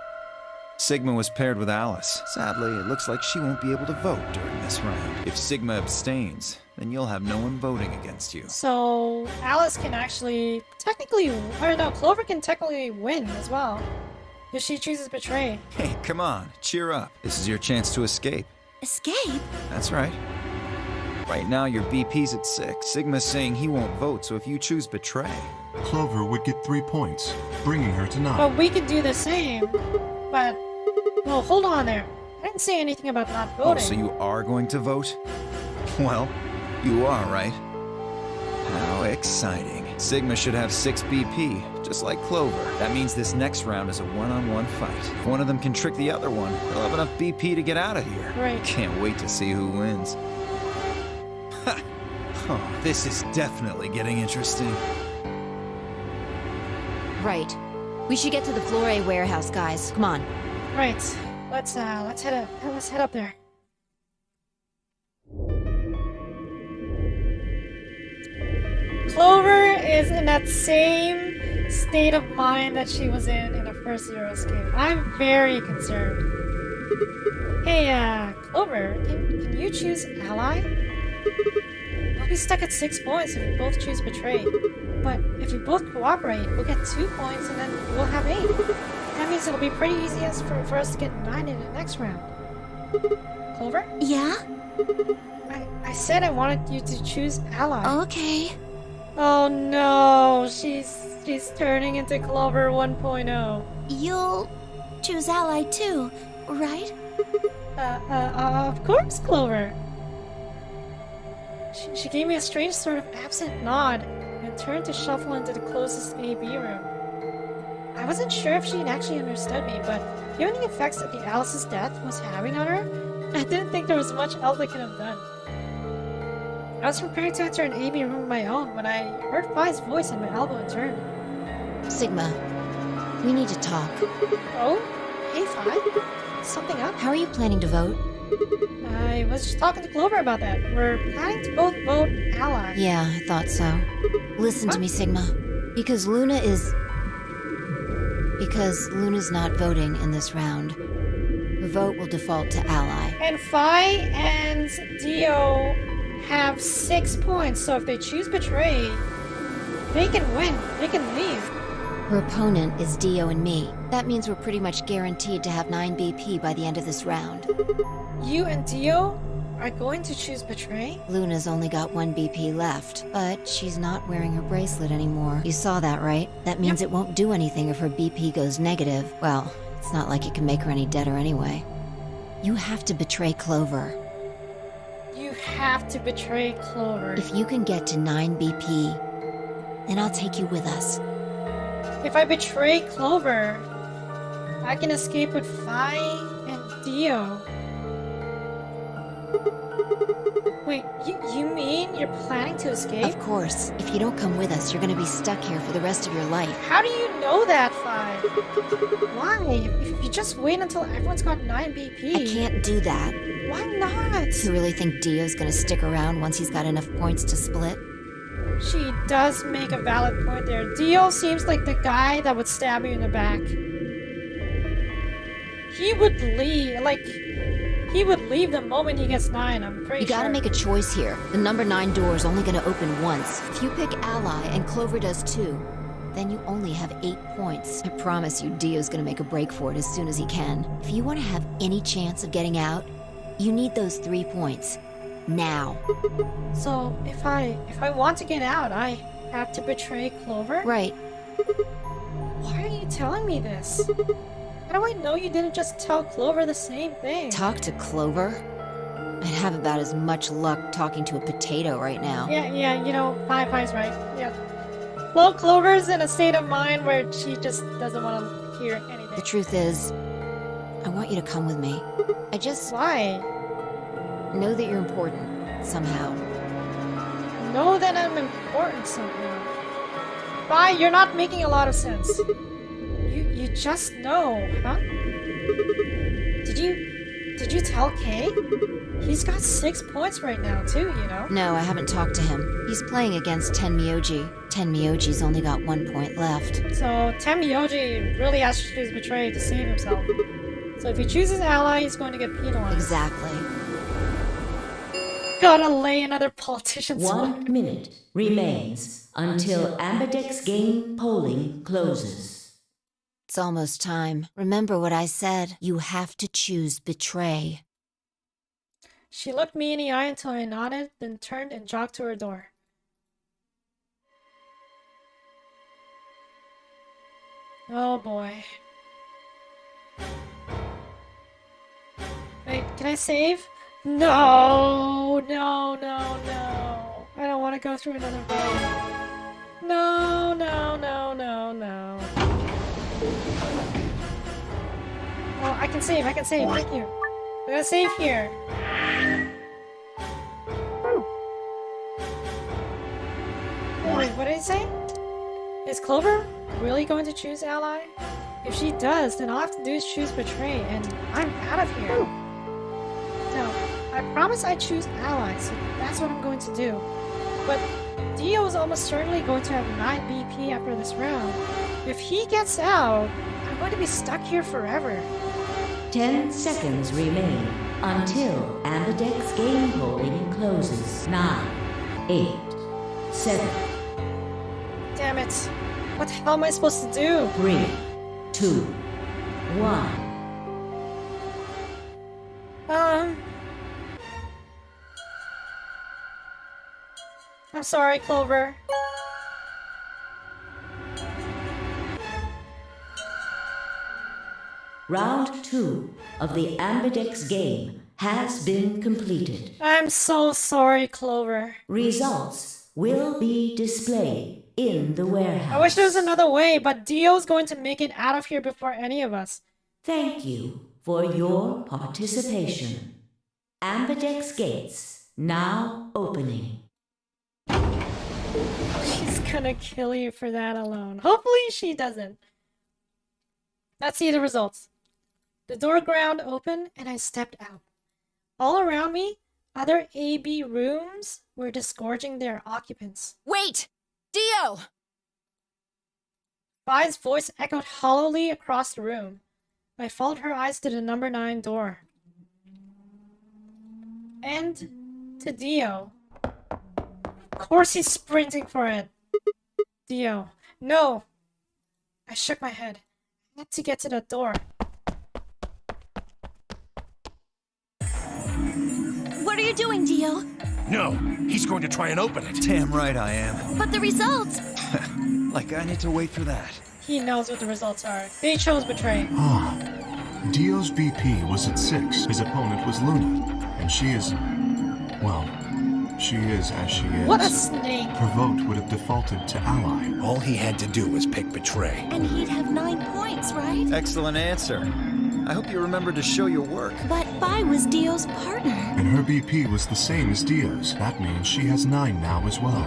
Sigma was paired with Alice. Sadly, it looks like she won't be able to vote during this round. If Sigma abstains, then you'll have no one voting against you. So, Alice can actually technically, or no, Clover can technically win as well. If she chooses Betray. Hey, come on, cheer up. This is your chance to escape. Escape? That's right. Right now, your BP's at 6. Sigma's saying he won't vote, so if you choose betray... Clover would get 3 points, bringing her to 9. But we could do the same. But, well, hold on there. I didn't say anything about not Oh, voting. so you are going to vote? Well, you are, right? How exciting. Sigma should have 6 BP, just like Clover. That means this next round is a one-on-one fight. If one of them can trick the other one, they'll have enough BP to get out of here. Right. Can't wait to see who wins. Ha! Oh, this is definitely getting interesting. Right. We should get to the Flore warehouse, guys. Come on. Right. Let's head up there. Clover is in that same state of mind that she was in the first Zero's game. I'm very concerned. Hey, Clover, can you choose ally? We'll be stuck at 6 points if we both choose betray. But if we both cooperate, we'll get 2 points and then we'll have 8. That means it'll be pretty easy for us to get 9 in the next round. Clover? Yeah? I said I wanted you to choose ally. Okay. Oh no, she's turning into Clover 1.0. You'll choose ally too, right? Of course, Clover. She gave me a strange sort of absent nod and turned to shuffle into the closest AB room. I wasn't sure if she'd actually understood me, but given the effects that the Alice's death was having on her, I didn't think there was much else I could have done. I was preparing to enter an AB room of my own when I heard Fi's voice at my elbow and turned. Sigma, we need to talk. Oh? Hey, Fi? Something up? How are you planning to vote? I was just talking to Clover about that. We're planning to both vote ally. Yeah, I thought so. Listen to me, Sigma. Because Luna's not voting in this round. Her vote will default to ally. And Fi and Dio have 6 points, so if they choose betray, they can win. They can leave. Her opponent is Dio and me. That means we're pretty much guaranteed to have 9 BP by the end of this round. You and Dio are going to choose betray? Luna's only got 1 BP left, but she's not wearing her bracelet anymore. You saw that, right? That means it won't do anything if her BP goes negative. Well, it's not like it can make her any deader anyway. You have to betray Clover. You have to betray Clover. If you can get to 9 BP, then I'll take you with us. If I betray Clover, I can escape with Fi and Dio. Wait, you mean you're planning to escape? Of course. If you don't come with us, you're gonna be stuck here for the rest of your life. How do you know that, Fi? Why? If you just wait until everyone's got 9 BP. I can't do that. Why not? You really think Dio's gonna stick around once he's got enough points to split? She does make a valid point there. Dio seems like the guy that would stab you in the back. He would leave the moment he gets 9, I'm pretty sure. You gotta make a choice here. The number 9 door is only gonna open once. If you pick ally and Clover does too, then you only have 8 points. I promise you Dio's gonna make a break for it as soon as he can. If you wanna have any chance of getting out, you need those 3 points. Now. So, if I want to get out, I have to betray Clover? Right. Why are you telling me this? How do I know you didn't just tell Clover the same thing? Talk to Clover? I'd have about as much luck talking to a potato right now. Yeah, you know, Fi's right. Yeah. Well, Clover's in a state of mind where she just doesn't want to hear anything. The truth is, I want you to come with me. I just... Why? Know that you're important, somehow. Know that I'm important somehow. Fi, you're not making a lot of sense. You just know, huh? Did you tell Kay? He's got 6 points right now too, you know? No, I haven't talked to him. He's playing against Tenmyoji. Tenmyoji's only got 1 point left. So Tenmyoji really has to choose betray to save himself. So if he chooses ally, he's going to get penalized. Exactly. Gotta lay another politician's 1 minute remains until Ambidex Game polling closes. It's almost time. Remember what I said. You have to choose betray. She looked me in the eye until I nodded, then turned and jogged to her door. Oh boy. Wait, can I save? No, no, no, no. I don't want to go through another vote. No, no, no, no, no. Oh, I can save, thank you. I'm gonna save here. Wait, what did he say? Is Clover really going to choose ally? If she does, then all I have to do is choose betray, and I'm out of here. No, I promise I choose ally, so that's what I'm going to do. But Dio is almost certainly going to have 9 BP after this round. If he gets out, I'm going to be stuck here forever. 10 seconds remain until Ambidex Game polling closes. 9, 8, 7. Damn it. What the hell am I supposed to do? 3, 2, 1. I'm sorry, Clover. Round 2 of the Ambidex Game has been completed. I'm so sorry, Clover. Results will be displayed in the warehouse. I wish there was another way, but Dio's going to make it out of here before any of us. Thank you for your participation. Ambidex gates now opening. She's gonna kill you for that alone. Hopefully she doesn't. Let's see the results. The door ground open and I stepped out. All around me, other AB rooms were disgorging their occupants. Wait! Dio! Vi's voice echoed hollowly across the room. I followed her eyes to the number 9 door. And to Dio. Of course he's sprinting for it. Dio. No! I shook my head. I had to get to the door. What are you doing, Dio? No, he's going to try and open it. Damn right I am. But the results! Like I need to wait for that. He knows what the results are. They chose betray. Dio's BP was at 6. His opponent was Luna. And she is... well, she is as she is. What a snake! Her vote would have defaulted to ally. All he had to do was pick betray. And he'd have 9 points, right? Excellent answer. I hope you remember to show your work. But Vi was Dio's partner. And her BP was the same as Dio's. That means she has 9 now as well.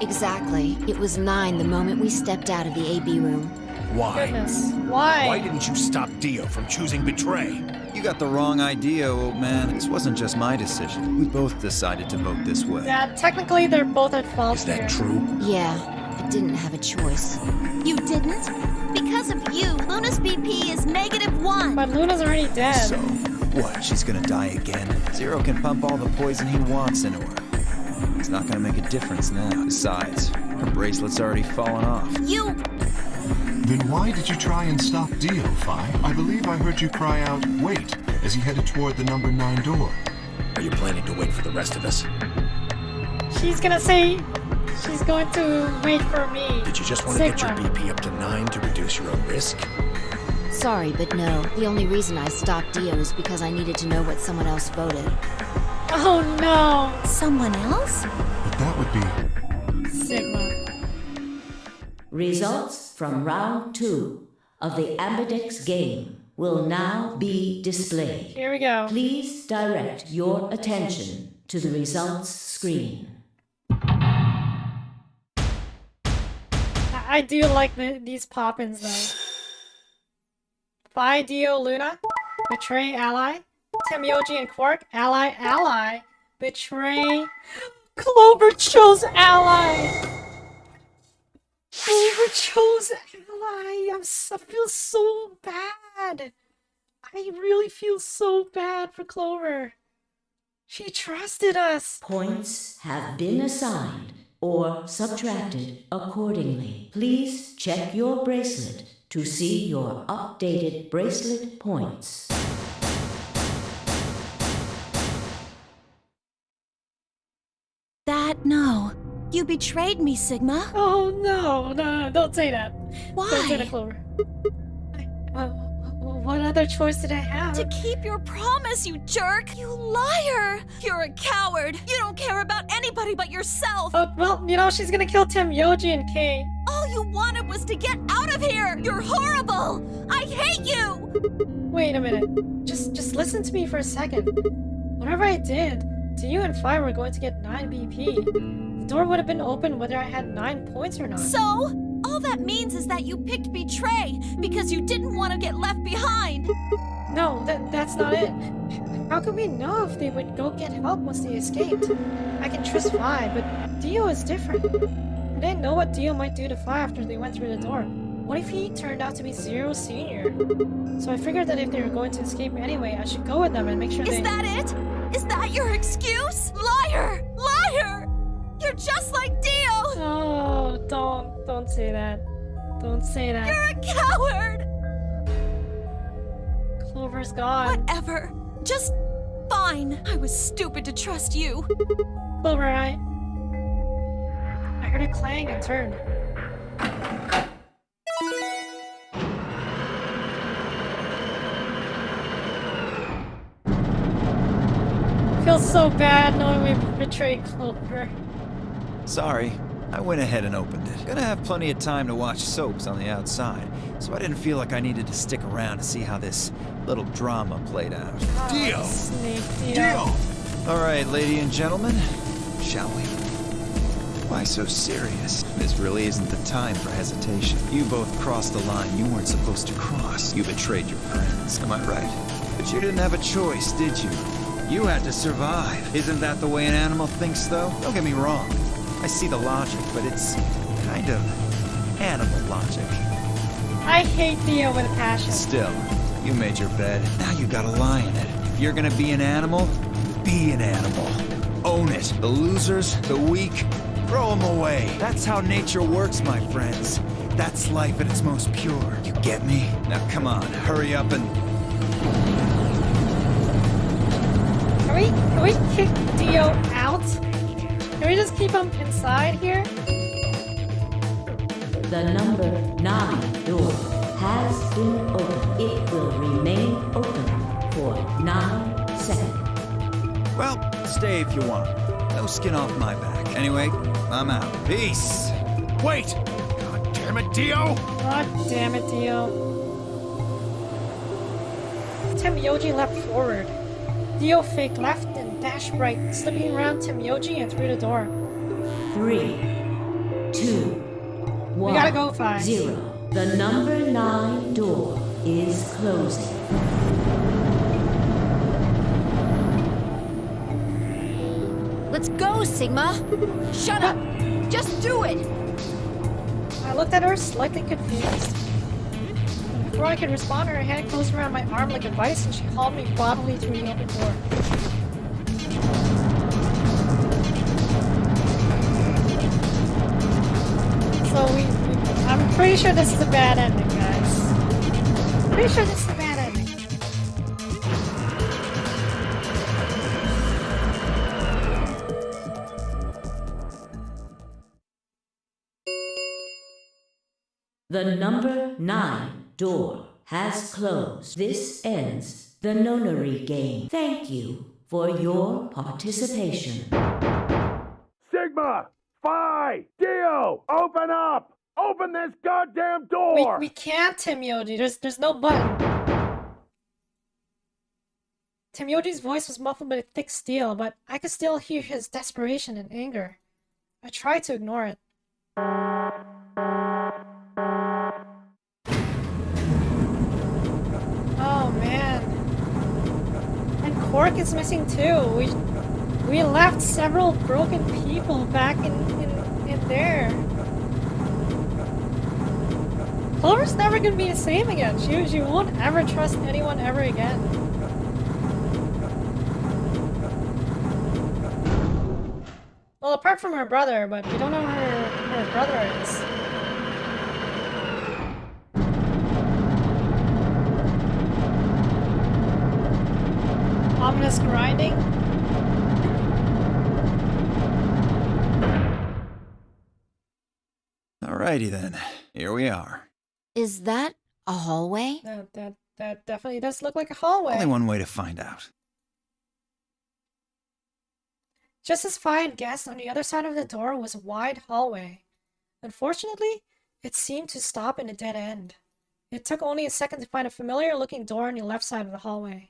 Exactly. It was 9 the moment we stepped out of the AB room. Why? Goodness. Why? Why didn't you stop Dio from choosing betray? You got the wrong idea, old man. This wasn't just my decision. We both decided to vote this way. Yeah, technically they're both at fault Is that here. true? Yeah, I didn't have a choice. You didn't? Because of you, Luna's BP is -1. But Luna's already dead. So, what? She's gonna die again? Zero can pump all the poison he wants into her. It's not gonna make a difference now. Besides, her bracelet's already fallen off. You... Then why did you try and stop Dio, Fi? I believe I heard you cry out, wait, as he headed toward the number 9 door. Are you planning to wait for the rest of us? She's gonna say she's going to wait for me. Did you just want to get your Sigma. BP up to 9 to reduce your own risk? Sorry, but no. The only reason I stopped Dio is because I needed to know what someone else voted. Oh no! Someone else? But that would be... Sigma. Results from round 2 of the Ambidex Game will now be displayed. Here we go. Please direct your attention to the results screen. I do like these pop-ins though. Vi, Dio, Luna. Betray, ally. Temioji and Quark. Ally. Betray. Clover chose ally! Clover chose ally! I feel so bad! I really feel so bad for Clover. She trusted us! Points have been assigned or subtracted accordingly. Please check your bracelet to see your updated bracelet points. No, you betrayed me, Sigma. Oh no, don't say that. Why? Don't say that, Clover. What other choice did I have? To keep your promise, you jerk! You liar! You're a coward! You don't care about anybody but yourself! Oh, well, you know, she's gonna kill Tim, Yoji, and Kay. All you wanted was to get out of here! You're horrible! I hate you! Wait a minute. Just listen to me for a second. Whatever I did, Dio and Fi were going to get 9 BP. The door would have been open whether I had 9 points or not. So? All that means is that you picked betray because you didn't want to get left behind. No, that's not it. How could we know if they would go get help once they escaped? I can trust Fi, but Dio is different. I didn't know what Dio might do to Fi after they went through the door. What if he turned out to be Zero Senior? So I figured that if they were going to escape anyway, I should go with them and make sure Is that it? Is that your excuse? Liar! Liar! You're just like Dio! Oh, don't say that. Don't say that. You're a coward! Clover's gone. Whatever. Just fine. I was stupid to trust you. Clover, I heard a clang and turned. Feels so bad knowing we betrayed Clover. Sorry, I went ahead and opened it. Gonna have plenty of time to watch soaps on the outside, so I didn't feel like I needed to stick around to see how this little drama played out. Dio! Snake, Dio! All right, ladies and gentlemen, shall we? Why so serious? This really isn't the time for hesitation. You both crossed the line you weren't supposed to cross. You betrayed your friends, am I right? But you didn't have a choice, did you? You had to survive. Isn't that the way an animal thinks, though? Don't get me wrong. I see the logic, but it's kind of animal logic. I hate Dio with a passion. Still, you made your bed. Now you gotta lie in it. If you're gonna be an animal, be an animal. Own it. The losers, the weak, throw them away. That's how nature works, my friends. That's life at its most pure. You get me? Now come on, hurry up and... Can we kick Dio out? Can we just keep him inside here? The number 9 door has been opened. It will remain open for 9 seconds. Well, stay if you want. No skin off my back. Anyway, I'm out. Peace! Wait! God damn it, Dio! God damn it, Dio. Tim Yoji leapt forward. Dio faked left and dashed right, slipping around Tim Yoji and through the door. 3, 2, 1. We gotta go, Fi. 0. The number 9 door is closing. Let's go, Sigma! Shut up! Just do it! I looked at her, slightly confused. Before I could respond, her hand closed around my arm like a vice, and she hauled me bodily through the open door. So I'm pretty sure this is a bad ending, guys. Pretty sure this is a bad ending. The number 9 door has closed. This ends the nonary game. Thank you for your participation. Sigma! Phi! Dio! Open up! Open this goddamn door! We can't, Tim Yoji. There's no button. Tim Yoji's voice was muffled by thick steel, but I could still hear his desperation and anger. I tried to ignore it. Oh man. And Cork is missing too. We left several broken people back in there. Clover's never gonna be the same again. She won't ever trust anyone ever again. Well, apart from her brother, but we don't know who her brother is. Ominous grinding. Alrighty then. Here we are. Is that a hallway? That definitely does look like a hallway. Only one way to find out. Just as Fi had guessed, on the other side of the door was a wide hallway. Unfortunately, it seemed to stop in a dead end. It took only a second to find a familiar-looking door on the left side of the hallway.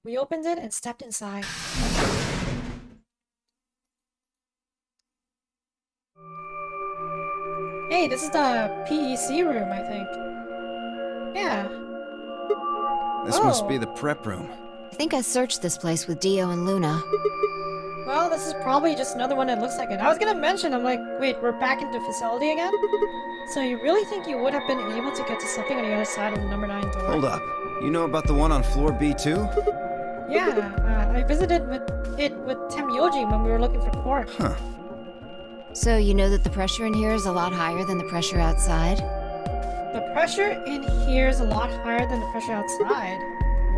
We opened it and stepped inside. Hey, this is the PEC room, I think. Yeah. This must be the prep room. I think I searched this place with Dio and Luna. Well, this is probably just another one that looks like it. I was gonna mention, I'm like, wait, we're back in the facility again? So you really think you would have been able to get to something on the other side of the number 9 door? Hold up. You know about the one on floor B2? Yeah, I visited with Temyoji when we were looking for Quark. Huh. So you know that the pressure in here is a lot higher than the pressure outside? The pressure in here is a lot higher than the pressure outside.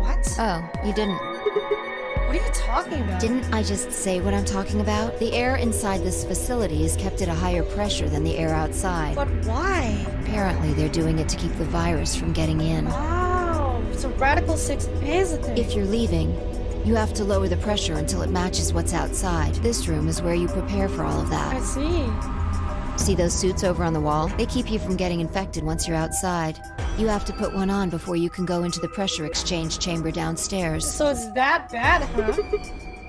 What? Oh, you didn't. What are you talking about? Didn't I just say what I'm talking about? The air inside this facility is kept at a higher pressure than the air outside. But why? Apparently they're doing it to keep the virus from getting in. Oh, so Radical 6 is a thing. If you're leaving, you have to lower the pressure until it matches what's outside. This room is where you prepare for all of I that. see. See those suits over on the wall? They keep you from getting infected once you're outside. You have to put one on before you can go into the pressure exchange chamber downstairs. So it's that bad, huh?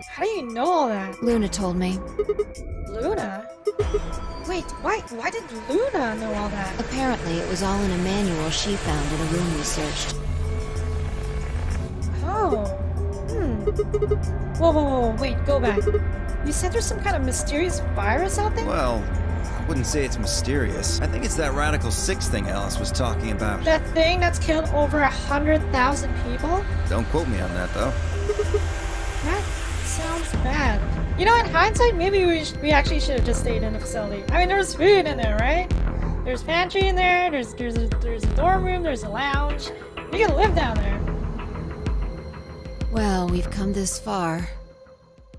How do you know all that? Luna told me. Luna? Wait, why did Luna know all that? Apparently, it was all in a manual she found in a room we searched. Oh. Whoa, wait, go back. You said there's some kind of mysterious virus out there? Well, I wouldn't say it's mysterious. I think it's that Radical 6 thing Alice was talking about. That thing that's killed over 100,000 people? Don't quote me on that, though. That sounds bad. You know, in hindsight, maybe we actually should have just stayed in the facility. I mean, there's food in there, right? There's pantry in there, there's a dorm room, there's a lounge. You can live down there. Well, we've come this far.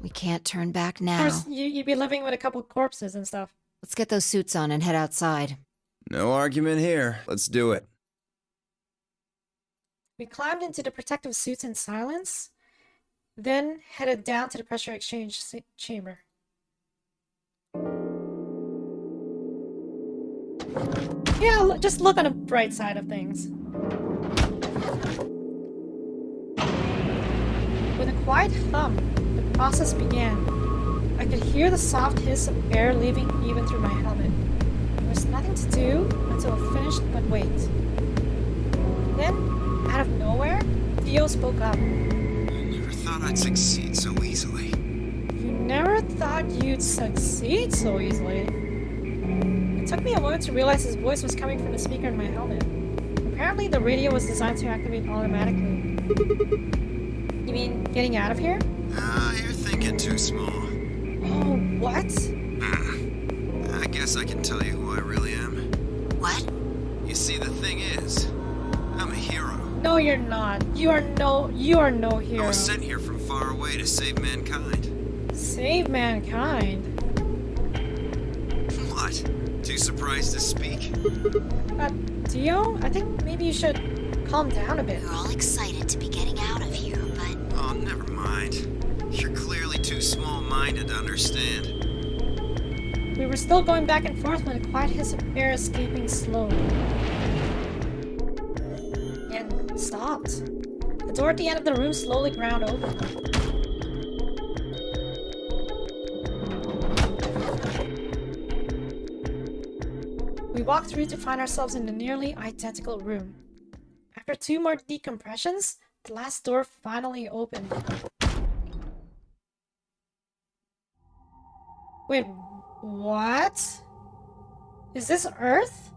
We can't turn back Of now. course, you'd be living with a couple corpses and stuff. Let's get those suits on and head outside. No argument here. Let's do it. We climbed into the protective suits in silence, then headed down to the pressure exchange chamber. Yeah, just look on the bright side of things. With a quiet hum, the process began. I could hear the soft hiss of air leaving even through my helmet. There was nothing to do until it finished but wait. Then, out of nowhere, Theo spoke up. I never thought I'd succeed so easily. You never thought you'd succeed so easily. It took me a moment to realize his voice was coming from the speaker in my helmet. Apparently, the radio was designed to activate automatically. You mean getting out of here? You're thinking too small. Oh, what? I guess I can tell you who I really am. What? You see, the thing is, I'm a hero. No, you're not. You are no hero. I was sent here from far away to save mankind. Save mankind? What? Too surprised to speak? Dio? I think maybe you should calm down a bit. We're all excited to be getting out of here, but Oh, never mind. You're clearly too small-minded to understand. We were still going back and forth when a quiet hiss of air escaping slowly. And stopped. The door at the end of the room slowly ground open. We walked through to find ourselves in a nearly identical room. After 2 more decompressions, the last door finally opened. Wait, what? Is this Earth?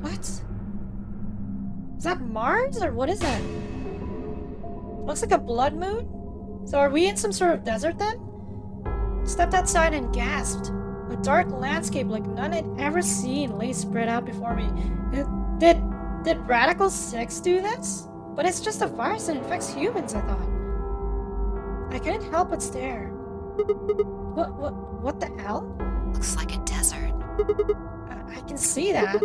What? Is that Mars or what is that? Looks like a blood moon? So are we in some sort of desert then? Stepped outside and gasped. A dark landscape like none I'd ever seen lay spread out before me. Did Radical 6 do this? But it's just a virus that infects humans, I thought. I couldn't help but stare. What the hell? Looks like a desert. I can see that.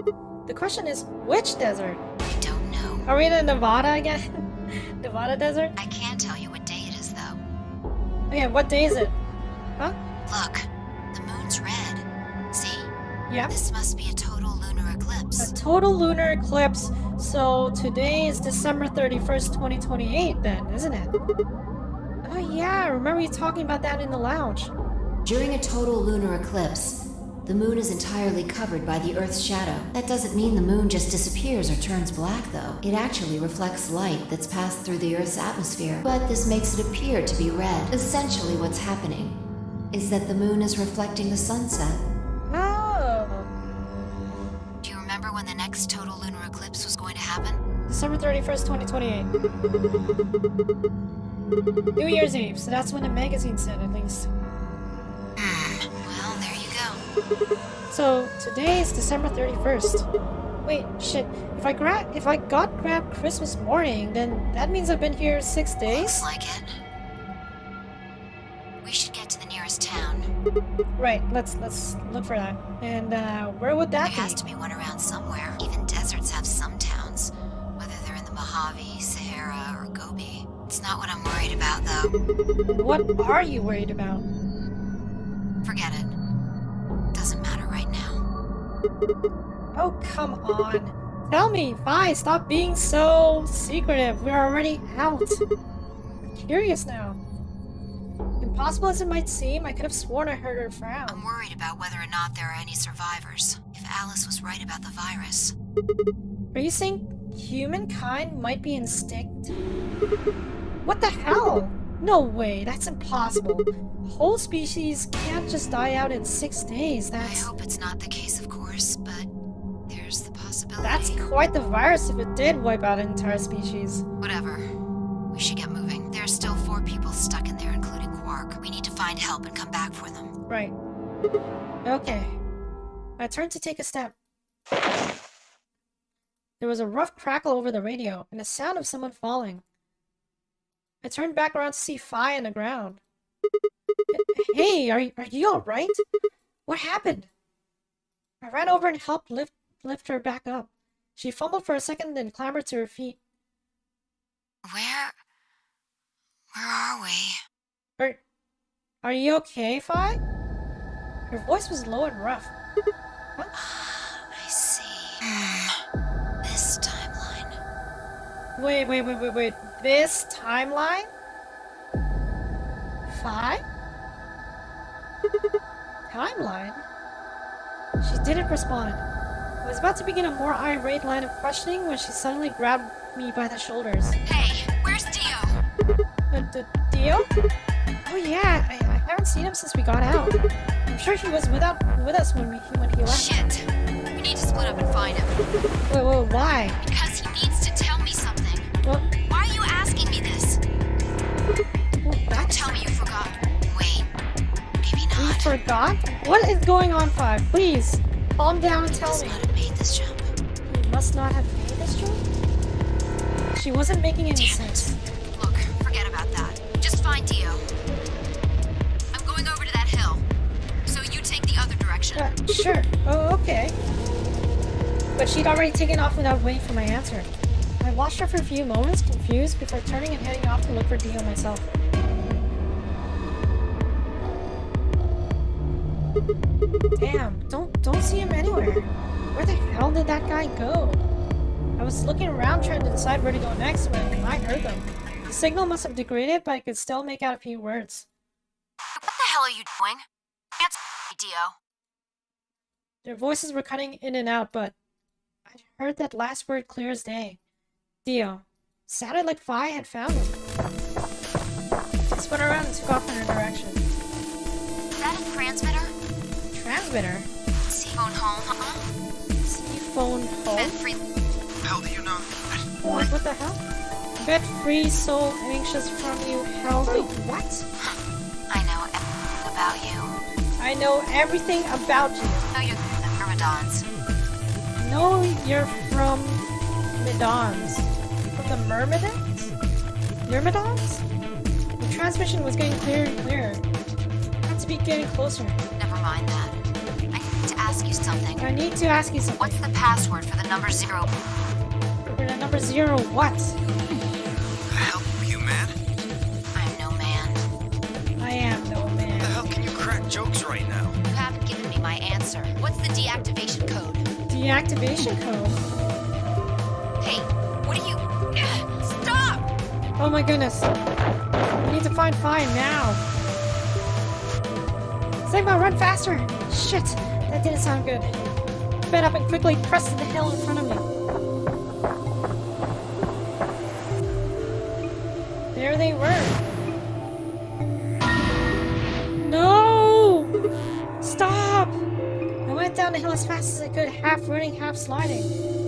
The question is, which desert? I don't know. Are we in Nevada again? Nevada desert? I can't tell you what day it is, though. Okay, what day is it? Huh? Look, the moon's red. See? Yeah. This must be a total lunar eclipse. A total lunar eclipse. So today is December 31st, 2028 then, isn't it? Oh yeah, I remember you talking about that in the lounge. During a total lunar eclipse, the moon is entirely covered by the Earth's shadow. That doesn't mean the moon just disappears or turns black, though. It actually reflects light that's passed through the Earth's atmosphere, but this makes it appear to be red. Essentially, what's happening is that the moon is reflecting the sunset. Oh. Do you remember when the next total lunar eclipse was going to happen? December 31st, 2028. New Year's Eve, so that's when the magazine said, at least. Well, there you go. So today is December 31st. Wait, shit. If I got grabbed Christmas morning, then that means I've been here 6 days? Looks like it. We should get to the nearest town. Right, let's look for that. And where would that There be? has to be one around somewhere. Even deserts have some towns, whether they're in the Mojave, Sahara, or Gobi. It's not what I'm worried about, though. What are you worried about? Forget it. Doesn't matter right now. Oh, come on. Tell me, fine, stop being so secretive. We're already out. I'm curious now. Impossible as it might seem, I could have sworn I heard her frown. I'm worried about whether or not there are any survivors. If Alice was right about the virus. Are you saying humankind might be extinct? What the hell? No way, that's impossible. A whole species can't just die out in 6 days. I hope it's not the case, of course, but there's the possibility. That's quite the virus if it did wipe out an entire species. Whatever. We should get moving. There are still 4 people stuck in there, including Quark. We need to find help and come back for them. Right. Okay. I turned to take a step. There was a rough crackle over the radio, and the sound of someone falling. I turned back around to see Fi on the ground. Hey, are you alright? What happened? I ran over and helped lift her back up. She fumbled for a second, then clambered to her feet. Where are we? Are you okay, Fi? Her voice was low and rough. Huh? I see. This timeline. Wait. This timeline? Fi? Timeline? She didn't respond. I was about to begin a more irate line of questioning when she suddenly grabbed me by the shoulders. Hey, where's Dio? Dio? Oh yeah, I haven't seen him since we got out. I'm sure he was with us when he left. Shit. We need to split up and find him. Wait, why? Because he needs to tell me something. Well, why are you asking me this? Don't tell me you forgot. Wait. Maybe not. You forgot? What is going on, Fi? Please, calm down and tell me. He must not have made this jump. He must not have made this jump? She wasn't making any sense. Look, forget about that. Just find Dio. I'm going over to that hill. So you take the other direction. Sure. Oh, okay. But she'd already taken off without waiting for my answer. I watched her for a few moments, confused, before turning and heading off to look for Dio myself. Damn, don't see him anywhere. Where the hell did that guy go? I was looking around trying to decide where to go next when I heard them. The signal must have degraded, but I could still make out a few words. What the hell are you doing? Answer me, Dio. Their voices were cutting in and out, but I heard that last word clear as day. Dio. Sounded like Fi had found him. She spun around and took off in her direction. Is that a transmitter? Transmitter? Phone home, huh? Phone home? Bed free. How do you know? What the hell? Bed free, so anxious from you, healthy. What? I know everything about you. I know everything about you. I know you're the Myrmidons. No, you're from Myrmidons. From the Myrmidons? Myrmidons? The transmission was getting clearer and clearer. I had to be getting closer. Never mind that. I need to ask you something. something. I need to ask you something. What's the password for the number 0? For the number 0 what? The hell are you, man? I'm no man. I am no man. The hell can you crack jokes right now? You haven't given me my answer. What's the deactivation code? Deactivation code? Hey, what are you... Stop! Oh my goodness. We need to find Fine now. Sigma, run faster! Shit, that didn't sound good. Sped up and quickly pressed the hill in front of me. There they were. No! Stop! I went down the hill as fast as I could, half running, half sliding.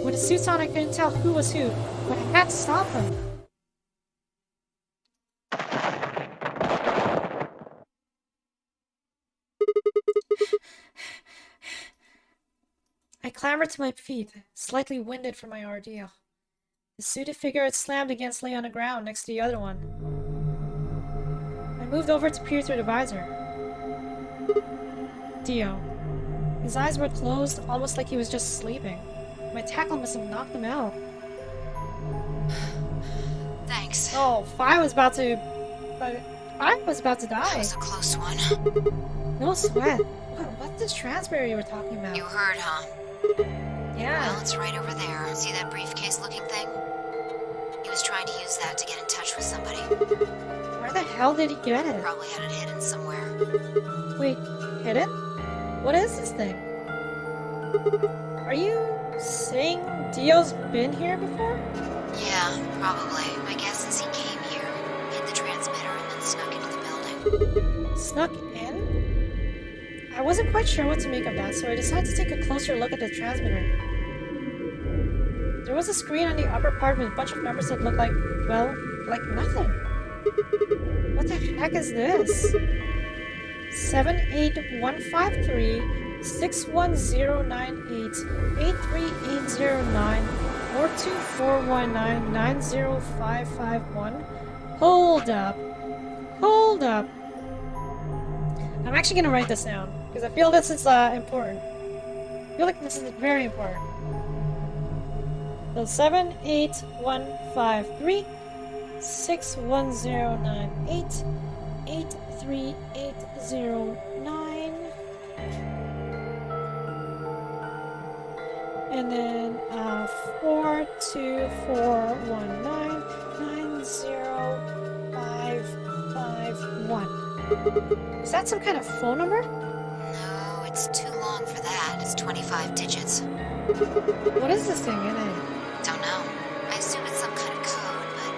With the suits on, I couldn't tell who was who, but I had to stop them. I clambered to my feet, slightly winded from my ordeal. The suited figure it slammed against lay on the ground next to the other one. I moved over to peer through the visor. Dio. His eyes were closed, almost like he was just sleeping. My tackle must have knocked him out. Thanks. Oh, I was about to That die. was a close one. No sweat. What's this transmitter you were talking about? You heard, huh? Yeah. Well, it's right over there. See that briefcase-looking thing? He was trying to use that to get in touch with somebody. Where the hell did he get it? Probably had it hidden somewhere. Wait, hidden? What is this thing? Are you saying Dio's been here before? Yeah, probably. My guess is he came here, hid the transmitter, and then snuck into the building. Snuck in? I wasn't quite sure what to make of that, so I decided to take a closer look at the transmitter. There was a screen on the upper part with a bunch of numbers that looked like, well, like nothing. What the heck is this? 78153 61098 83809 42419 90551. Hold up. Hold up. I'm actually gonna write this down because I feel this is important. I feel like this is very important. So 78153 61098 83809 and then 42419 90551. Is that some kind of phone number? No, it's too long for that. It's 25 digits. What is this thing in it? Don't know. I assume it's some kind of code, but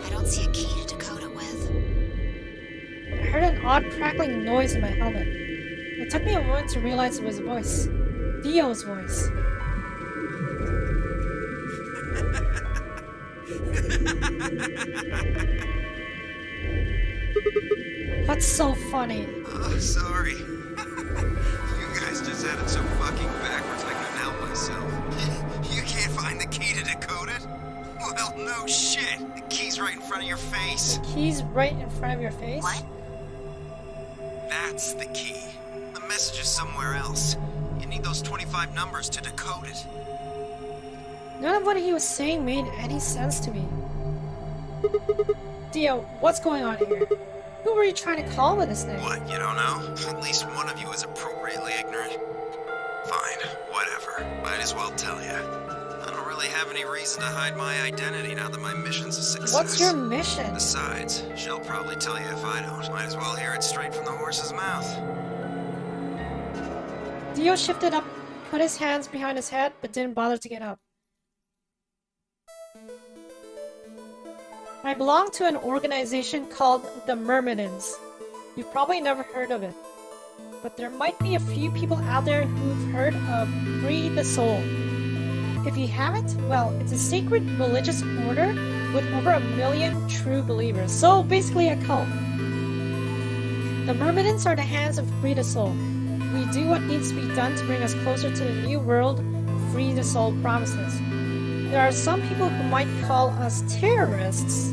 I don't see a key to decode it with. I heard an odd crackling noise in my helmet. It took me a moment to realize it was a voice. Dio's voice. What's so funny? Oh, sorry. You guys just had it so fucking backwards I couldn't help myself. You can't find the key to decode it? Well, no shit. The key's right in front of your face. The key's right in front of your face? What? That's the key. The message is somewhere else. You need those 25 numbers to decode it. None of what he was saying made any sense to me. Dio, what's going on here? Who were you trying to call with this thing? What, you don't know? At least one of you is appropriately ignorant. Fine, whatever. Might as well tell you. I don't really have any reason to hide my identity now that my mission's a success. What's your mission? Besides, she'll probably tell you if I don't. Might as well hear it straight from the horse's mouth. Dio shifted up, put his hands behind his head, but didn't bother to get up. I belong to an organization called the Myrmidons. You've probably never heard of it. But there might be a few people out there who've heard of Free the Soul. If you haven't, well, it's a sacred religious order with over 1 million true believers. So basically a cult. The Myrmidons are the hands of Free the Soul. We do what needs to be done to bring us closer to the new world Free the Soul promises. There are some people who might call us terrorists.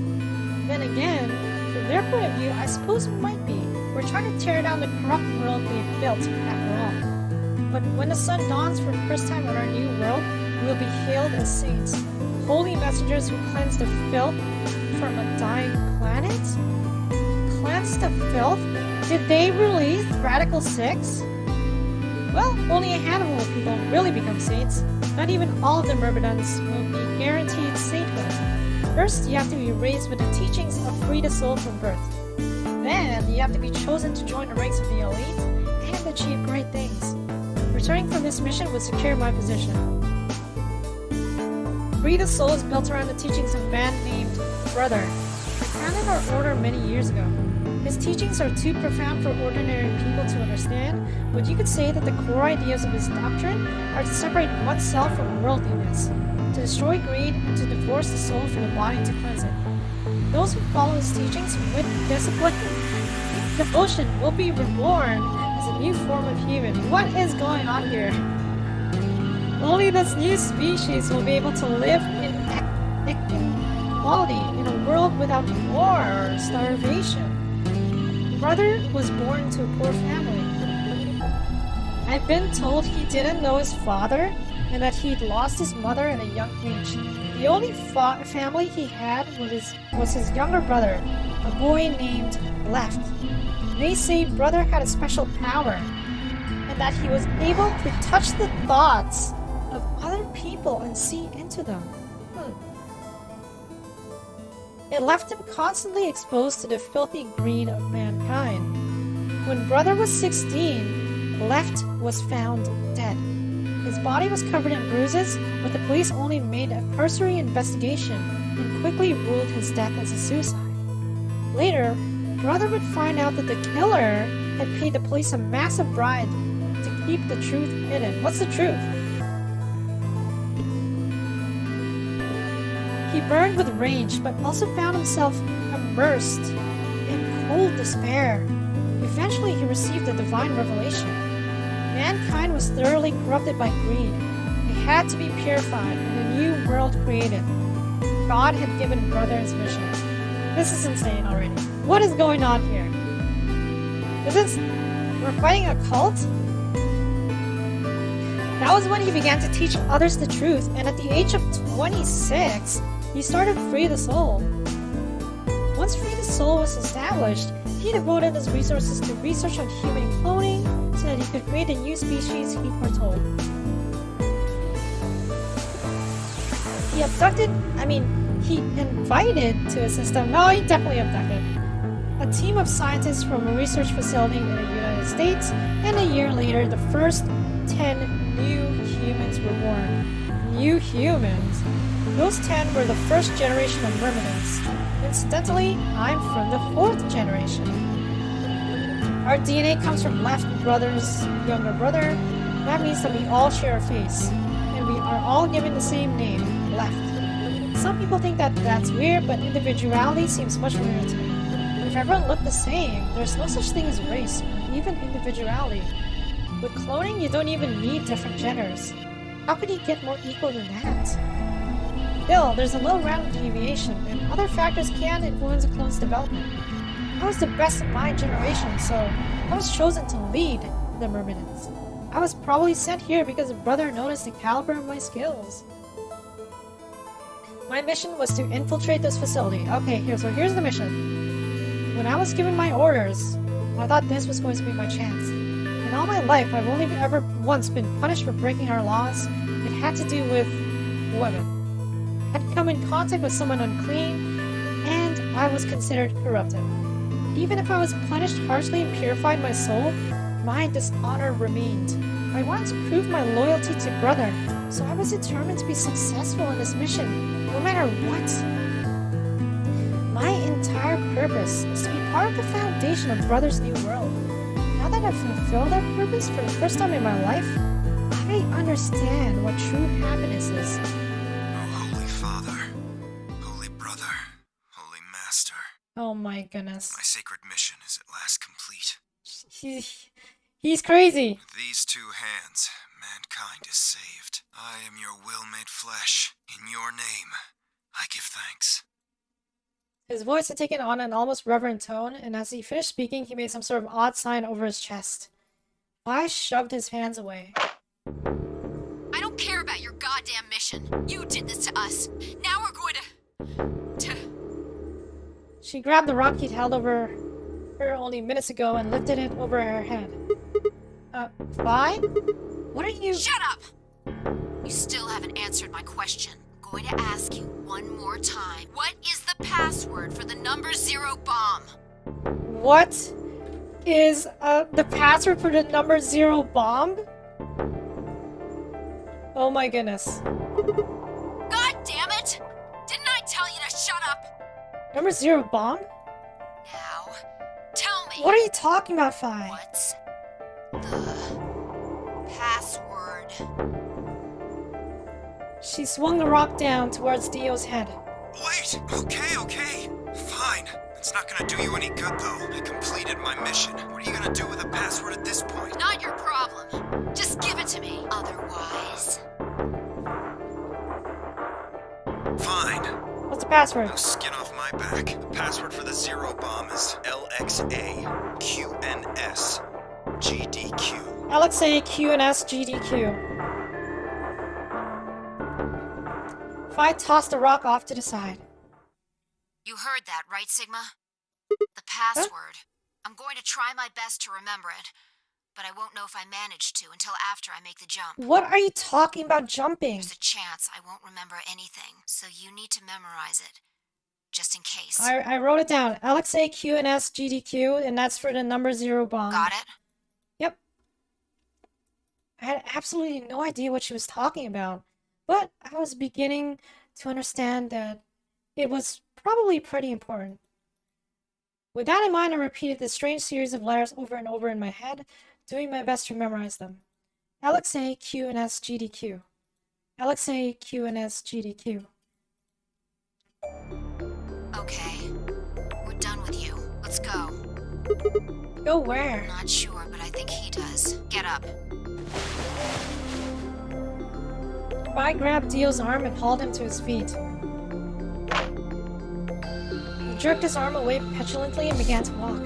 Then again, from their point of view, I suppose it might be. We're trying to tear down the corrupt world we've built, after all. But when the sun dawns for the first time on our new world, we will be hailed as saints, holy messengers who cleanse the filth from a dying planet? Cleanse the filth? Did they release Radical 6? Well, only a handful of people really become saints. Not even all of the Myrmidons will be guaranteed sainthood. First, you have to be raised with the teachings of free the soul from birth. Then, you have to be chosen to join the ranks of the elite and achieve great things. Returning from this mission would secure my position. Free the Soul is built around the teachings of a man named Brother. He founded our order many years ago. His teachings are too profound for ordinary people to understand, but you could say that the core ideas of his doctrine are to separate oneself from worldliness, to destroy greed, and to divorce the soul from the body to cleanse it. Those who follow his teachings with discipline and devotion will be reborn as a new form of human. What is going on here? Only this new species will be able to live in equality in a world without war or starvation. Brother was born into a poor family. I've been told he didn't know his father and that he'd lost his mother at a young age. The only family he had was his younger brother, a boy named Left. They say Brother had a special power and that he was able to touch the thoughts of other people and see into them. It left him constantly exposed to the filthy greed of mankind. When Brother was 16, Left was found dead. His body was covered in bruises, but the police only made a cursory investigation and quickly ruled his death as a suicide. Later, Brother would find out that the killer had paid the police a massive bribe to keep the truth hidden. What's the truth? He burned with rage, but also found himself immersed in cold despair. Eventually, he received a divine revelation. Mankind was thoroughly corrupted by greed. It had to be purified and a new world created. God had given Brother his mission. This is insane already. What is going on here? We're fighting a cult? That was when he began to teach others the truth, and at the age of 26, he started Free the Soul. Once Free the Soul was established, he devoted his resources to research on human cloning so that he could create a new species he foretold. He invited to his system. No, he definitely abducted a team of scientists from a research facility in the United States, and a year later, the first 10 new humans were born. New humans? Those 10 were the first generation of Myrmidons. Incidentally, I'm from the 4th generation. Our DNA comes from Left Brother's younger brother. That means that we all share a face, and we are all given the same name, Left. Some people think that that's weird, but individuality seems much weirder to me. If everyone looked the same, there's no such thing as race, or even individuality. With cloning, you don't even need different genders. How could you get more equal than that? Still, there's a little random deviation, and other factors can influence a clone's development. I was the best of my generation, so I was chosen to lead the Myrmidons. I was probably sent here because a brother noticed the caliber of my skills. My mission was to infiltrate this facility. Okay, here's the mission. When I was given my orders, I thought this was going to be my chance. In all my life, I've only ever once been punished for breaking our laws. It had to do with women. I'd come in contact with someone unclean, and I was considered corrupted. Even if I was punished harshly and purified my soul, my dishonor remained. I wanted to prove my loyalty to Brother, so I was determined to be successful in this mission, no matter what. My entire purpose is to be part of the foundation of Brother's new world. Now that I've fulfilled that purpose for the first time in my life, I understand what true happiness is. Oh, Holy Father, Holy Brother, Holy Master. Oh my goodness. My sacred mission is at last complete. He's crazy. With these two hands, mankind is saved. I am your will made flesh. In your name, I give thanks. His voice had taken on an almost reverent tone, and as he finished speaking, he made some sort of odd sign over his chest. Pi shoved his hands away. I don't care about your goddamn mission. You did this to us. Now we're going to... She grabbed the rock he'd held over her only minutes ago and lifted it over her head. Pi? What are you... Shut up! You still haven't answered my question. I'm going to ask you one more time. What is the password for the number 0 bomb? What is the password for the number 0 bomb? Oh my goodness. God damn it! Didn't I tell you to shut up? Number 0 bomb? Now, tell me. What are you talking about, Fi? What's the password? She swung the rock down towards Dio's head. Wait! Okay. Fine. It's not gonna do you any good, though. I completed my mission. What are you gonna do with a password at this point? Not your problem. Just give it to me. Otherwise... Fine. What's the password? No skin off my back. The password for the 0 bomb is LXA QNS GDQ. LXA QNS GDQ. Fi tossed the rock off to the side. You heard that, right, Sigma? The password. I'm going to try my best to remember it, but I won't know if I manage to until after I make the jump. What are you talking about jumping? There's a chance I won't remember anything, so you need to memorize it, just in case. I wrote it down. LXA QNS GDQ, and that's for the number 0 bomb. Got it? Yep. I had absolutely no idea what she was talking about, but I was beginning to understand that it was probably pretty important. With that in mind, I repeated this strange series of letters over and over in my head, doing my best to memorize them. LXA QNS GDQ. LXA QNS GDQ. Okay. We're done with you. Let's go. Go where? Not sure, but I think he does. Get up. Pi grabbed Dio's arm and hauled him to his feet. He jerked his arm away petulantly and began to walk.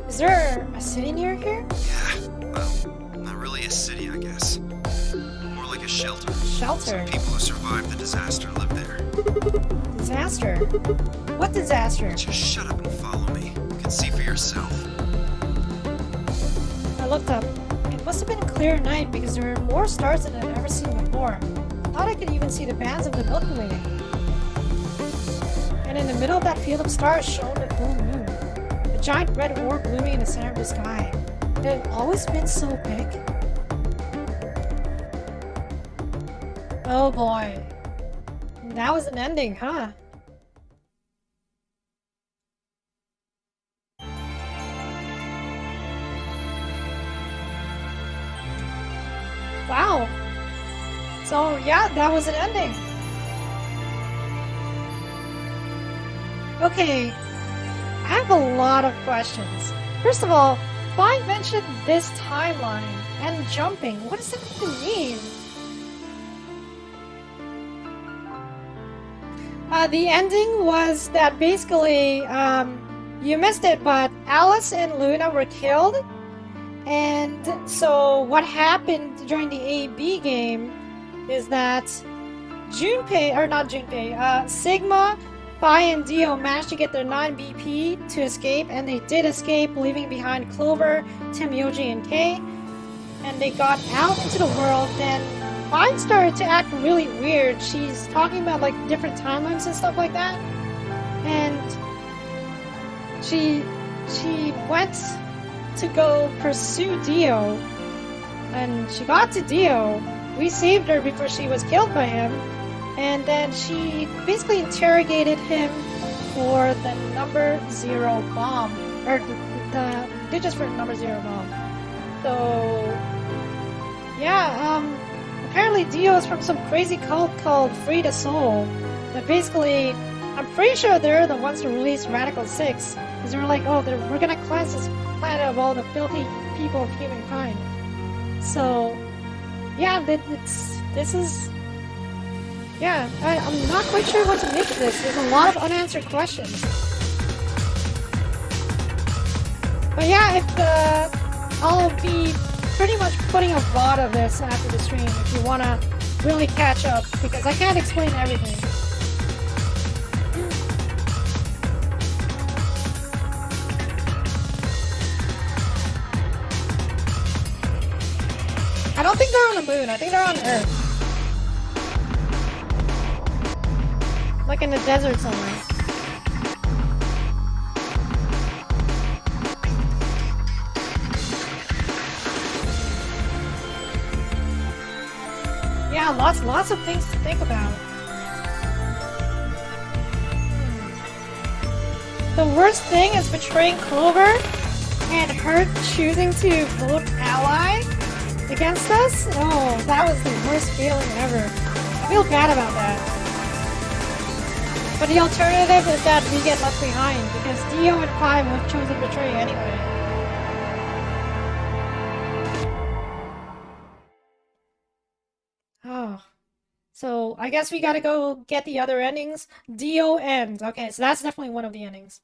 Is there a city near here? Yeah, well, not really a city, I guess. More like a shelter. Shelter? Some people who survived the disaster live there. Disaster? What disaster? Just shut up and follow me. You can see for yourself. I looked up. It must have been a clear night because there were more stars than I'd ever seen before. I thought I could even see the bands of the Milky Way. And in the middle of that field of stars shone the full moon. A giant red orb looming in the center of the sky. It had always been so big. Oh boy. That was an ending, huh? Wow. So yeah, that was an ending. Okay, I have a lot of questions. First of all, Fi mentioned this timeline and jumping. What does that even mean? The ending was that basically, you missed it, but Alice and Luna were killed. And so what happened during the AB game is that Sigma, Fi, and Dio managed to get their 9 BP to escape, and they did escape, leaving behind Clover, Timyoji, and Kay. And they got out into the world, then Fi started to act really weird. She's talking about like different timelines and stuff like that. And she went to go pursue Dio, and she got to Dio. We saved her before she was killed by him, and then she basically interrogated him for the number 0 bomb, or the digits for the number 0 bomb. So yeah, apparently Dio is from some crazy cult called Free the Soul, that basically, I'm pretty sure they're the ones who released Radical 6, because they were like, oh, we're gonna cleanse this planet of all the filthy people of humankind. So yeah, this is, yeah, I'm not quite sure what to make of this. There's a lot of unanswered questions. But yeah, I'll be pretty much putting a VOD of this after the stream if you want to really catch up, because I can't explain everything. I don't think they're on the moon, I think they're on Earth. Like in the desert somewhere. Yeah, lots of things to think about. The worst thing is betraying Clover and her choosing to vote ally against us. Oh, that was the worst feeling ever. I feel bad about that. But the alternative is that we get left behind, because Dio and Pi would have chosen betray anyway. Oh. So, I guess we gotta go get the other endings. Dio ends. Okay, so that's definitely one of the endings.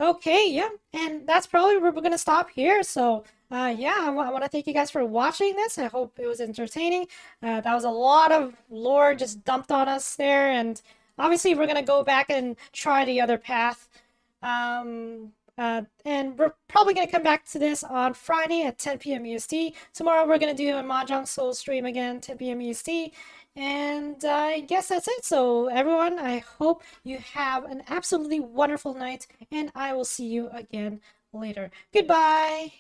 Okay, yeah, and that's probably where we're gonna stop here. So, yeah, I want to thank you guys for watching this. I hope it was entertaining. That was a lot of lore just dumped on us there, and obviously we're gonna go back and try the other path. And we're probably gonna come back to this on Friday at 10 p.m. EST. Tomorrow we're gonna do a Mahjong Soul stream again, 10 p.m. EST. And I guess that's it. So everyone, I hope you have an absolutely wonderful night, and I will see you again later. Goodbye!